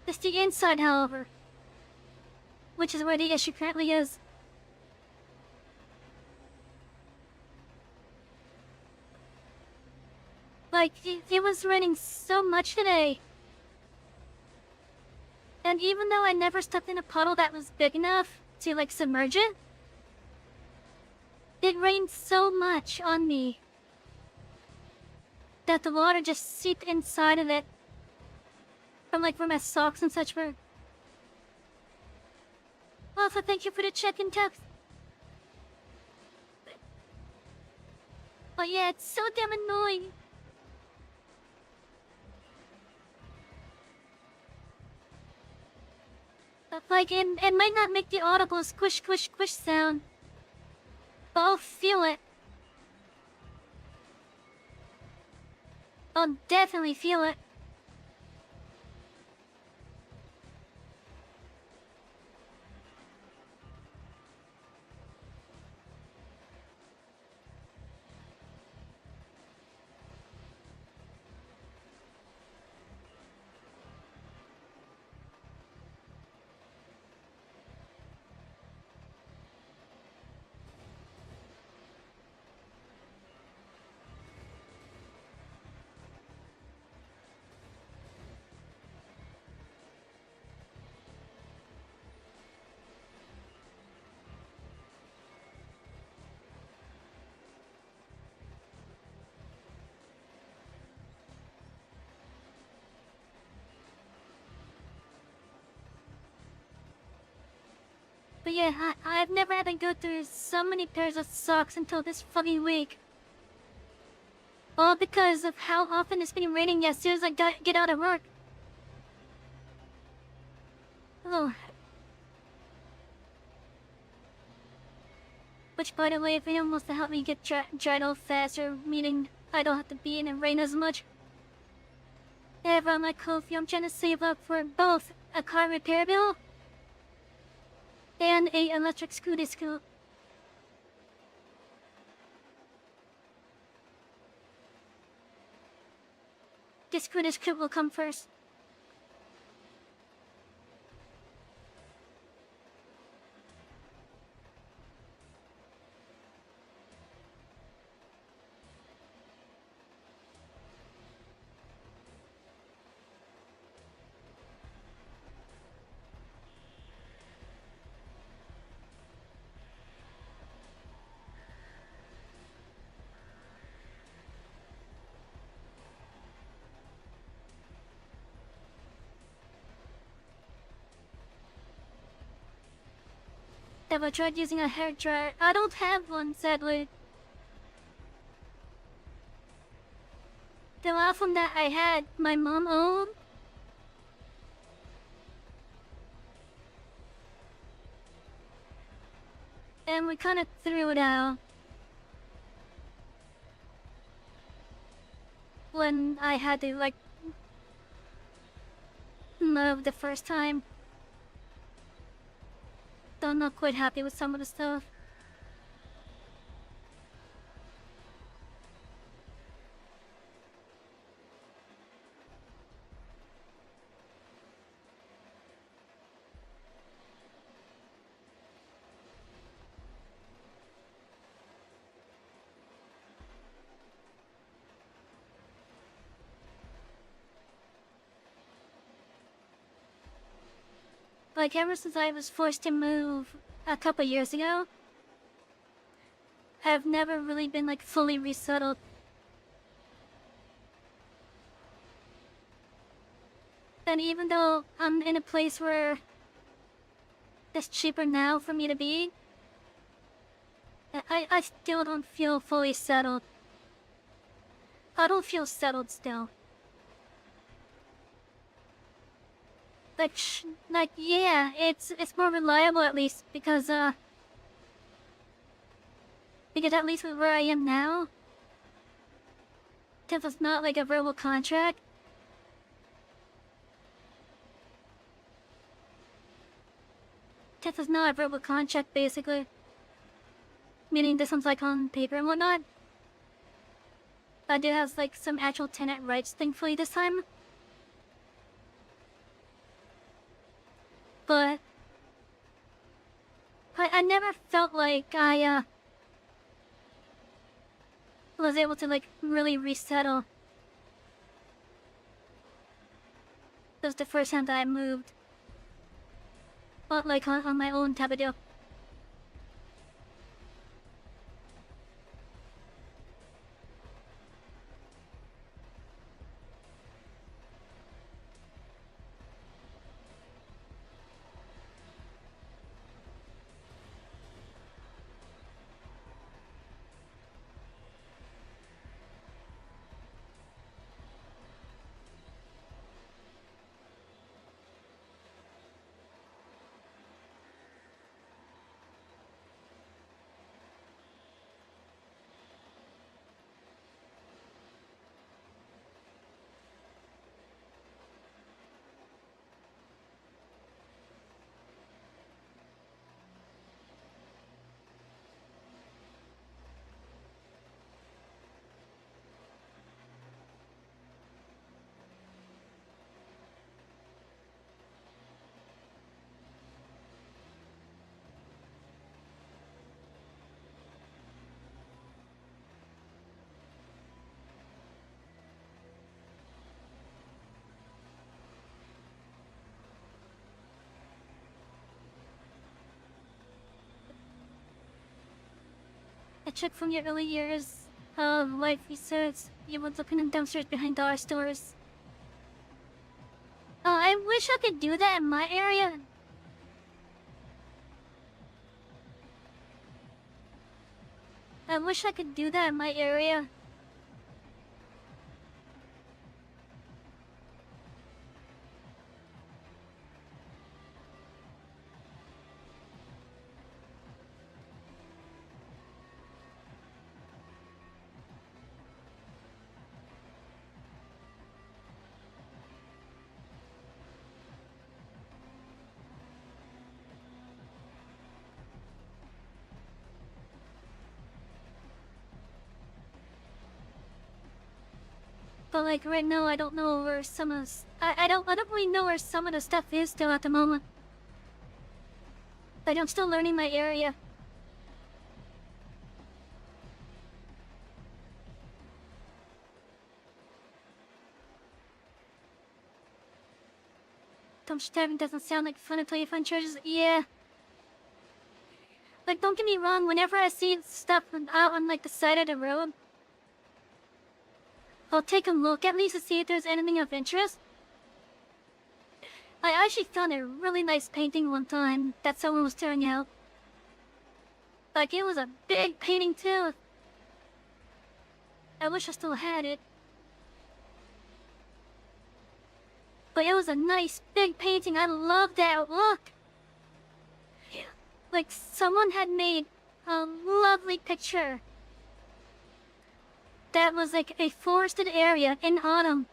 It's the inside, however, which is where the issue currently is. Like, it was raining so much today. And even though I never stepped in a puddle that was big enough to, like, submerge it, it rained so much on me that the water just seeped inside of it from, like, where my socks and such were. Also, thank you for the check-in text. But yeah, it's so damn annoying. Like, it might not make the audible squish, squish, squish sound, but I'll feel it. I'll definitely feel it. But yeah, I've never had to go through so many pairs of socks until this fucking week. All because of how often it's been raining as soon as I get out of work. Oh. Which, by the way, if anyone wants to help me get dried off faster, meaning I don't have to be in the rain as much. Ever on my coffee, I'm trying to save up for both a car repair bill and a electric scooter scoop. The scooter scoop will come first. Ever tried using a hairdryer? I don't have one, sadly. The last one that I had, my mom owned. And we kind of threw it out when I had to, like, move the first time. So I'm not quite happy with some of the stuff. like ever since I was forced to move a couple years ago, I've never really been like fully resettled. And even though I'm in a place where it's cheaper now for me to be, I still don't feel fully settled. I don't feel settled still. Like yeah, it's more reliable at least because at least with where I am now, since it's not like a verbal contract. Since it's not a verbal contract, basically. Meaning this one's like on paper and whatnot. I do have like some actual tenant rights, thankfully this time. But I never felt like I was able to like really resettle. This was the first time that I moved. But like on my own type of deal. I checked from your early years of life research. You were looking in dumpsters behind dollar stores. I wish I could do that in my area. I wish I could do that in my area. But like right now, I don't know where some of I don't really know where some of the stuff is still at the moment. But I'm still learning my area. Dumpster diving doesn't sound like fun until you find treasures. Yeah. Like don't get me wrong, whenever I see stuff out on like the side of the road, I'll take a look at least to see if there's anything of interest. I actually found a really nice painting one time that someone was tearing out. Like it was a big painting too. I wish I still had it. But it was a nice big painting. I love that look. Like someone had made a lovely picture. That was like a forested area in autumn.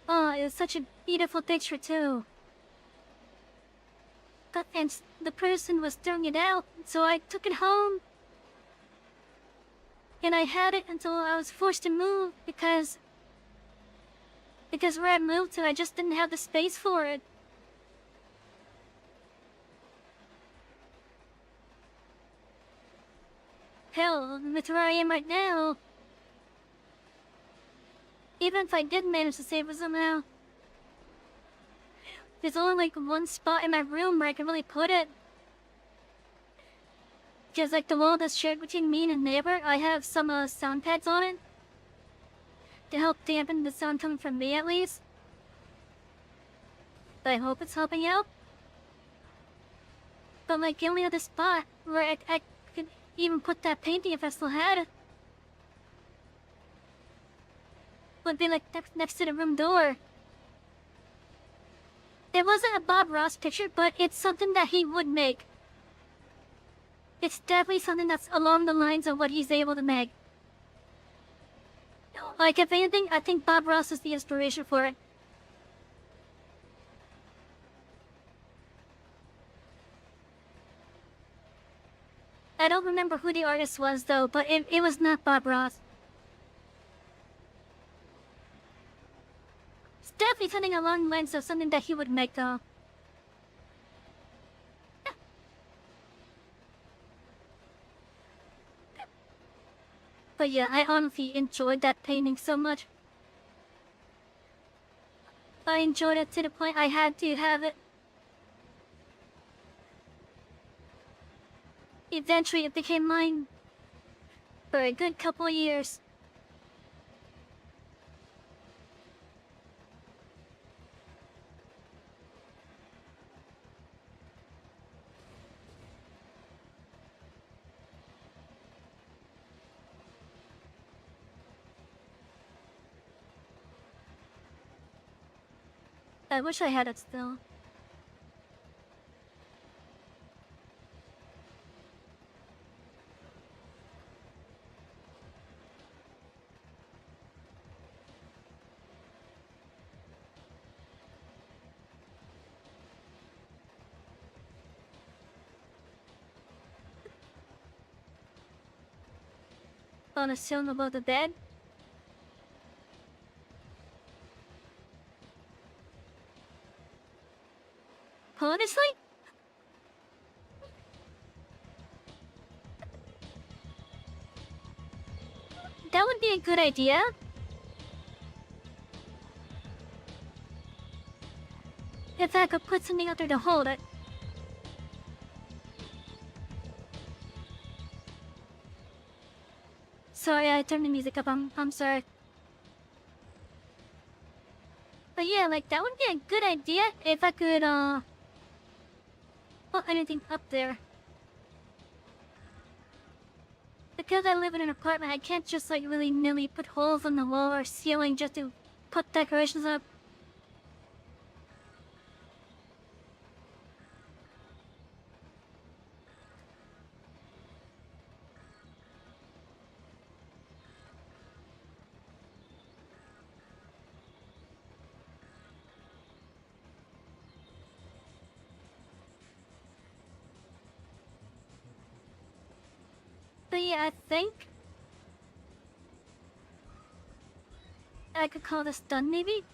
Oh, it was such a beautiful picture too. And the person was throwing it out, so I took it home. And I had it until I was forced to move because where I moved to, I just didn't have the space for it. Hell, with where I am right now, even if I did manage to save it somehow, there's only like one spot in my room where I can really put it. Just like the wall that's shared between me and a neighbor, I have some sound pads on it to help dampen the sound coming from me at least. But I hope it's helping out. But like the only other spot where I could even put that painting if I still had it would be like next to the room door. There wasn't a Bob Ross picture, but it's something that he would make. It's definitely something that's along the lines of what he's able to make. Like, if anything, I think Bob Ross is the inspiration for it. I don't remember who the artist was, though, but it was not Bob Ross. It's definitely something along the lines of something that he would make, though. But yeah, I honestly enjoyed that painting so much. I enjoyed it to the point I had to have it. Eventually, it became mine for a good couple of years. I wish I had it still. On a ceiling above the bed. Honestly? That would be a good idea. If I could put something up there to hold it. Sorry, I turned the music up. I'm sorry. But yeah, like, that would be a good idea if I could, put anything up there. Because I live in an apartment, I can't just, like, willy-nilly put holes in the wall or ceiling just to put decorations up. But yeah, I think I could call this done, maybe?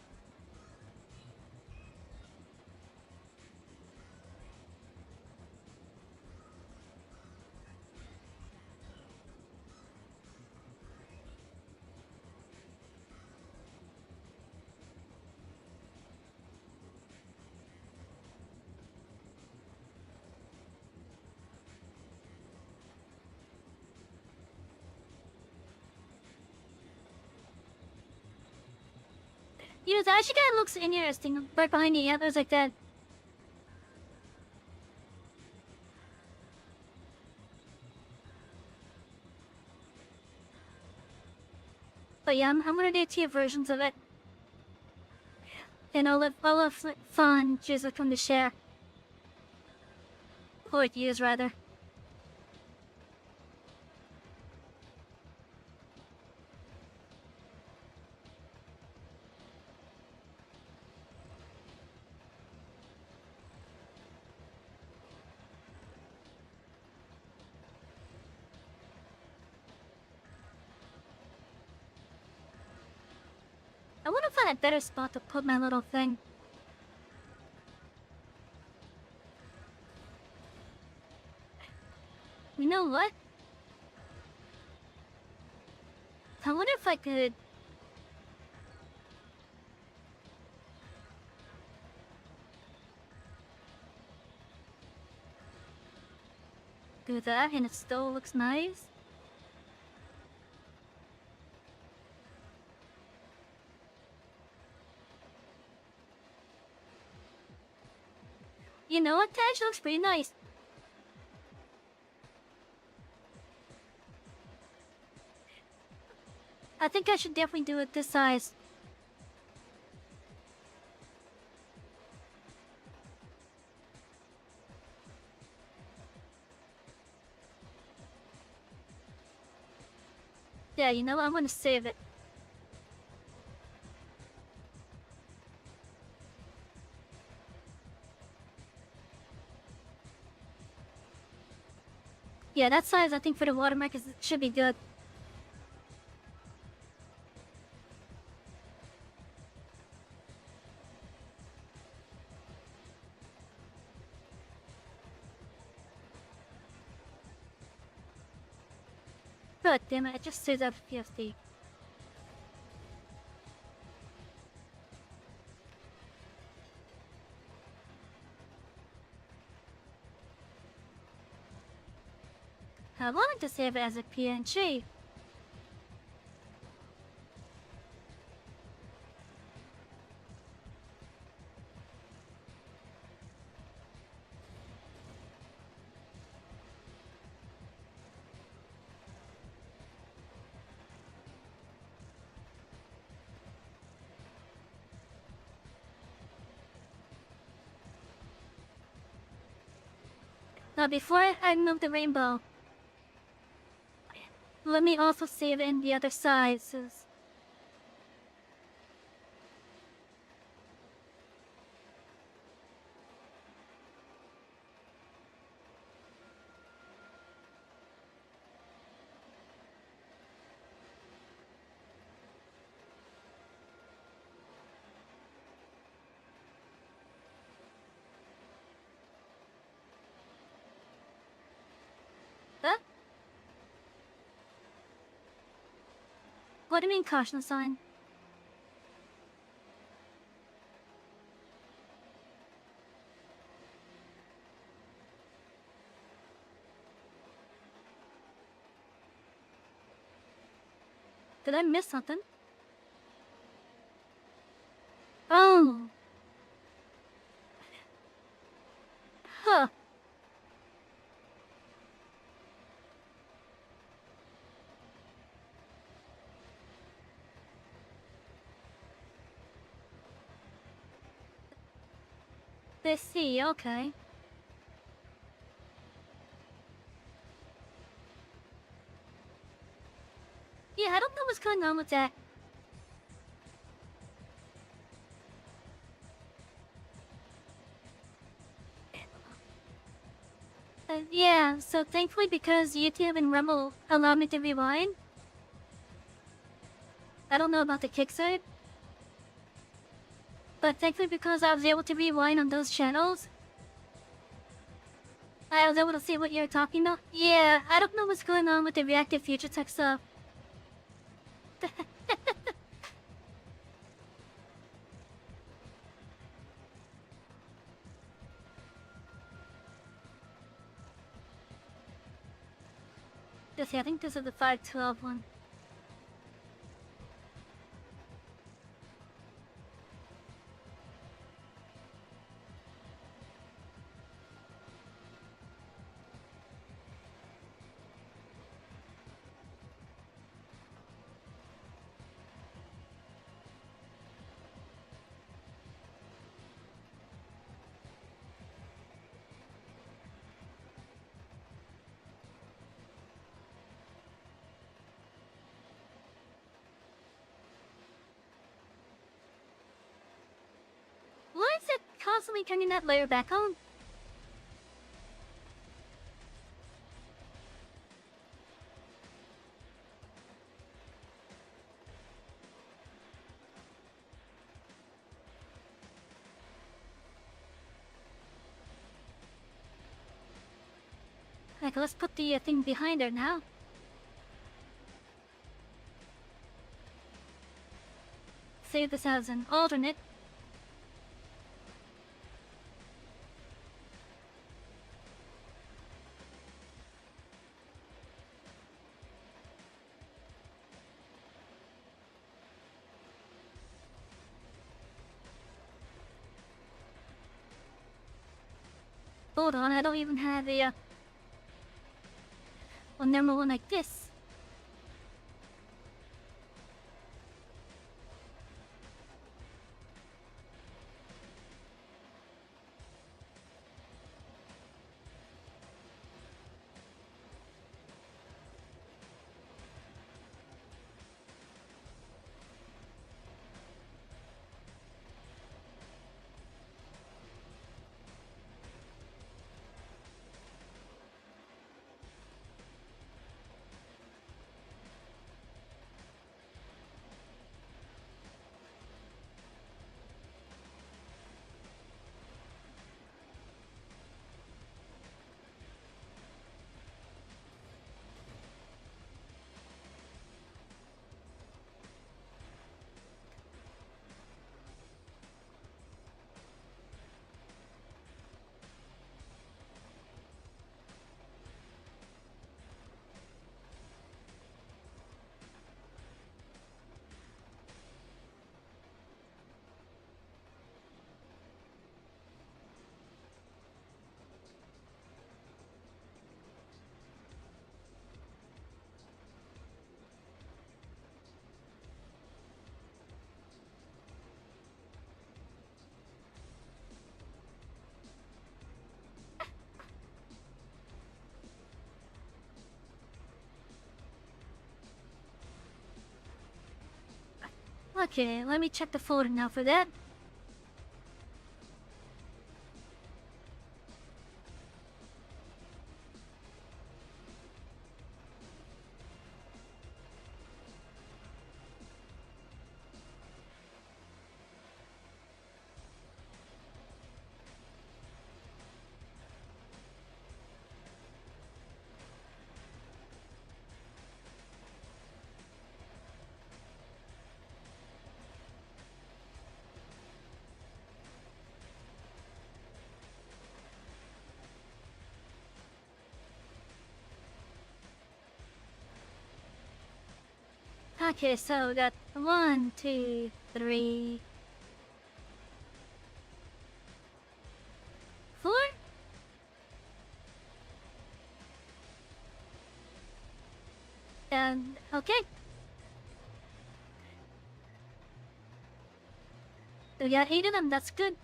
You know, that actually kind of looks interesting, right behind the others like that. But yeah, I'm gonna do 2 versions of it. And I'll have fun just from the share. Or use, rather. I want to find a better spot to put my little thing. You know what? I wonder if I could... do that and it still looks nice. You know what? That actually looks pretty nice. I think I should definitely do it this size. Yeah, you know, I'm gonna save it. Yeah, that size I think for the watermark should be good. God damn it, I just saved up PSD. I wanted to save it as a PNG. Now before I move the rainbow, let me also save it in the other sizes. Huh? What do you mean caution sign? Did I miss something? Oh. Huh. They see, okay. Yeah, I don't know what's going on with that. Yeah, so thankfully because YouTube and Rumble allow me to rewind. I don't know about the kick side. But thankfully because I was able to rewind on those channels, I was able to see what you're talking about. Yeah, I don't know what's going on with the reactive future tech stuff. I think this is the 512 one. Why is it constantly turning that layer back on? Like, let's put the thing behind her now. Save this as an alternate. Hold on, I don't even have a normal one like this. Okay, let me check the folder now for that. Okay, so we got 1, 2, 3, 4. And okay. So we got 8 of them, that's good.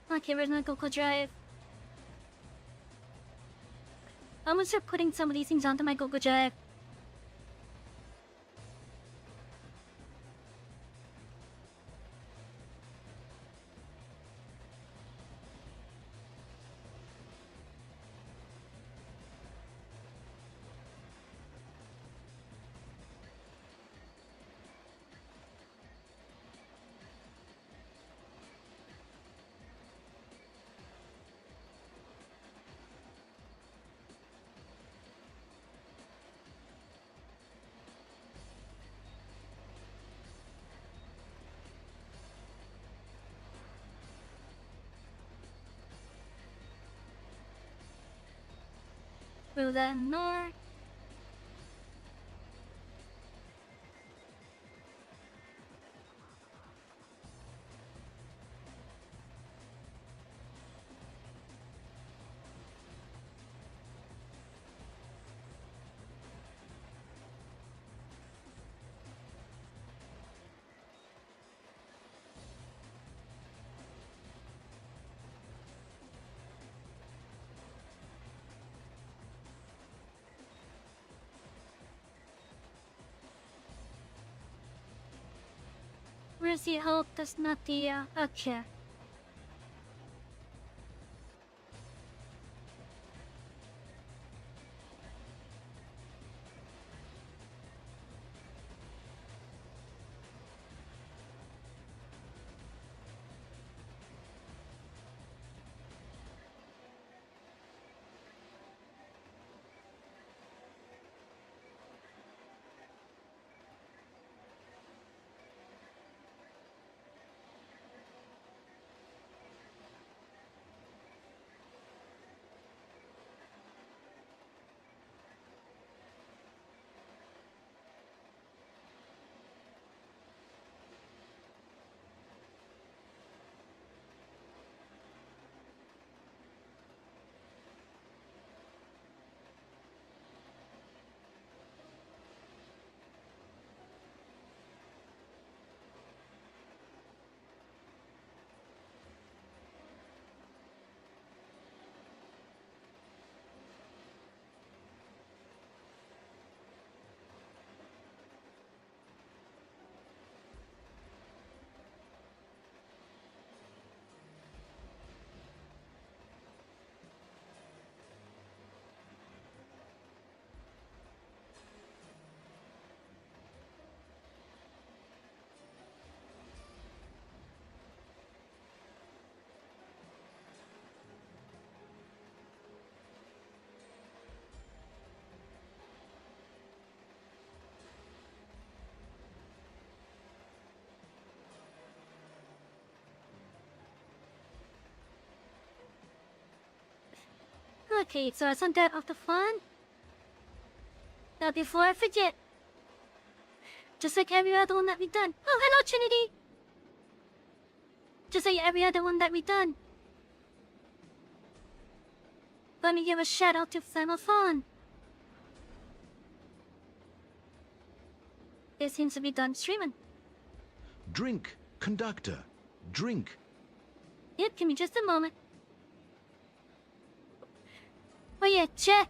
Okay, where's my Google Drive? I'm gonna start putting some of these things onto my Google Drive. Will that ignore? Where's the hope? That's not the, okay. Okay, so I sent that off the phone. Now before I forget, just like every other one that we done. Oh, hello, Trinity! Just like every other one that we done. Let me give a shout out to Flamophone. It seems to be done streaming. Drink, conductor. Drink. Yep, give me just a moment. Oh yeah, check.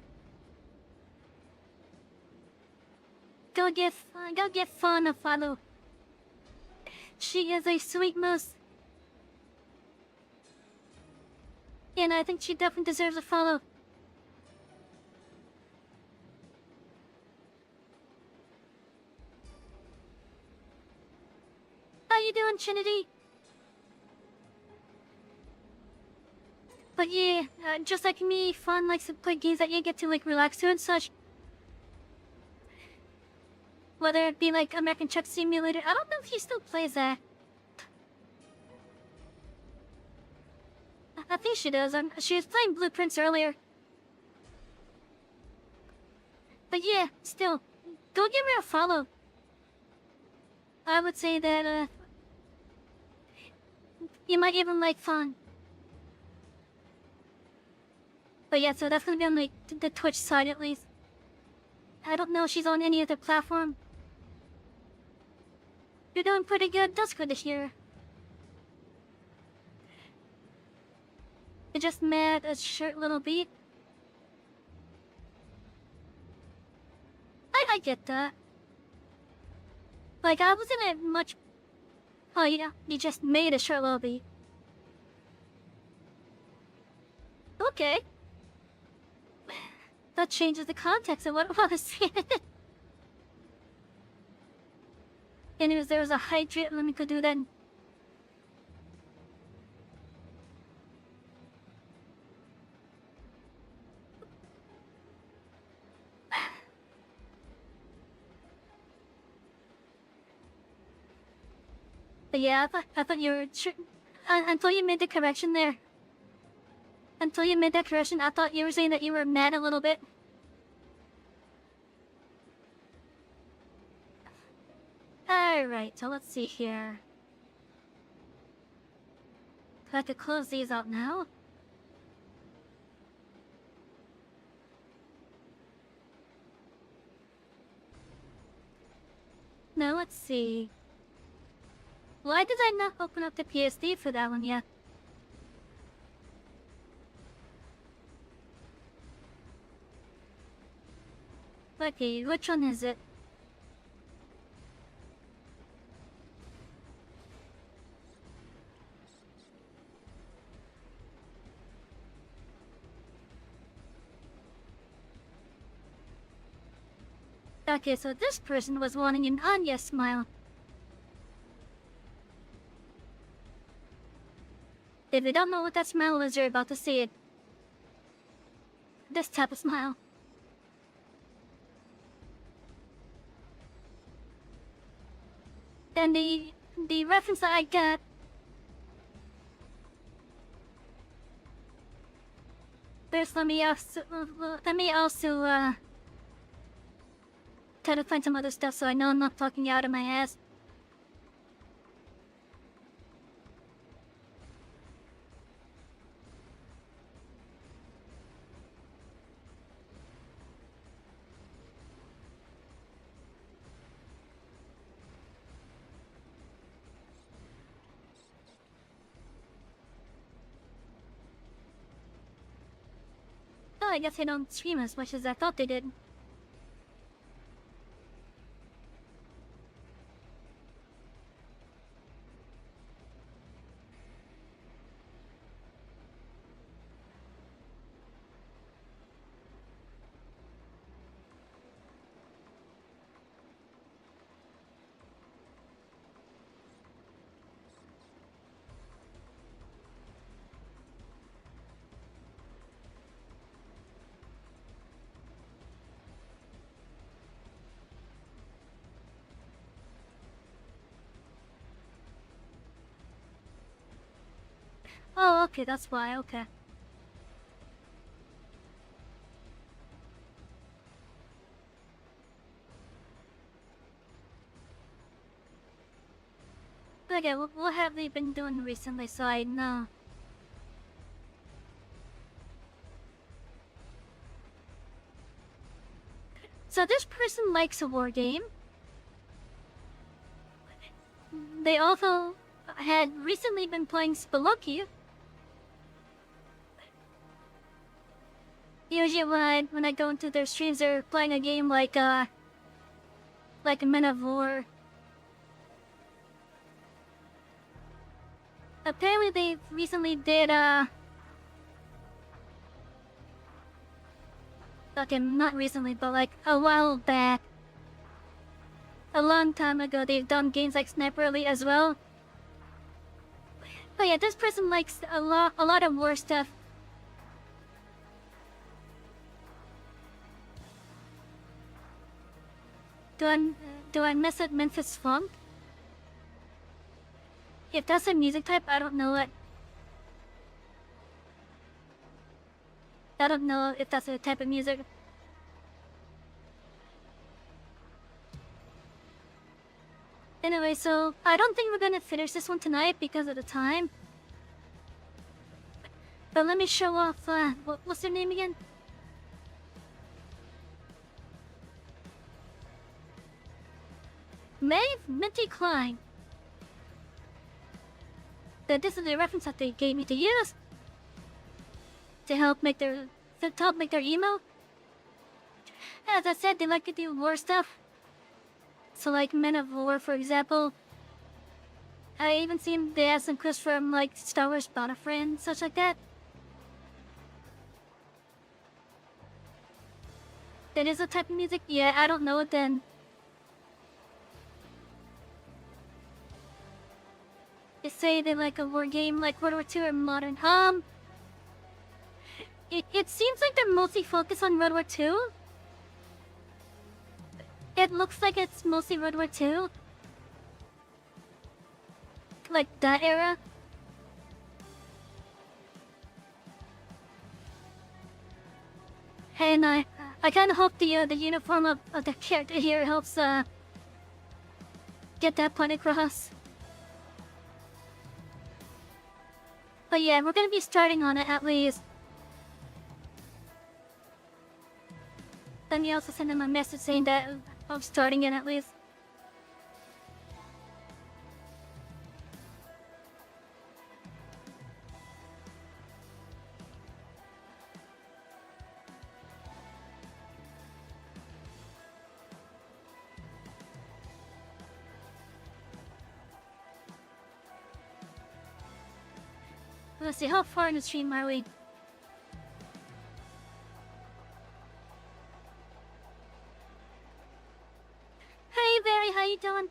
Go get Fawn a follow. She is a sweet mouse. And I think she definitely deserves a follow. How you doing, Trinity? But yeah, just like me, Fawn likes to play games that you get to like relax to and such. Whether it be like American Truck Simulator, I don't know if he still plays that. I think she does. She was playing Blueprints earlier. But yeah, still, go give her a follow. I would say that, you might even like Fawn. But yeah, so that's gonna be on like the Twitch side at least. I don't know if she's on any other platform. You're doing pretty good. That's good to hear. You're just mad as short little beat. I get that. Like, I wasn't at much... Oh, yeah, you just made a short little beat. Okay. That changes the context of what I was saying. Anyways, there was a hydrate. Let me go do that. But yeah, I thought you were... Until you made the correction there. Until you made that correction, I thought you were saying that you were mad a little bit. Alright, so let's see here. I could close these out now. Now let's see. Why did I not open up the PSD for that one yet? Okay, which one is it? Okay, so this person was wanting an Anya smile. If you don't know what that smile is, you're about to see it. This type of smile. Then the reference that I got. First, let me also try to find some other stuff so I know I'm not talking out of my ass. Oh, I guess they don't stream as much as I thought they did. Oh, okay, that's why, okay. Okay, what have they been doing recently so I know? So this person likes a war game. They also had recently been playing Spelunky. Usually when I go into their streams, they're playing a game like a Men of War. Apparently they recently did okay, not recently, but like a while back. A long time ago, they've done games like Sniper Elite as well. But yeah, this person likes a lot of war stuff. Do I mess with Memphis Funk? If that's a music type, I don't know it. I don't know if that's a type of music. Anyway, so I don't think we're gonna finish this one tonight because of the time. But let me show off, what's their name again? Maeve Minty Klein. That this is the reference that they gave me to use to help make their email. As I said, they like to do war stuff. So like Men of War, for example. I even seen they have some clips from like Star Wars Battlefront, such like that. That is a type of music? Yeah, I don't know it then. They say they like a war game like World War II or Modern. It seems like they're mostly focused on World War II. It looks like it's mostly World War II. Like that era. And I kind of hope the uniform of the character here helps get that point across. But yeah, we're gonna be starting on it at least. Let me also send them a message saying that I'm starting it at least. Let's see, how far in the stream are we? you doing?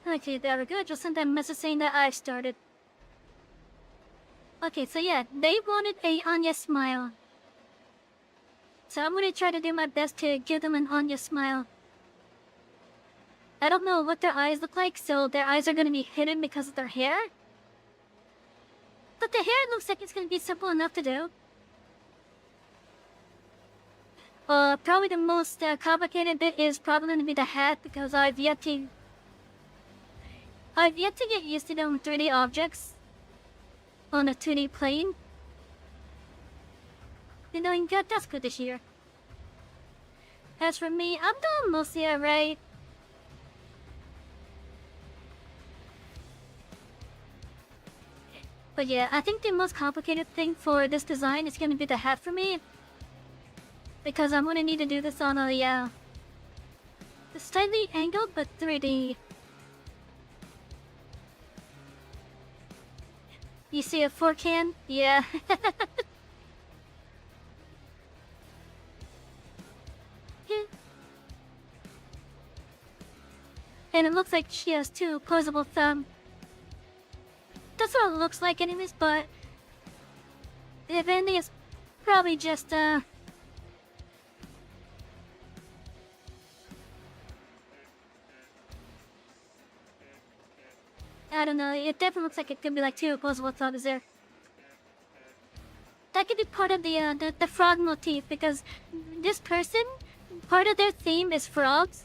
Okay, there we go. Just sent that message saying that I started. Okay, so yeah, they wanted a Anya smile. So I'm gonna try to do my best to give them an Anya smile. I don't know what their eyes look like, so their eyes are gonna be hidden because of their hair. But the hair looks like it's gonna be simple enough to do. Probably the most complicated bit is probably gonna be the hat because I've yet to get used to them 3D objects on a 2D plane. You know, that's good this year. As for me, I'm doing mostly alright. But yeah, I think the most complicated thing for this design is gonna be the hat for me. Because I'm gonna need to do this on a, slightly angled but 3D. You see a forehand? Yeah. And it looks like she has 2 opposable thumbs. That's what it looks like anyways, but if anything, it's probably just, I don't know, it definitely looks like it could be like 2 opposable thumbs there. That could be part of the frog motif, because this person, part of their theme is frogs.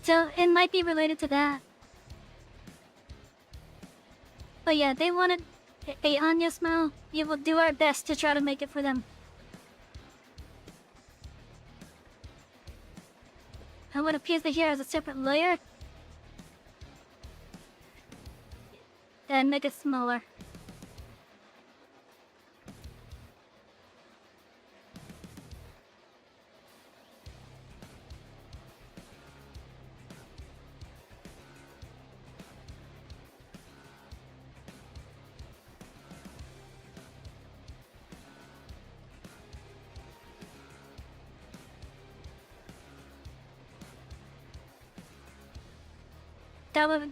So it might be related to that. But yeah, they wanted a Anya smile. We will do our best to try to make it for them. I want to piece the hair as a separate layer. And make it smaller.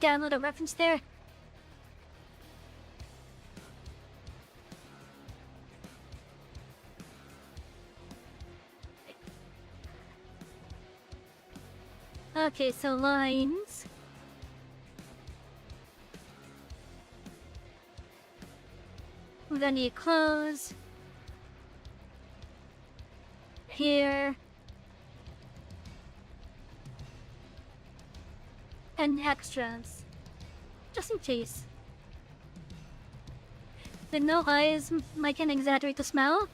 Download a reference there. Okay, so lines. We're gonna need clothes. Here. And extras. Just in case. The no eyes might can exaggerate the smell?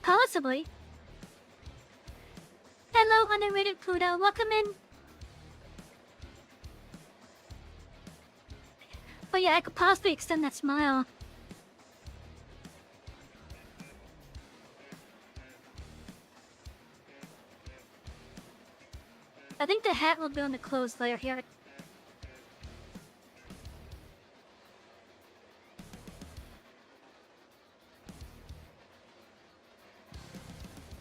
Possibly. Hello, underrated Pluto. Welcome in. But yeah, I could possibly extend that smile. I think the hat will go on the clothes layer here.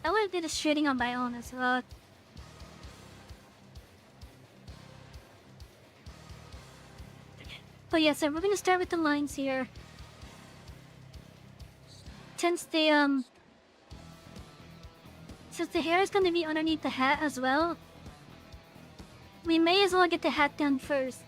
I want to do the shading on my own as well. But yeah, so we're gonna start with the lines here. Since the hair is gonna be underneath the hat as well, we may as well get the hat done first.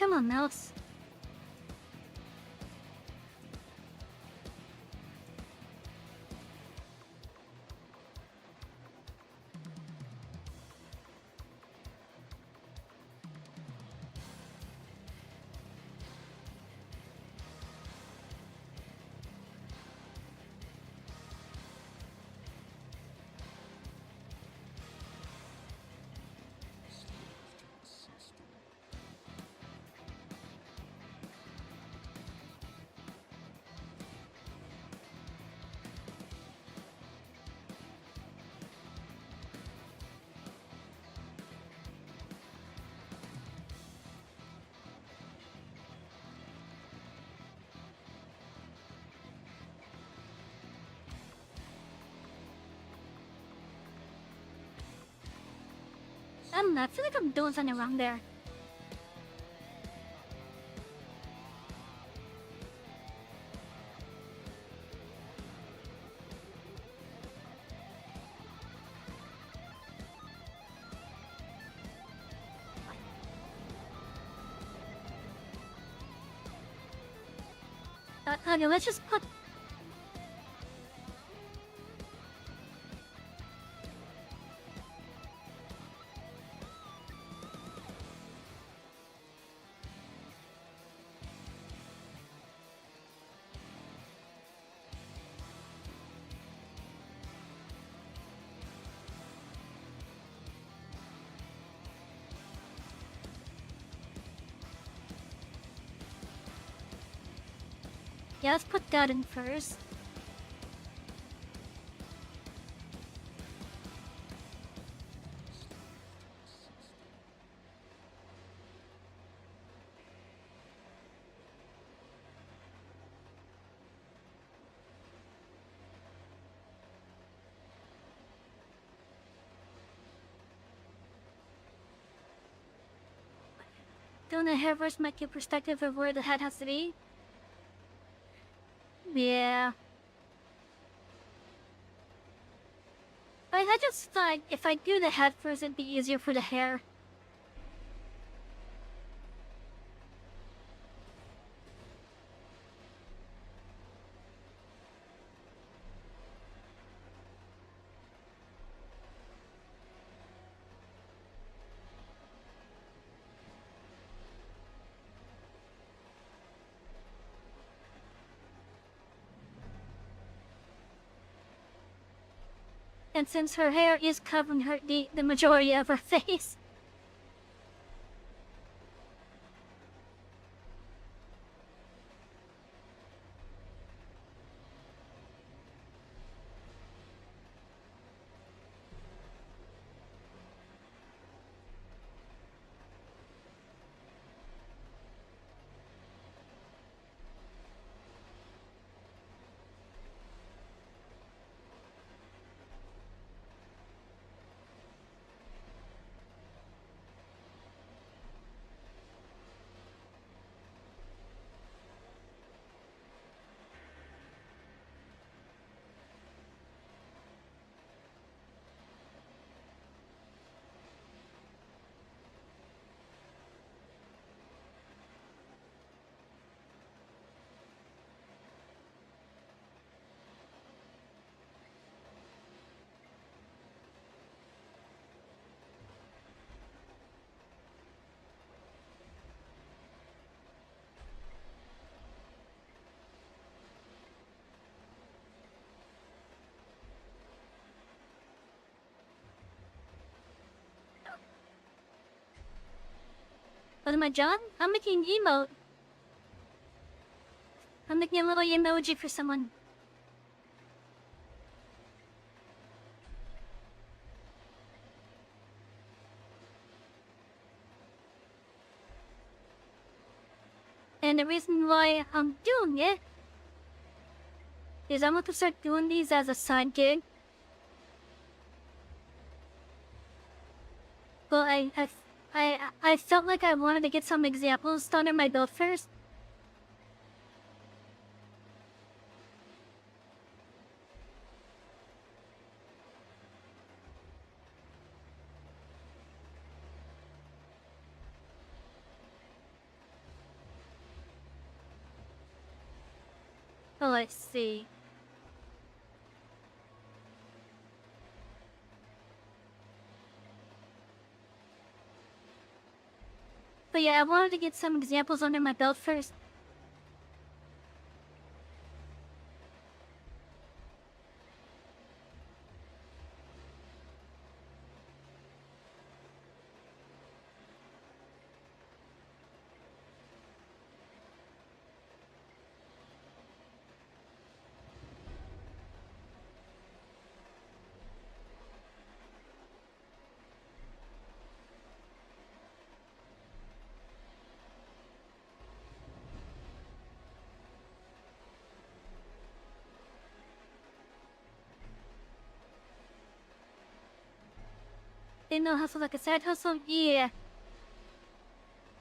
Come on, mouse. I feel like I'm doing something wrong there. Okay, let's just put... Yeah, let's put that in first. Don't the hair make your perspective of where the head has to be? Yeah. I just thought if I do the head first, it'd be easier for the hair. And since her hair is covering the majority of her face. What am I, John? I'm making emote. I'm making a little emoji for someone. And the reason why I'm doing it is I'm going to start doing these as a side gig. But I felt like I wanted to get some examples done in my build first. Oh, I see. But yeah, I wanted to get some examples under my belt first. They know hustle like a side hustle? Yeah.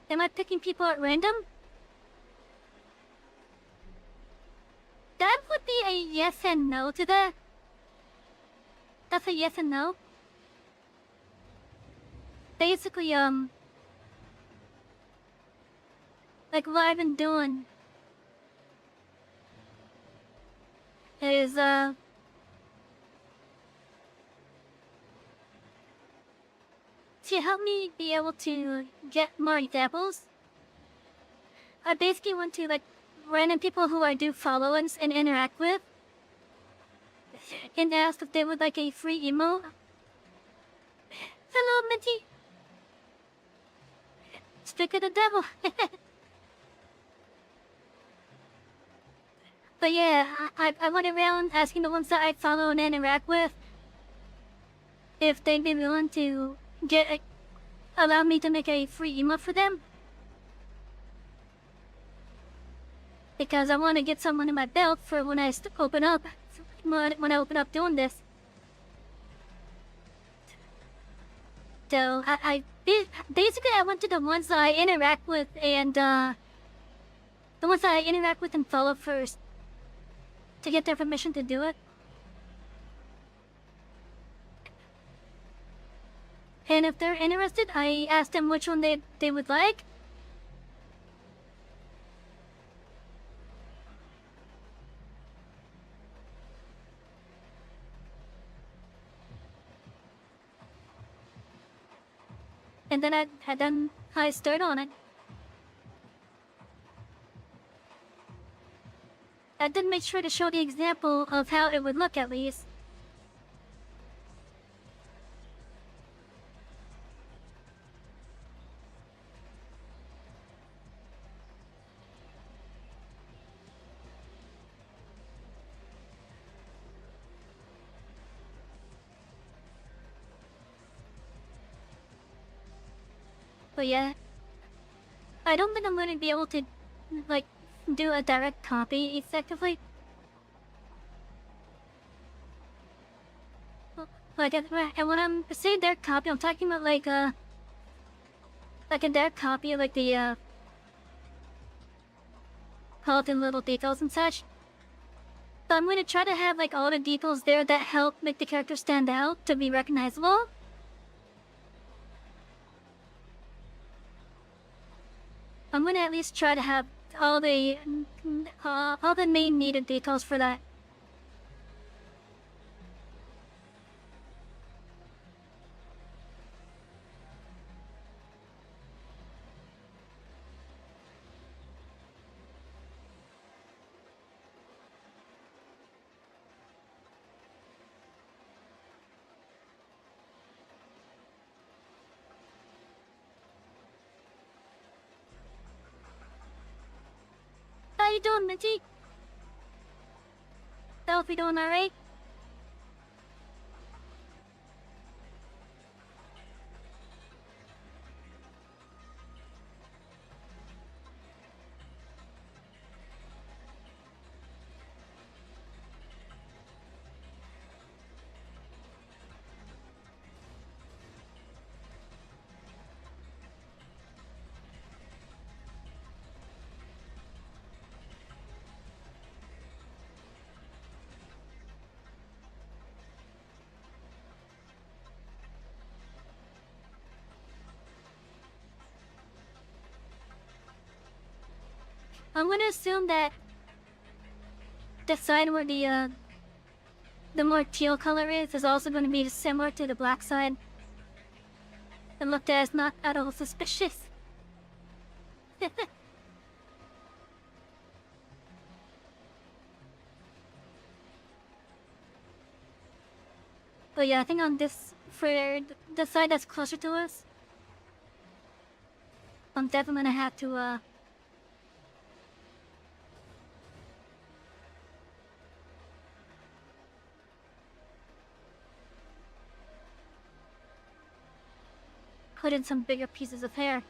Am I picking people at random? That would be a yes and no to that. That's a yes and no. Basically, like what I've been doing is, to help me be able to get more examples, I basically went to like random people who I do follow and interact with and asked if they would like a free emo. Hello, Minty. Speak of the devil. But yeah, I went around asking the ones that I follow and interact with if they'd be willing to allow me to make a free emote for them. Because I want to get someone in my belt for when I open up doing this. So basically I went to the ones that I interact with and the ones that I interact with and follow first to get their permission to do it. And if they're interested, I ask them which one they would like. And then I start on it. I did make sure to show the example of how it would look at least. But yeah, I don't think I'm going to be able to, like, do a direct copy effectively. Like, and when I'm saying direct copy, I'm talking about like a direct copy of like the called in little details and such. So I'm going to try to have like all the details there that help make the character stand out to be recognizable. I'm going to at least try to have all the main needed details for that. How you doing, Minty? Selfie doing alright? I'm gonna assume that the side where the more teal color is also going to be similar to the black side. And looked at as not at all suspicious. But yeah, I think on this, for the side that's closer to us, I'm definitely gonna have to, put in some bigger pieces of hair.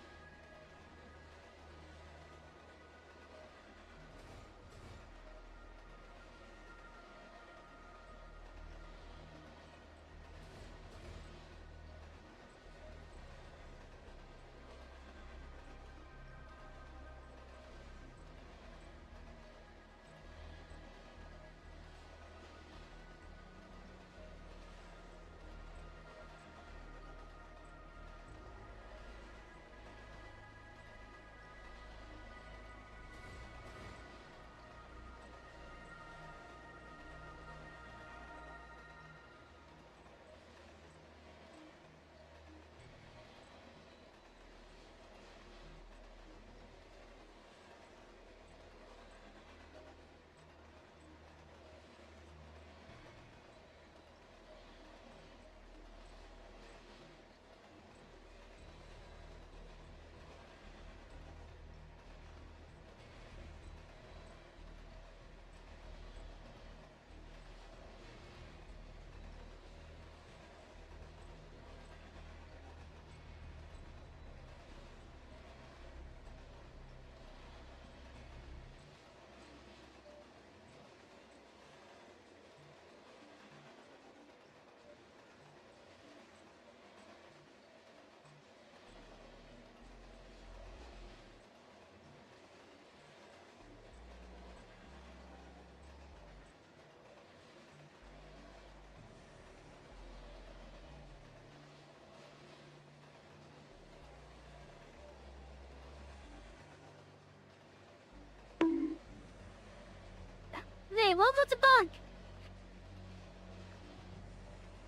Hey, what was the bug?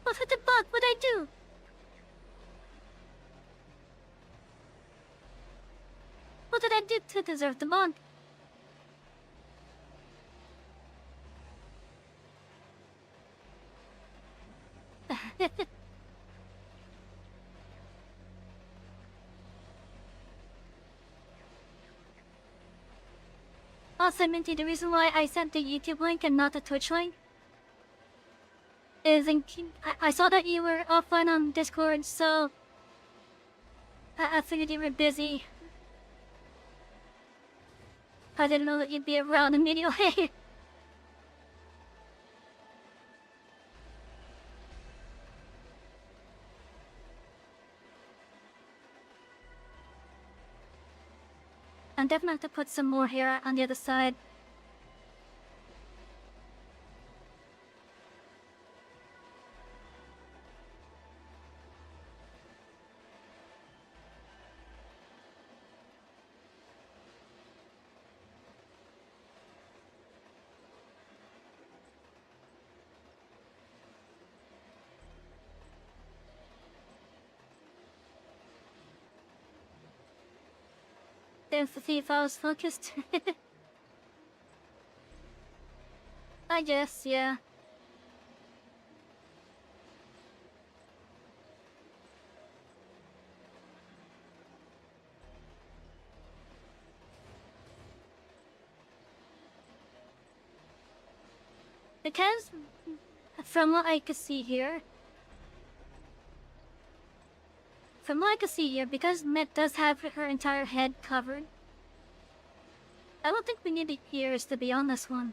What was the bug? What'd I do? What did I do to deserve the bug? Also, Minty, the reason why I sent the YouTube link and not the Twitch link is I saw that you were offline on Discord, so I figured you were busy. I didn't know that you'd be around immediately. I'm definitely have to put some more hair on the other side. Then to see if I was focused. I guess, yeah. Because, from what I could see here, because Met does have her entire head covered, I don't think we need the ears to be on this one.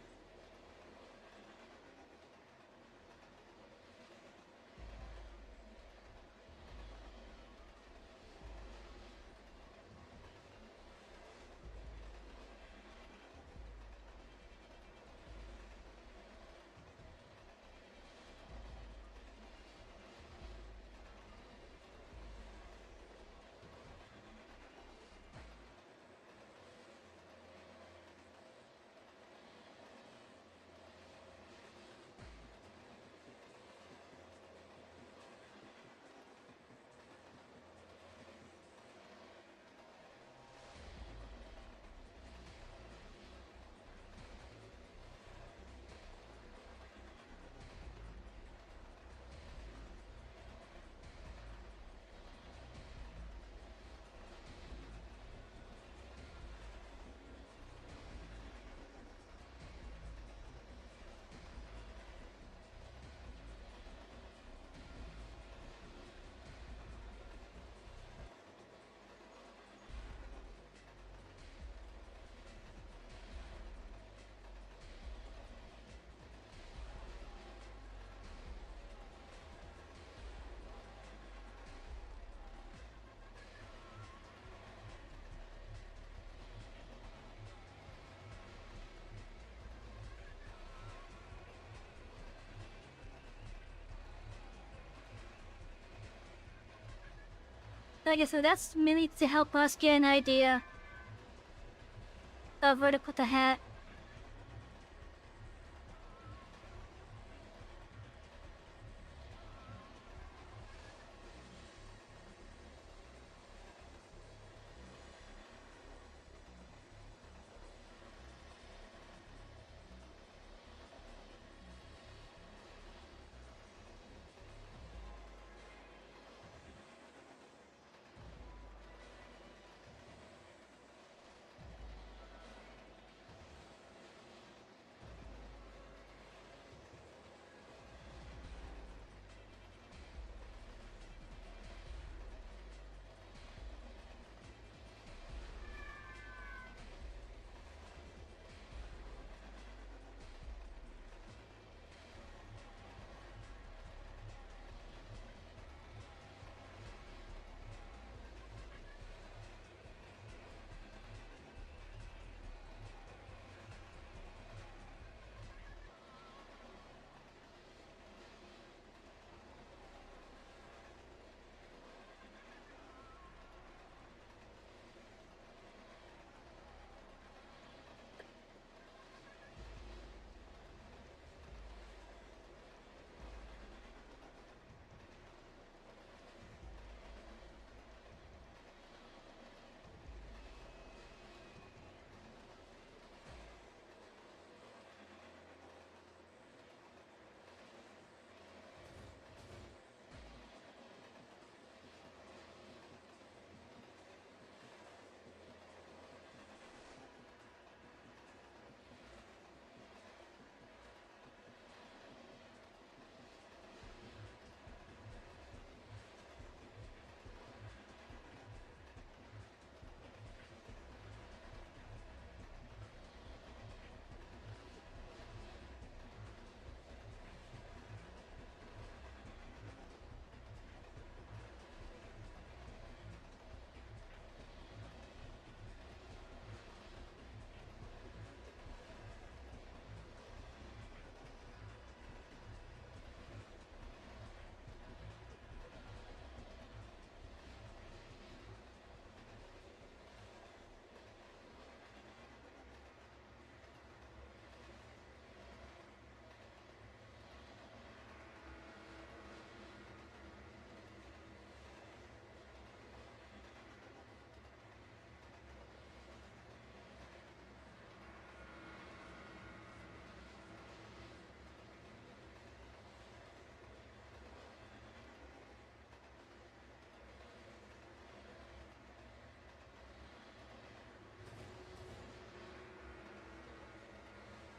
Okay, so that's mainly to help us get an idea of where to put the hat.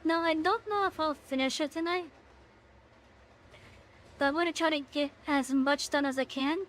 No, I don't know if I'll finish it tonight, but I'm gonna try to get as much done as I can.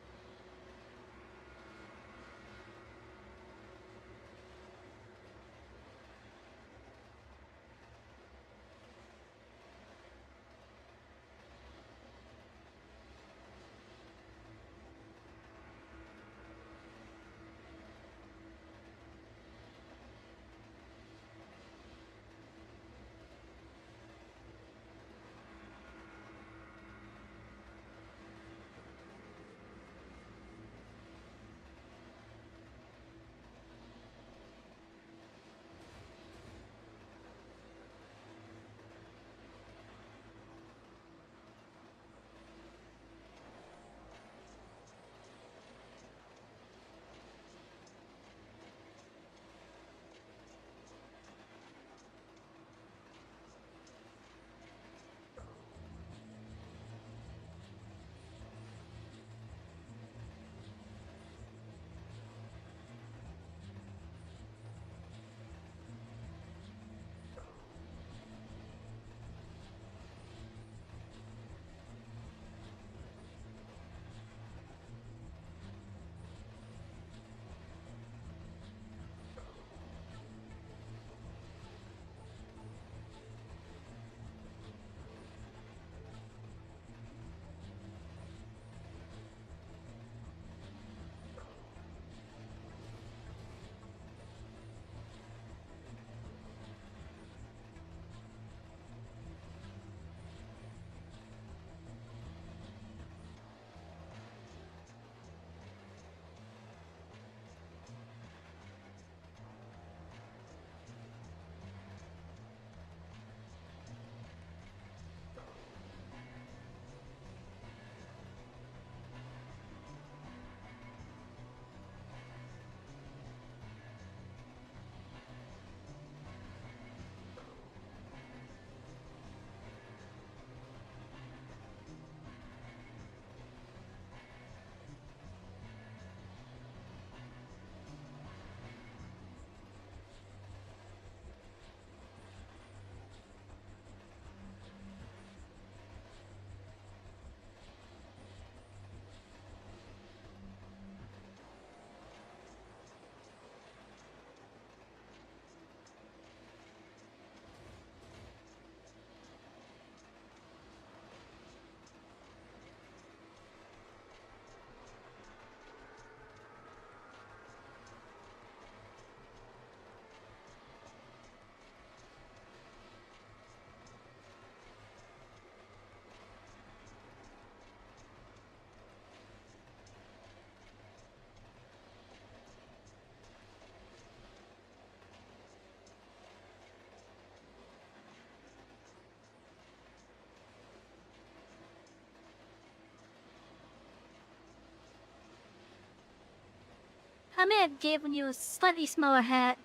I may have given you a slightly smaller hat.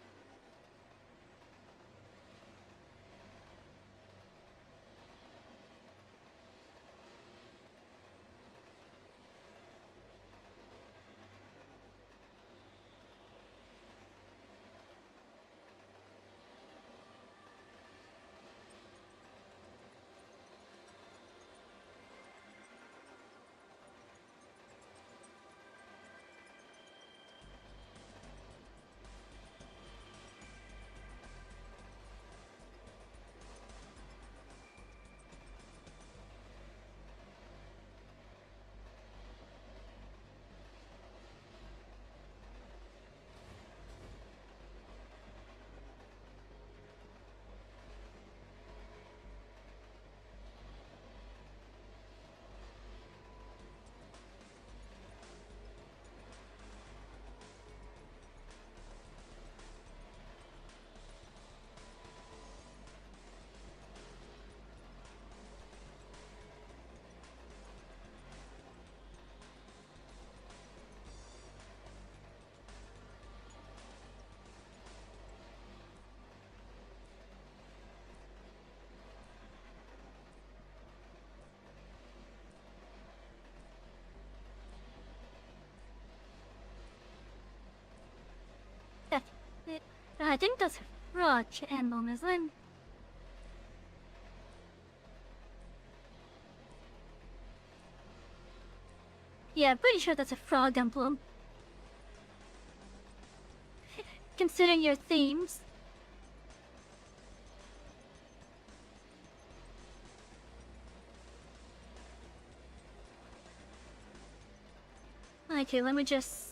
I think that's a fraud emblem, isn't it? Yeah, I'm pretty sure that's a frog emblem. Considering your themes. Okay, let me just...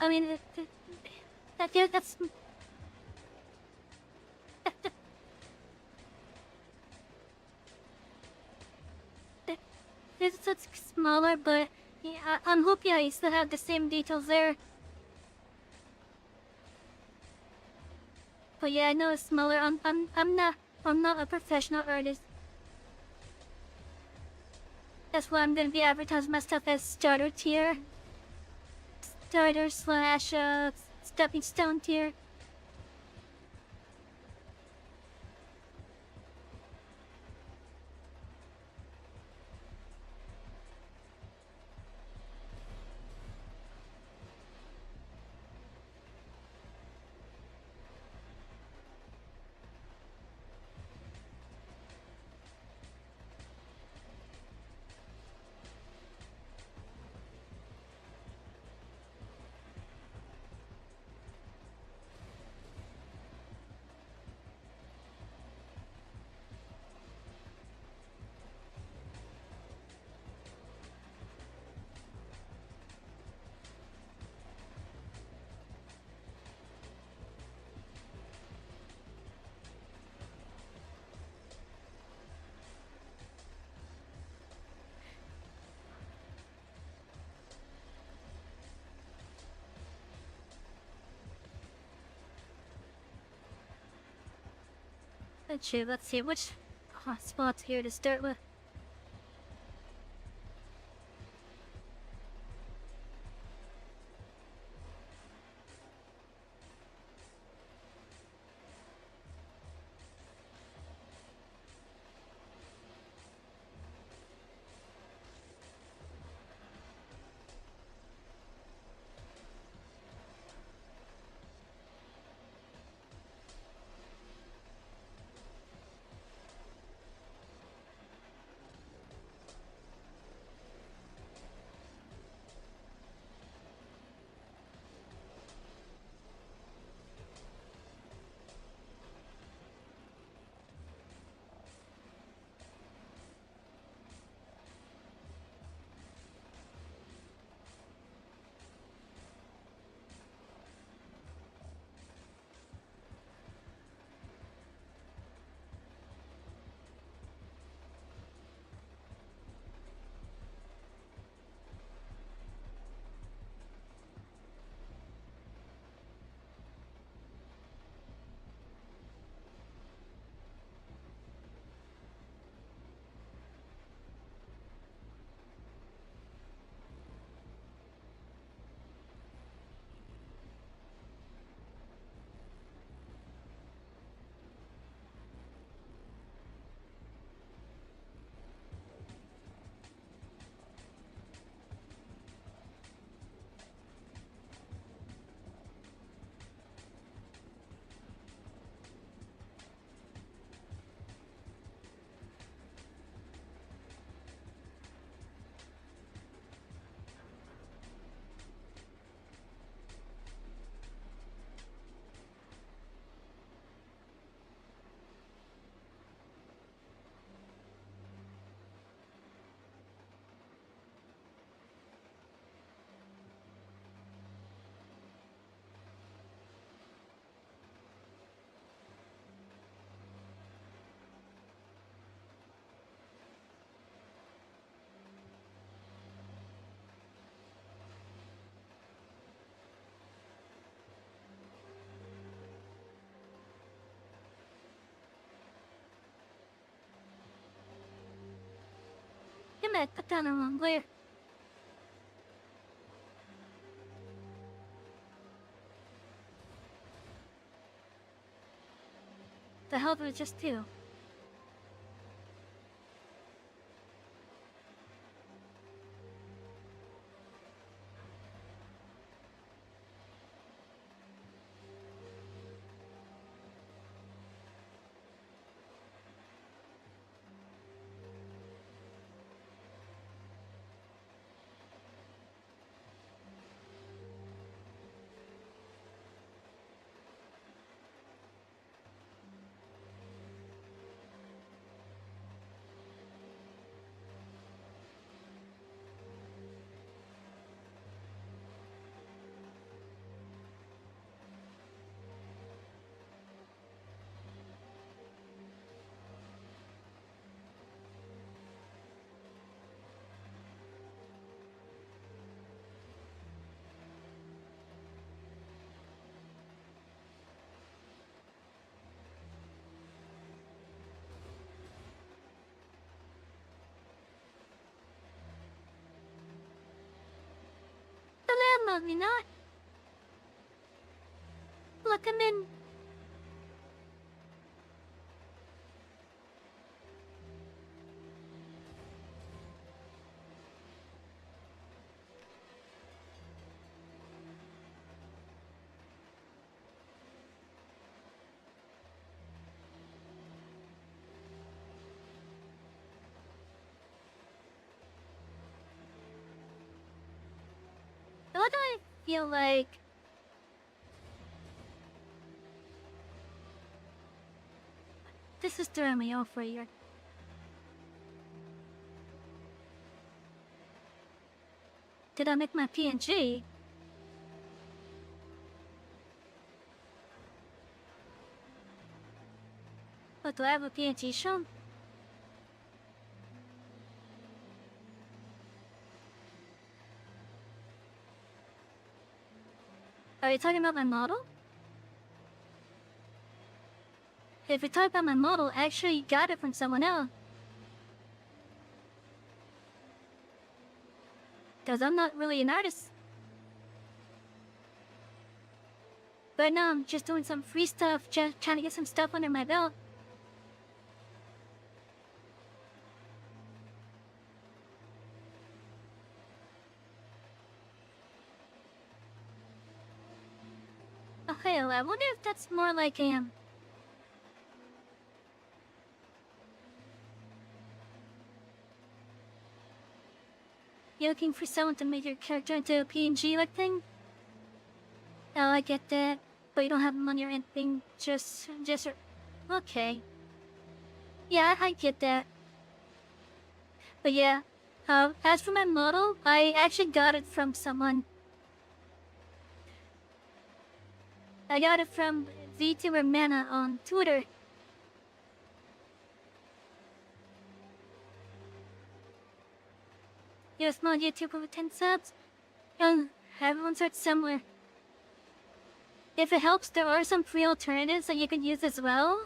I mean, that's... It's smaller, but yeah, on Hoopia, you still have the same details there. But yeah, I know it's smaller. I'm not a professional artist. That's why I'm gonna be advertising my stuff as starter tier. Starter slash stepping stone tier. Let's see which spots here to start with. Give me a ton of where the hell did it just do? Definitely not. Look, I'm in. What do I feel like? This is throwing me off for you. Did I make my PNG? But do I have a PNG shown? Are you talking about my model? If you talk about my model, I actually got it from someone else. Because I'm not really an artist. But now I'm just doing some free stuff, just trying to get some stuff under my belt. Okay, I wonder if that's more like you're looking for someone to make your character into a PNG like thing? Oh, I get that. But you don't have money or anything. Just... Okay. Yeah, I get that. But yeah, as for my model, I actually got it from someone. I got it from VTuber Mana on Twitter. You're a small YouTuber with 10 subs? Everyone starts somewhere. If it helps, there are some free alternatives that you can use as well.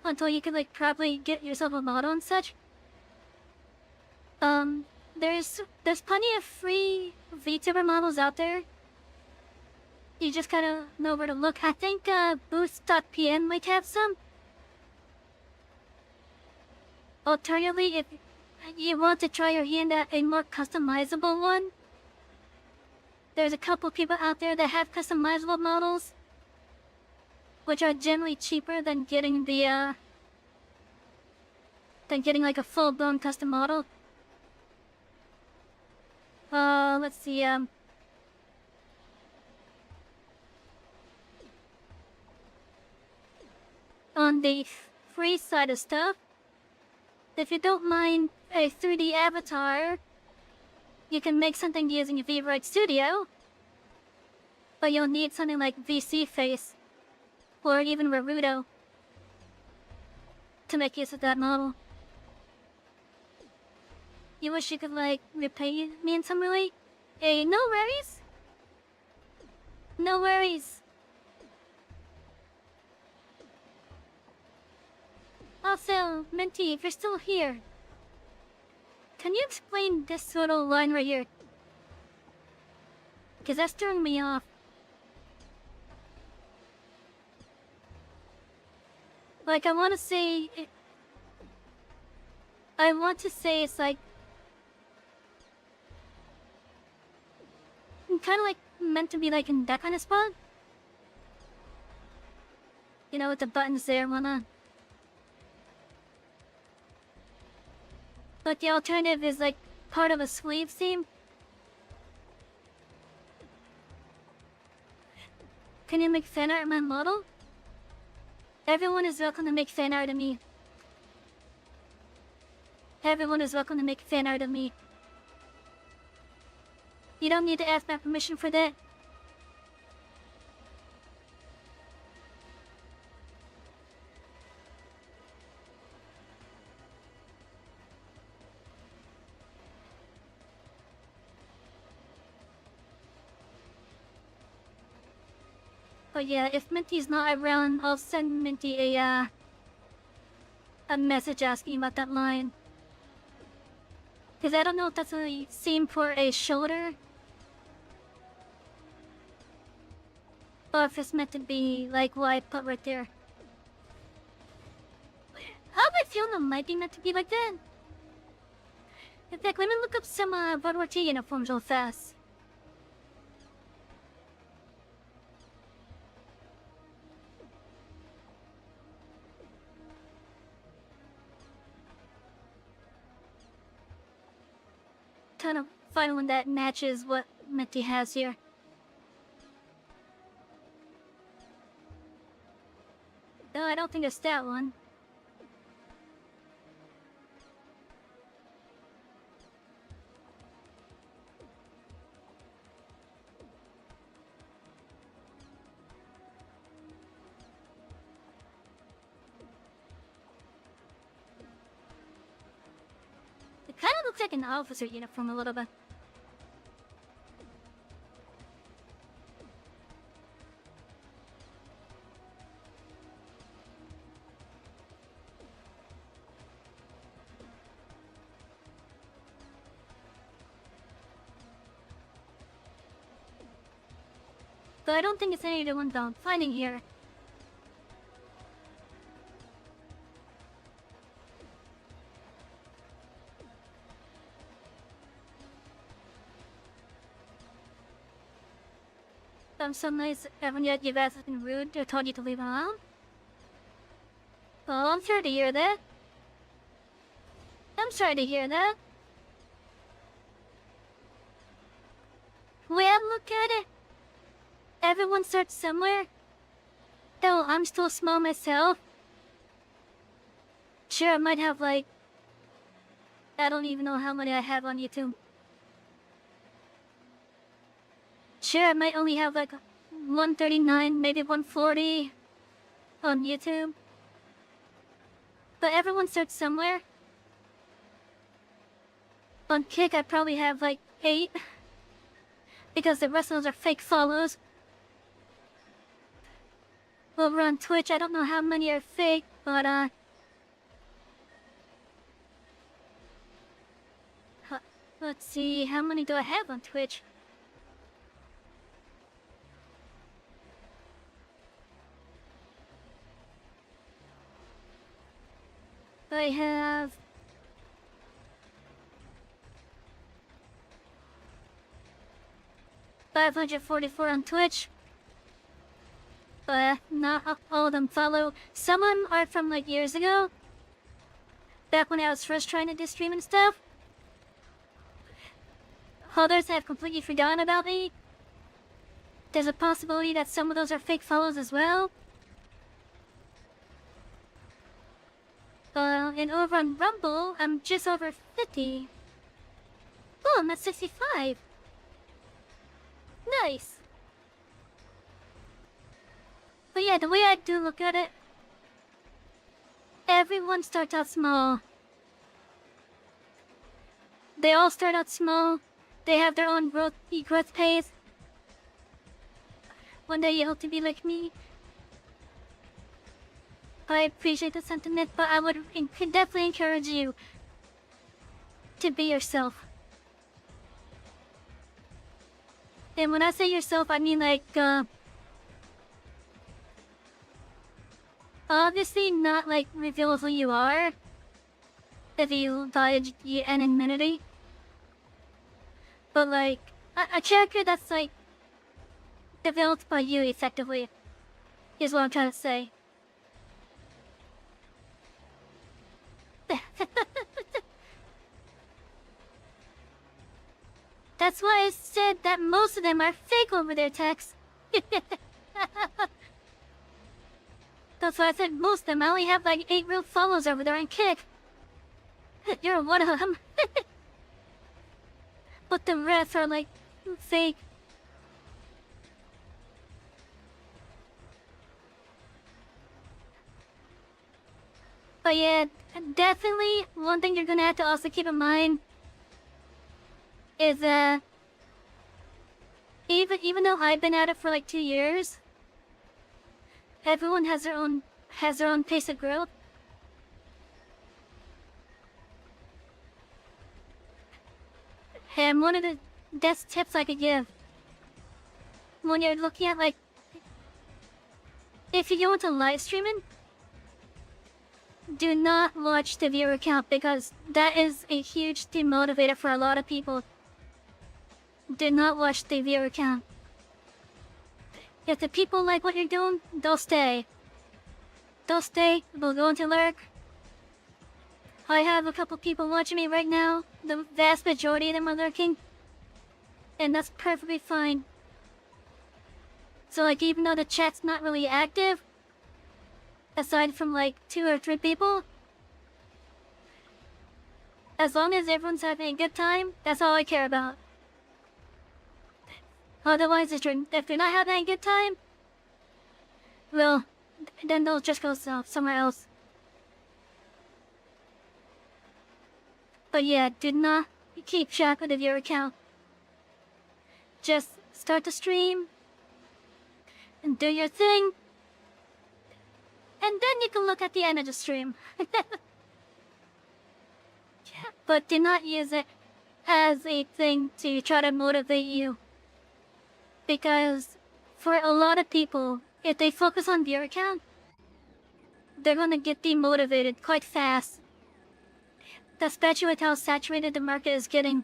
Until you can like probably get yourself a model and such. There's plenty of free VTuber models out there. You just gotta know where to look. I think Boost.pn might have some. Alternatively, if you want to try your hand at a more customizable one, there's a couple people out there that have customizable models, which are generally cheaper than getting the like a full-blown custom model. Let's see, on the free side of stuff, if you don't mind a 3D avatar, you can make something using a VRite Studio, but you'll need something like VC Face, or even Naruto, to make use of that model. You wish you could, like, repay me in some way? Hey, no worries! No worries! Also, Minty, if you're still here, can you explain this little line right here? Because that's throwing me off. Like, I want to say it's like... kind of like meant to be like in that kind of spot. You know, with the buttons there and whatnot. But the alternative is like part of a sleeve seam. Can you make fan art of my model? Everyone is welcome to make fan art of me. Everyone is welcome to make fan art of me. You don't need to ask my permission for that. But yeah, if Minty's not around, I'll send Minty a message asking about that line. Because I don't know if that's a seam for a shoulder or if it's meant to be like what I put right there. How do I feel it might be meant to be like that? In fact, let me look up some World War II uniforms real fast. Trying to find one that matches what Mitty has here. No, I don't think it's that one. It kind of looks like an officer uniform a little bit. But I don't think it's any of the ones I'm finding here. Some nights haven't yet you guys have been rude or told you to leave alone. Well, I'm sorry to hear that. I'm sorry to hear that. Well, look at it. Everyone starts somewhere. Hell, I'm still small myself. Sure, I might have like... I don't even know how many I have on YouTube. Sure, I might only have like 139, maybe 140 on YouTube. But everyone starts somewhere. On Kick, I probably have like 8. Because the rest of those are fake follows. Over on Twitch, I don't know how many are fake, but let's see, how many do I have on Twitch? I have... $544 on Twitch. But not all of them follow. Some of them are from like years ago. Back when I was first trying to do stream and stuff. Others have completely forgotten about me. There's a possibility that some of those are fake follows as well. And over on Rumble, I'm just over 50. Oh, I'm at 65. Nice. But yeah, the way I do look at it, everyone starts out small. They all start out small. They have their own growth pace. One day you hope to be like me. I appreciate the sentiment, but I would definitely encourage you to be yourself. And when I say yourself, I mean like, obviously not like reveal who you are, if you value anonymity. But like, a character that's like, developed by you effectively, is what I'm trying to say. That's why I said that most of them are fake over their text. That's why I said most of them. I only have like 8 real follows over there on Kick. You're one of them. But the rest are like fake. But yeah, definitely one thing you're gonna have to also keep in mind is even though I've been at it for like 2 years, everyone has their own pace of growth. And one of the best tips I could give when you're looking at like if you go into live streaming, do not watch the viewer count because that is a huge demotivator for a lot of people. Do not watch the viewer count. If the people like what you're doing, they'll stay. They'll stay, they'll go into lurk. I have a couple people watching me right now. The vast majority of them are lurking. And that's perfectly fine. So like even though the chat's not really active, aside from like 2 or 3 people, as long as everyone's having a good time, that's all I care about. Otherwise, if they're not having a good time, well, then they'll just go somewhere else. But yeah, do not keep track of the viewer count. Just start the stream and do your thing, and then you can look at the end of the stream. But do not use it as a thing to try to motivate you. Because for a lot of people, if they focus on viewer count, they're gonna get demotivated quite fast. Especially with how saturated the market is getting.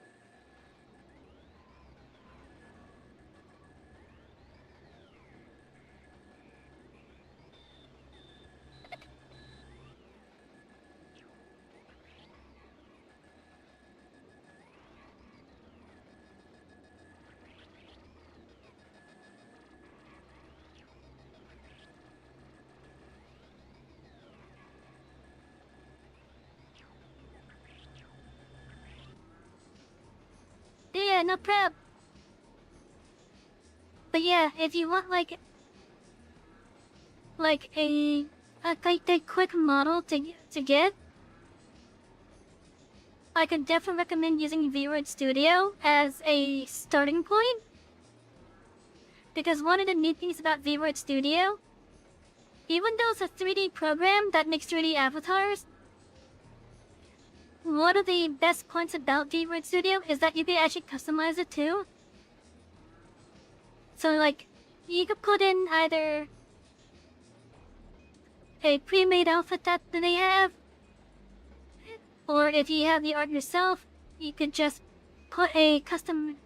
Yeah, no prep. But yeah, if you want like a quick model to get, I could definitely recommend using V-Word Studio as a starting point. Because one of the neat things about V-Word Studio, even though it's a 3D program that makes 3D avatars, one of the best points about V-Word Studio is that you can actually customize it too. So like, you could put in either a pre-made outfit that they have, or if you have the art yourself, you could just put a custom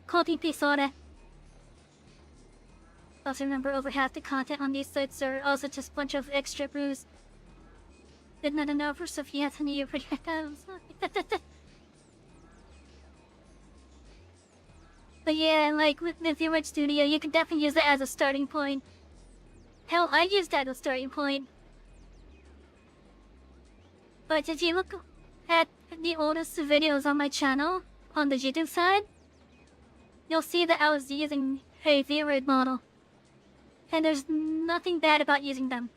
clothing piece on it. Also remember, over half the content on these sites are also just a bunch of extra brews. Did not know for Sophia to you projectiles. But yeah, like with the V-Word Studio, you can definitely use it as a starting point. Hell, I used that as a starting point. But if you look at the oldest videos on my channel, on the YouTube side, you'll see that I was using a V-Word model. And there's nothing bad about using them.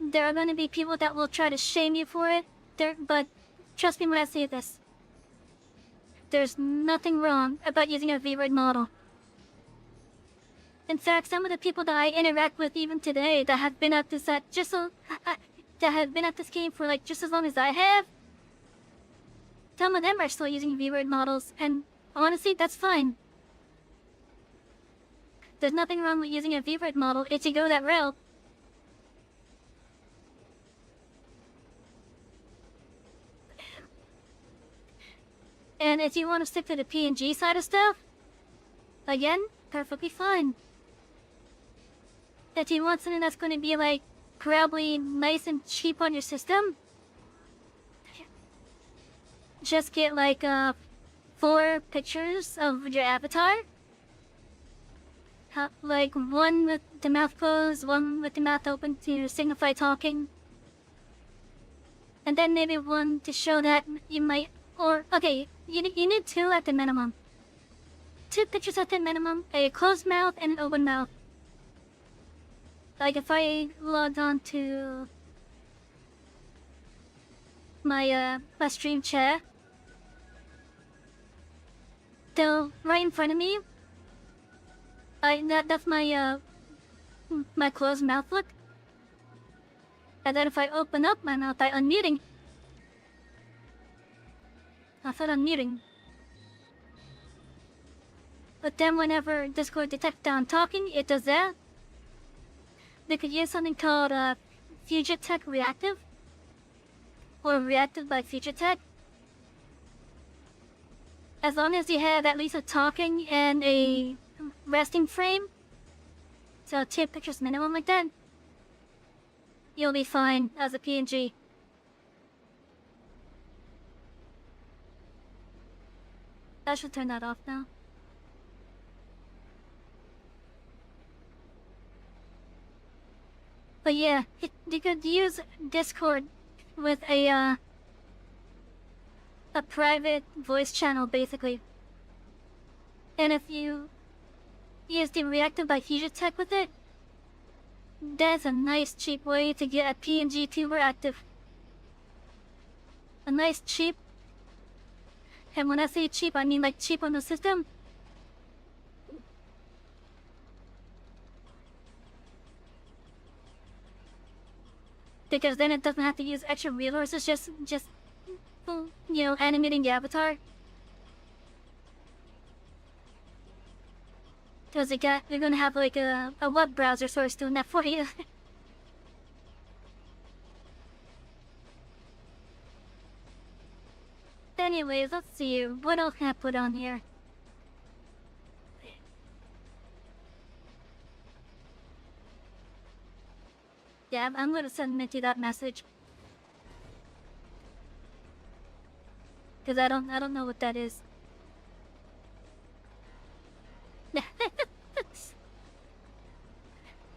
There are going to be people that will try to shame you for it, but trust me when I say this. There's nothing wrong about using a V-Word model. In fact, some of the people that I interact with even today that have been at this that have been at this game for like just as long as I have, some of them are still using V-Word models, and honestly, that's fine. There's nothing wrong with using a V-Word model if you go that route. And if you want to stick to the PNG side of stuff, again, perfectly fine. If you want something that's going to be like probably nice and cheap on your system, just get like 4 pictures of your avatar. Like one with the mouth closed, one with the mouth open to signify talking. And then maybe one to show that you might, or okay, you need 2 at the minimum. 2 pictures at the minimum, a closed mouth and an open mouth. Like if I logged on to my my stream chat, so right in front of me, that's my my closed mouth look. And then if I open up my mouth by unmuting, I thought unmuting. But then whenever Discord detects that I'm talking, it does that. they could use something called Fugitech Reactive, or Reactive by Fugitech. As long as you have at least a talking and a resting frame, so 2 pictures minimum like that, you'll be fine as a PNG. I should turn that off now. But yeah, you could use Discord with a private voice channel, basically. And if you use the Reactive by Fugitech with it, that's a nice cheap way to get a PNG tuber active. A nice cheap, and when I say cheap, I mean like cheap on the system. Because then it doesn't have to use extra resources, just you know, animating the avatar. Because you're gonna have like a web browser source doing that for you. Anyways, let's see, what else can I put on here? Yeah, I'm gonna send Minty that message. Cause I don't know what that is.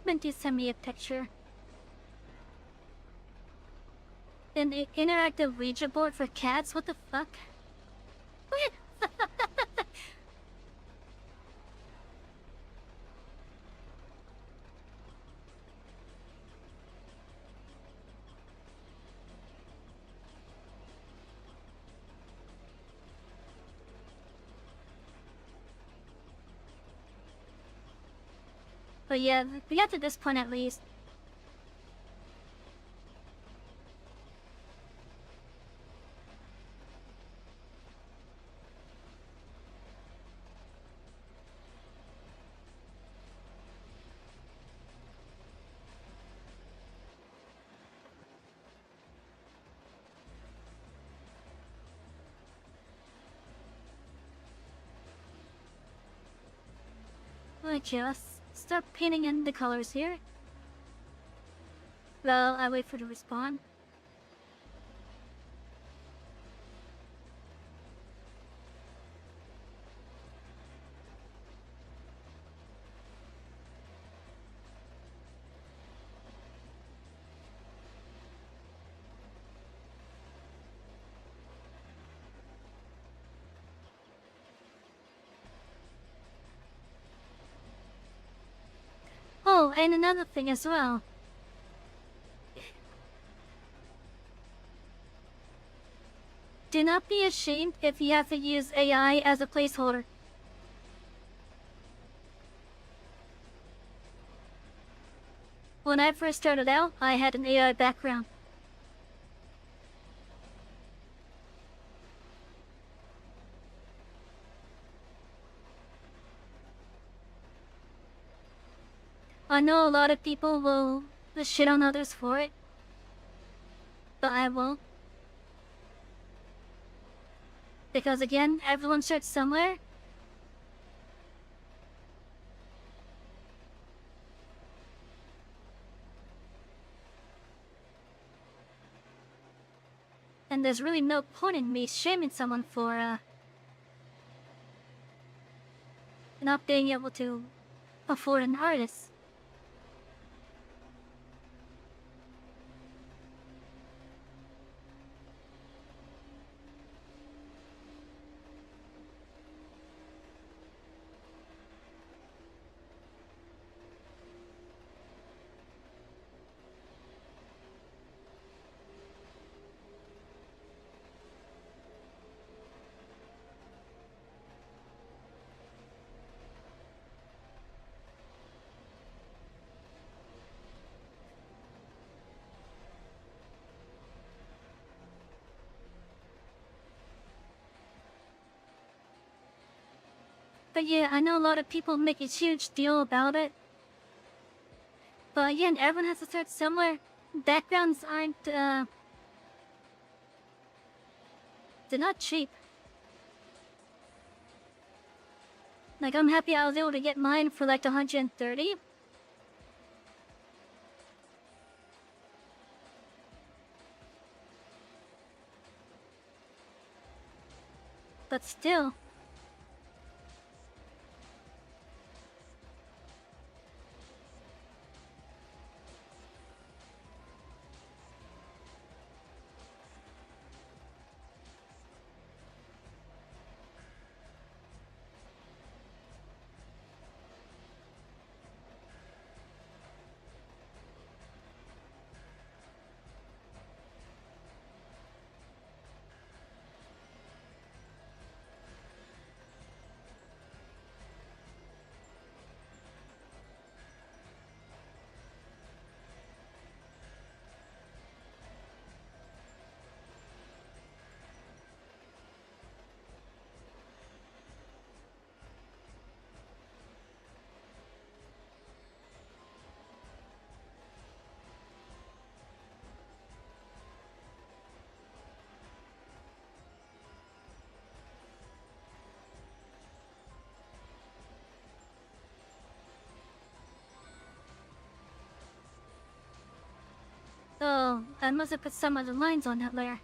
Minty sent me a picture. An interactive Ouija board for cats? What the fuck? But yeah, we got to this point at least. Okay, let's start painting in the colors here. Well, I wait for the respawn. Oh, and another thing as well. Do not be ashamed if you have to use AI as a placeholder. When I first started out, I had an AI background. I know a lot of people will shit on others for it, but I won't. Because again, everyone starts somewhere. And there's really no point in me shaming someone for not being able to afford an artist. But yeah, I know a lot of people make a huge deal about it. But yeah, and everyone has to start somewhere. Backgrounds aren't, they're not cheap. Like, I'm happy I was able to get mine for like 130. But still. Oh, I must have put some other lines on that layer.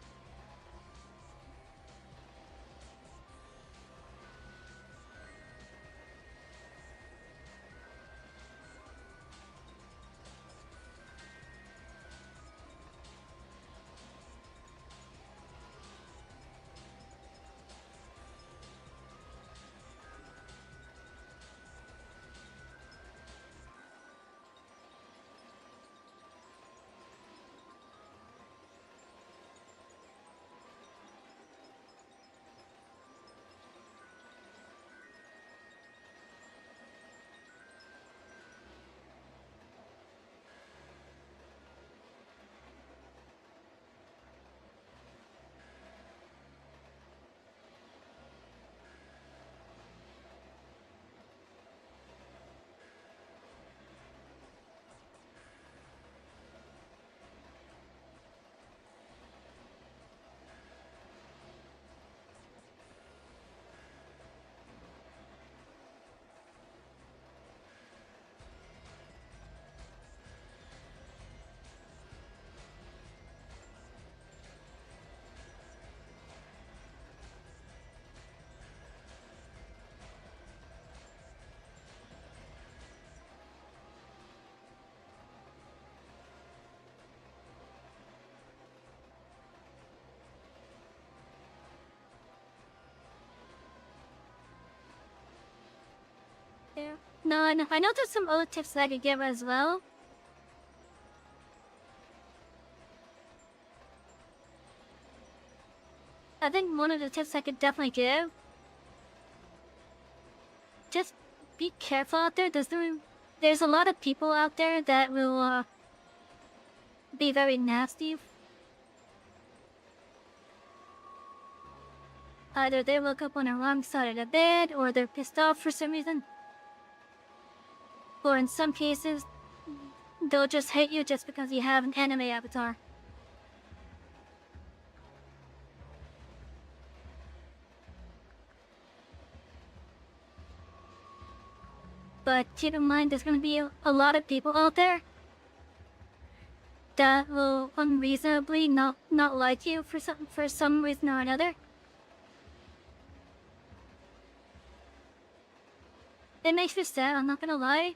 Yeah. No, I know there's some other tips that I could give as well. I think one of the tips I could definitely give, just be careful out there. There's a lot of people out there that will be very nasty. Either they woke up on the wrong side of the bed, or they're pissed off for some reason. Or in some cases, they'll just hate you just because you have an anime avatar. But keep in mind, there's gonna be a lot of people out there that will unreasonably not like you for some reason or another. It makes me sad, I'm not gonna lie.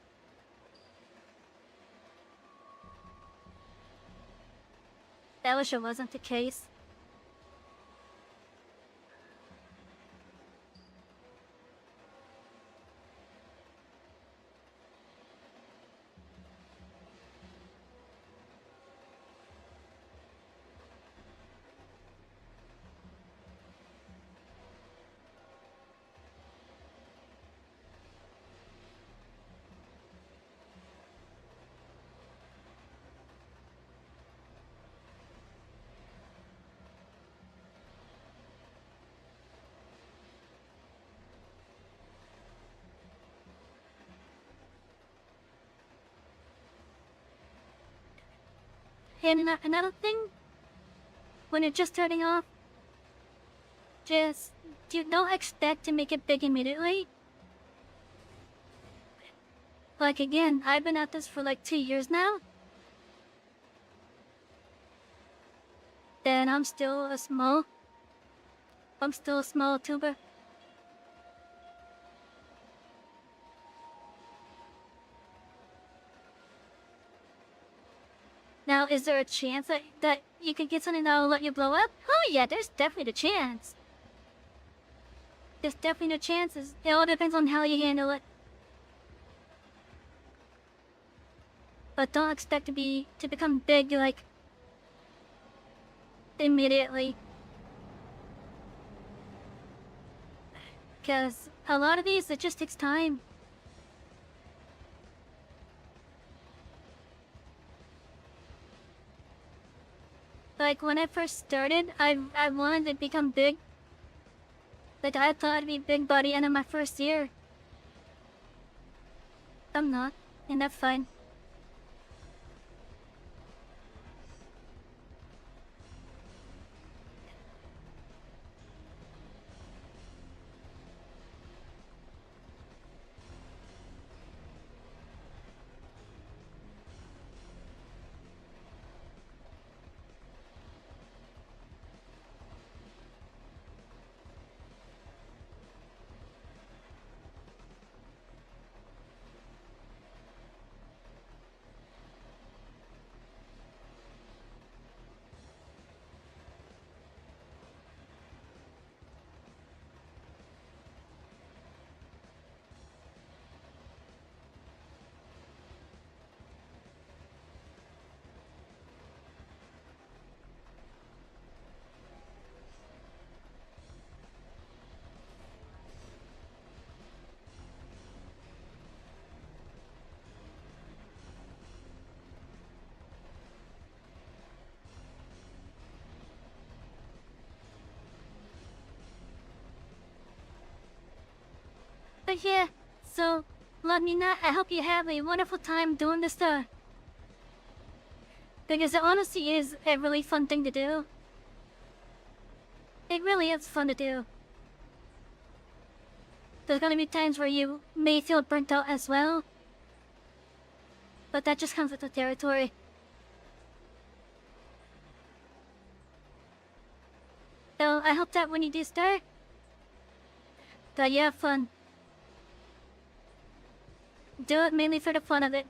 I wish it wasn't the case. And another thing, when you're just starting off, just you don't expect to make it big immediately. Like again, I've been at this for like 2 years now. Then I'm still a small tuber. Now, is there a chance that you could get something that'll let you blow up? Oh yeah, there's definitely the chance. There's definitely the chances. It all depends on how you handle it. But don't expect to become big like immediately. Cause a lot of these, it just takes time. Like when I first started, I wanted to become big. Like I thought I'd be big by the end of my first year. I'm not, and that's fine. But yeah, so let me know. I hope you have a wonderful time doing this stuff. Because it honestly is a really fun thing to do. It really is fun to do. There's gonna be times where you may feel burnt out as well. But that just comes with the territory. So I hope that when you do start, that you have fun. Do it mainly for the fun of it.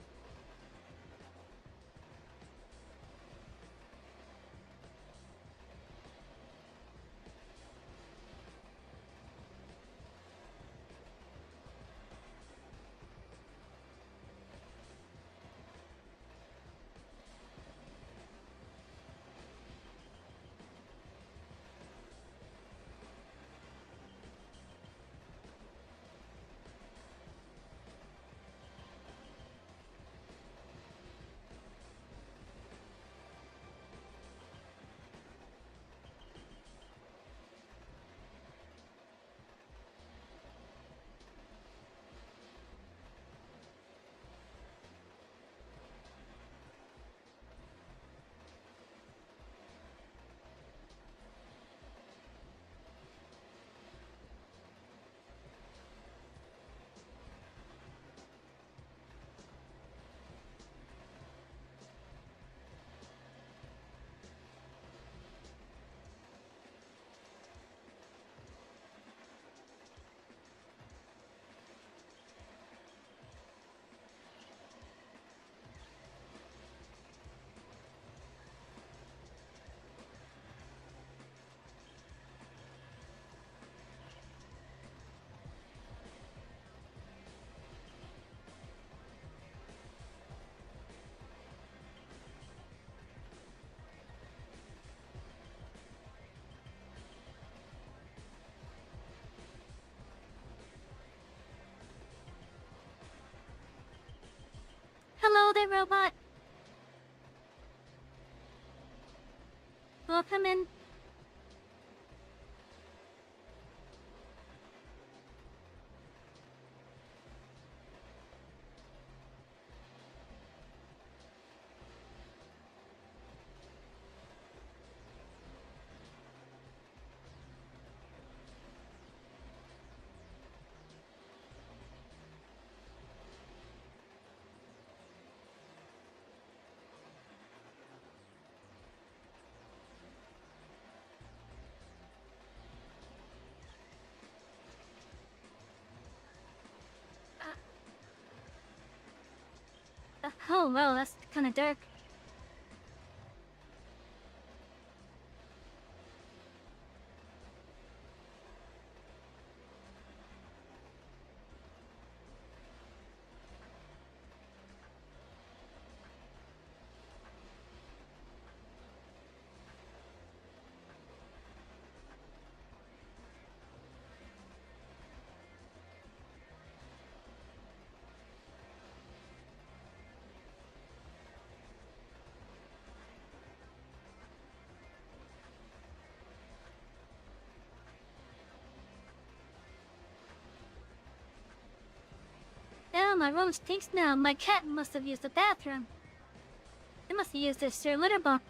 Hello there, robot. Welcome in. Oh, well, that's kind of dark. Yeah, my room stinks now. My cat must have used the bathroom. It must have used this sheer litter box.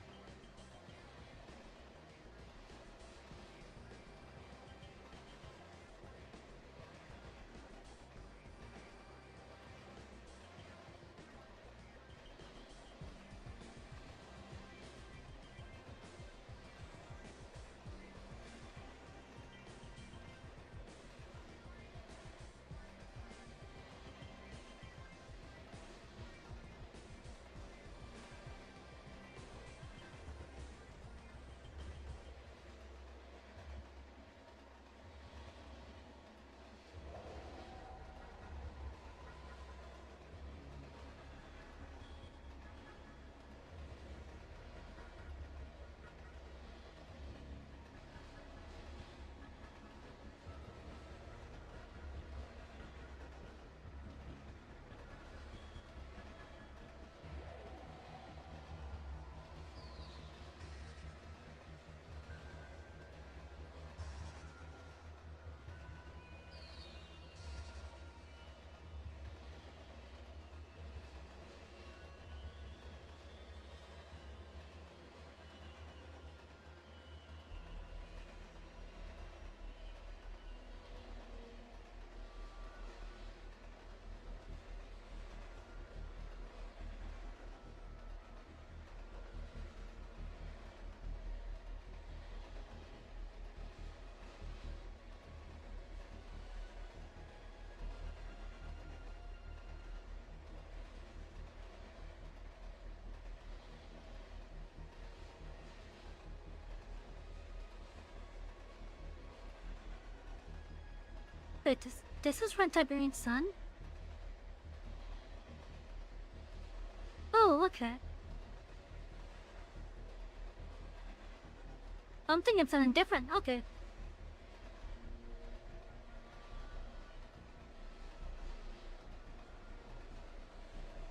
Wait, this is Red Tiberian's son? Oh, okay. I'm thinking of something different. Okay.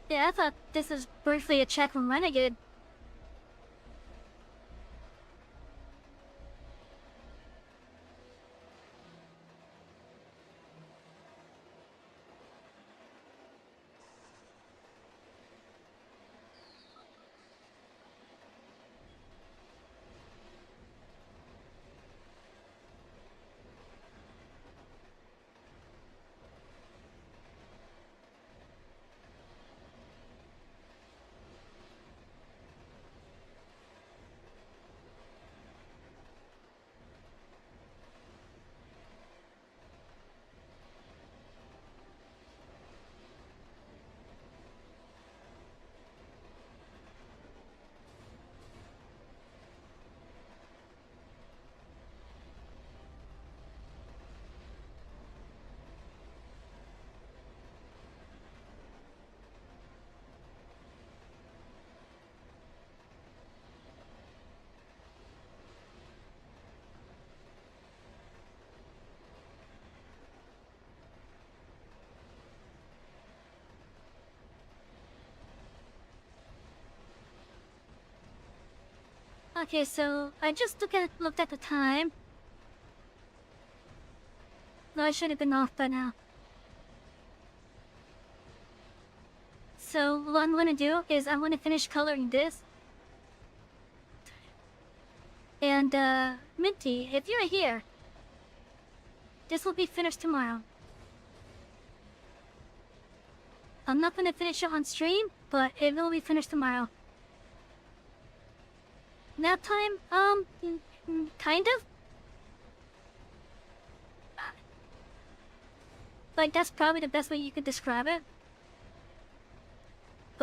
Yeah, I thought this was briefly a check from Renegade. Okay, so I just looked at the time. No, I should have been off by now. So what I'm gonna do is I'm gonna finish coloring this. And Minty, if you're here, this will be finished tomorrow. I'm not gonna finish it on stream, but it will be finished tomorrow. Nap time? Kind of? Like, that's probably the best way you could describe it.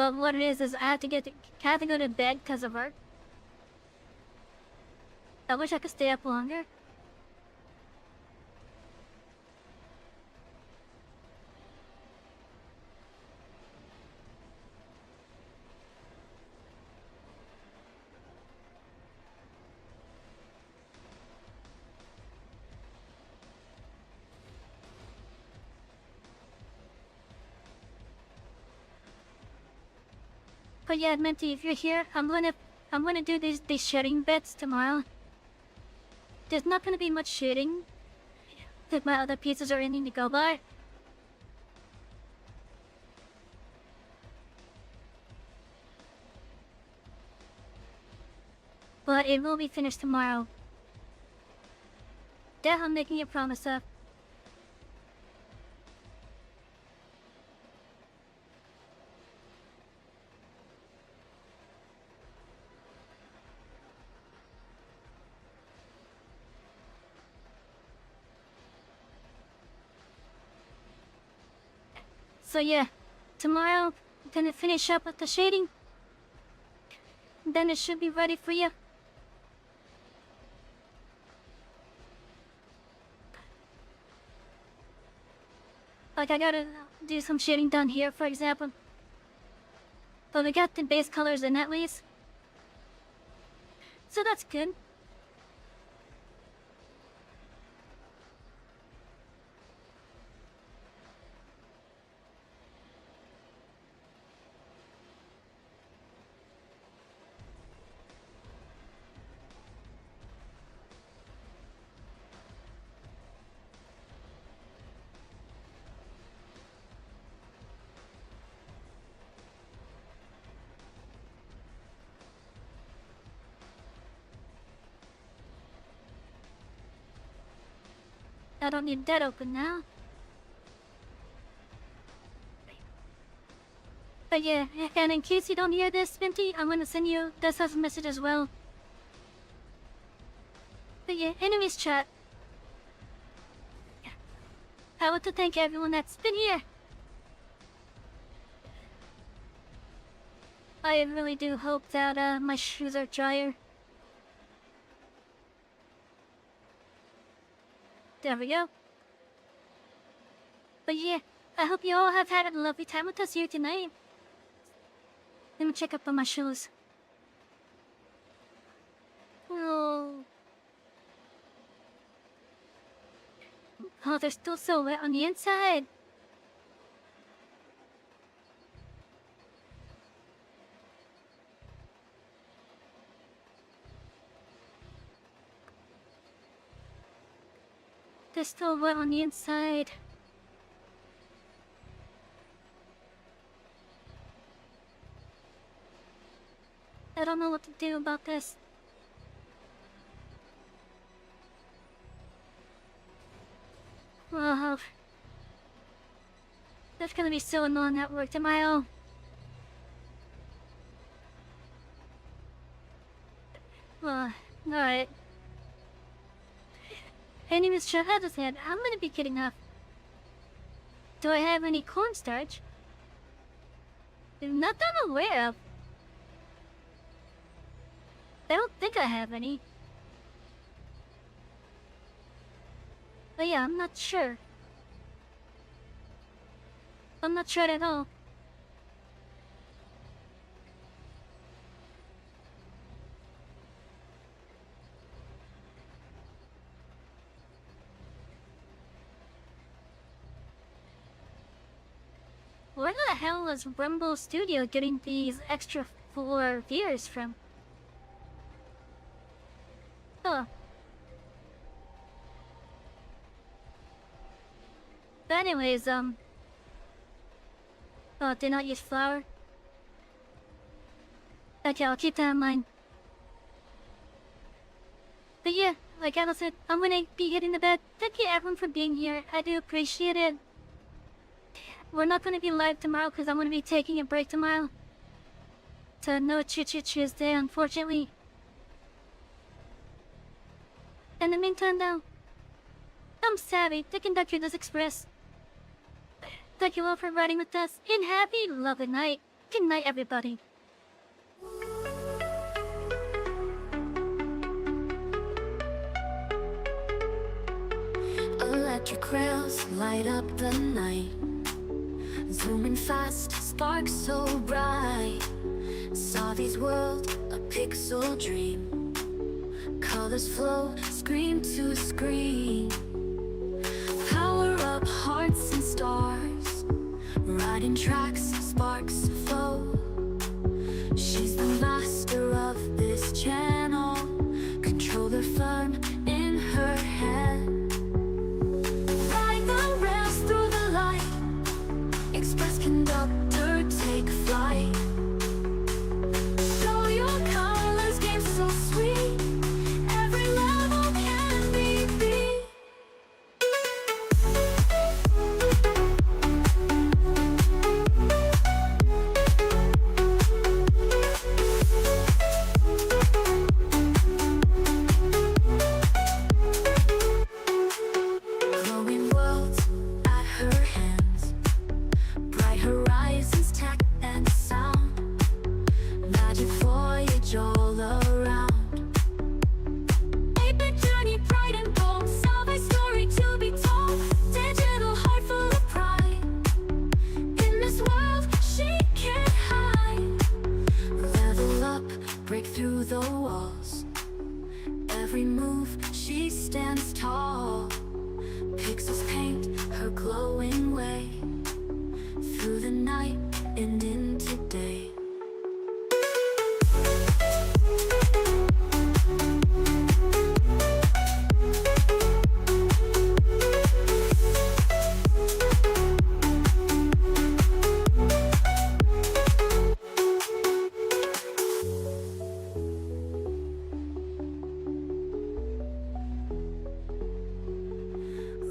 But what it is I have to go to bed because of work. I wish I could stay up longer. But yeah, Minty, if you're here, I'm gonna do these shooting bits tomorrow. There's not gonna be much shooting. If my other pieces are anything to go by. But it will be finished tomorrow. That I'm making a promise of. So yeah, tomorrow I'm gonna finish up with the shading. Then it should be ready for you. Like I gotta do some shading down here, for example. But we got the base colors in at least. So that's good. I don't need that open now. But yeah, and in case you don't hear this, Minty, I'm gonna send you this as a message as well. But yeah, enemies chat. I want to thank everyone that's been here. I really do hope that my shoes are drier. There we go. But yeah, I hope you all have had a lovely time with us here tonight. Let me check up on my shoes. Oh, they're still so wet on the inside. They're still wet on the inside. I don't know what to do about this. Well, that's gonna be so annoying at work tomorrow. Well, alright. Anyways, Shahad said, I'm gonna be getting up. Do I have any cornstarch? Not that I'm aware of. I don't think I have any. But yeah, I'm not sure. I'm not sure at all. Where the hell is Rumble Studio getting these extra 4 viewers from? Oh. But anyways, oh, did not use flour? Okay, I'll keep that in mind. But yeah, like Anna said, I'm gonna be heading to bed. Thank you everyone for being here. I do appreciate it. We're not gonna be live tomorrow because I'm gonna be taking a break tomorrow. So no Choo Choo Tuesday, unfortunately. In the meantime though, I'm Savy, the conductor of this express. Thank you all for riding with us, and happy lovely night. Good night, everybody. Electric rails light up the night, zooming fast, sparks so bright. Savy's world, a pixel dream. Colors flow, screen to screen. Power up hearts and stars, riding tracks, sparks flow. She's the master of this channel, controller firm in her hand. Ride the rails through the light, express conductor, take flight. Show your colors, game so sweet, every level can be beat. Glowing worlds at her hands, bright horizons, tech and sound. Magic voyage all around. 8-bit journey, bright and bold. Savy's story to be told. Digital heart full of pride. In this world she can't hide. Level up, break through the walls. Every move she stands tall. Pixels paint her glowing way, through the night and into day.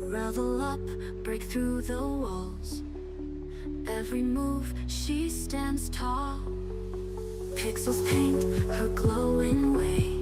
Level up, break through the walls. Every move she stands tall. Pixels paint her glowing way,